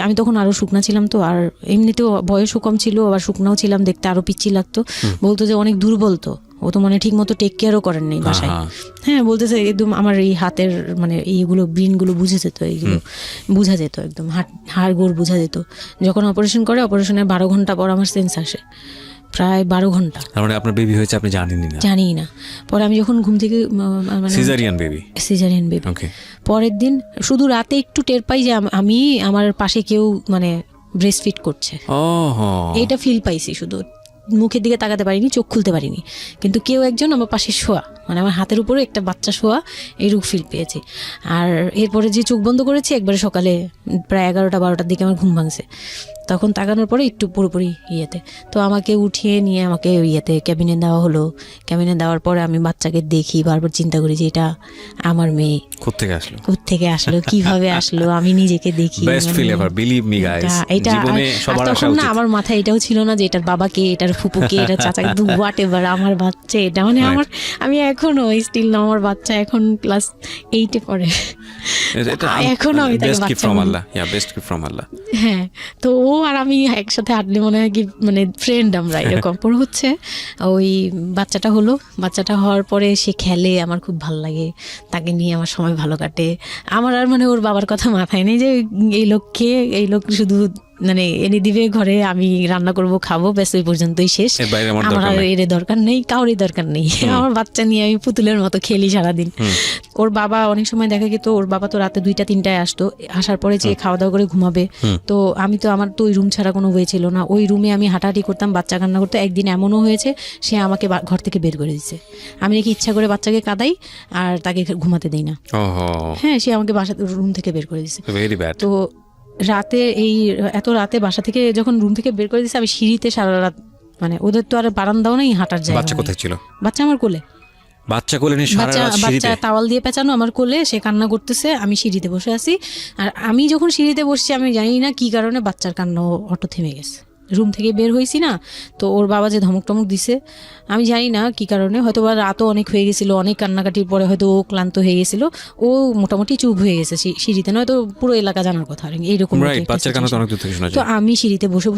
আমি তখন আরো শুকনা ছিলাম, তো আর এমনিতেও বয়সও কম ছিল, আবার শুকনাও ছিলাম, দেখতে আরো পিচ্ছি লাগতো। বলতো যে অনেক দুর্বল, তো ও তো মানে ঠিক মতো টেক কেয়ারও করেন নাই বাসায়। হ্যাঁ, বলতেছে একদম আমার এই হাতের মানে এইগুলো ব্রিনগুলো বুঝে যেত, এইগুলো বুঝা যেত, একদম হাড় গোড় বুঝা যেত। যখন অপারেশনের 12 ঘন্টা পর আমার সেন্স আসে, প্রায় 12 ঘন্টা। মানে আপনার বেবি হয়েছে আপনি জানি না? পরে আমি যখন ঘুম থেকে মানে সিজারিয়ান বেবি, পরের দিন শুধু রাতে একটু টের পাই যে আমি আমার পাশে কেউ মানে ব্রেস্ট ফিড করছে, এইটা ফিল পাইছি। শুধু মুখের দিকে তাকাতে পারিনি, চোখ খুলতে পারিনি, কিন্তু কেউ একজন আমার পাশে শোয়া, মানে আমার হাতের উপরে একটা বাচ্চা শোয়া, এইরূপ ফিল পেয়েছি। আর এরপরে যে চোখ বন্ধ করেছি, একবারে সকালে প্রায় 11-12টার দিকে আমার ঘুম ভাঙছে। তখন তাকানোর পরে একটু পুরোপুরি ইয়েতে, তো আমাকে উঠিয়ে নিয়ে আমাকে ইয়েতে ক্যাবিনে দেওয়া হলো। ক্যাবিনে দেওয়ার পরে আমি বাচ্চাকে দেখি, বারবার চিন্তা করি যে এটা আমার মেয়ে, কোত্থেকে আসলো, কিভাবে আসলো, আমি নিজেকে দেখি। তখন না আমার মাথায় এটাও ছিল না যে এটার বাবাকে, এটার ফুপুকে, এটার চাচা, কিন্তু হোয়াট এভার আমার বাচ্চা এটা, মানে আমি এখনো স্টিল না, আমার বাচ্চা এখন ক্লাস 8-এ পড়ে, এখনো আমি তাকে বাচ্চা। হ্যাঁ, তো ও আর আমি একসাথে হাঁটলে মনে হয় কি মানে ফ্রেন্ড আমরা, এরকম পর হচ্ছে। ওই বাচ্চাটা হওয়ার পরে সে খেলে, আমার খুব ভালো লাগে, তাকে নিয়ে আমার সময় ভালো কাটে। আমার আর মানে ওর বাবার কথা মাথায় নেই যে এই লোক শুধু মানে এনে দিবে ঘরে, আমি রান্না করব, খাবো, ব্যাস ওই পর্যন্তই শেষ। আমার আর এর দরকার নেই, কাউরই দরকার নেই। আমার বাচ্চা নিয়ে আমি পুতুলের মতো খেলি সারাদিন। ওর বাবা অনেক সময় দেখা গেত, ওর বাবা তো রাতে 2-3টায় আসতো, আসার পরে যে খাওয়া দাওয়া করে ঘুমাবে। তো আমার তো ওই রুম ছাড়া কোনো ওয়ে ছিল না, ওই রুমে আমি হাঁটাহাঁটি করতাম, বাচ্চা কান্না করতো। একদিন এমনও হয়েছে সে আমাকে ঘর থেকে বের করে দিচ্ছে, আমি নাকি ইচ্ছা করে বাচ্চাকে কাঁদাই আর তাকে ঘুমাতে দেই না। হ্যাঁ, সে আমাকে রুম থেকে বের করে দিচ্ছে। তো এত রাতে বাসা থেকে যখন রুম থেকে বের করে দিচ্ছে, আমি সিঁড়িতে সারা রাত, মানে ওদের তো আর বারান্দাও নেই, হাঁটার জায়গা। বাচ্চা কোথায় ছিল? বাচ্চা আমার কোলে, বাচ্চা তাওয়াল দিয়ে পেঁচানো আমার কোলে, সে কান্না করতেছে, আমি সিঁড়িতে বসে আছি। আর আমি যখন সিঁড়িতে বসছি, আমি জানি না কি কারণে বাচ্চার কান্না অটো থেমে গেছে। রুম থেকে বের হয়েছি না, তো ওর বাবা যে ধমক টমক দিছে, আমি জানি না কি কারণে, হয়তো বা রাতও অনেক হয়ে গেছিল, অনেক কান্নাকাটির পরে হয়তো ও ক্লান্ত হয়ে গেছিল, ও মোটামুটি চুপ হয়ে গেছে সিঁড়িতে, নয়তো পুরো এলাকা জানার কথা এইরকম। তো আমি সিঁড়িতে বসে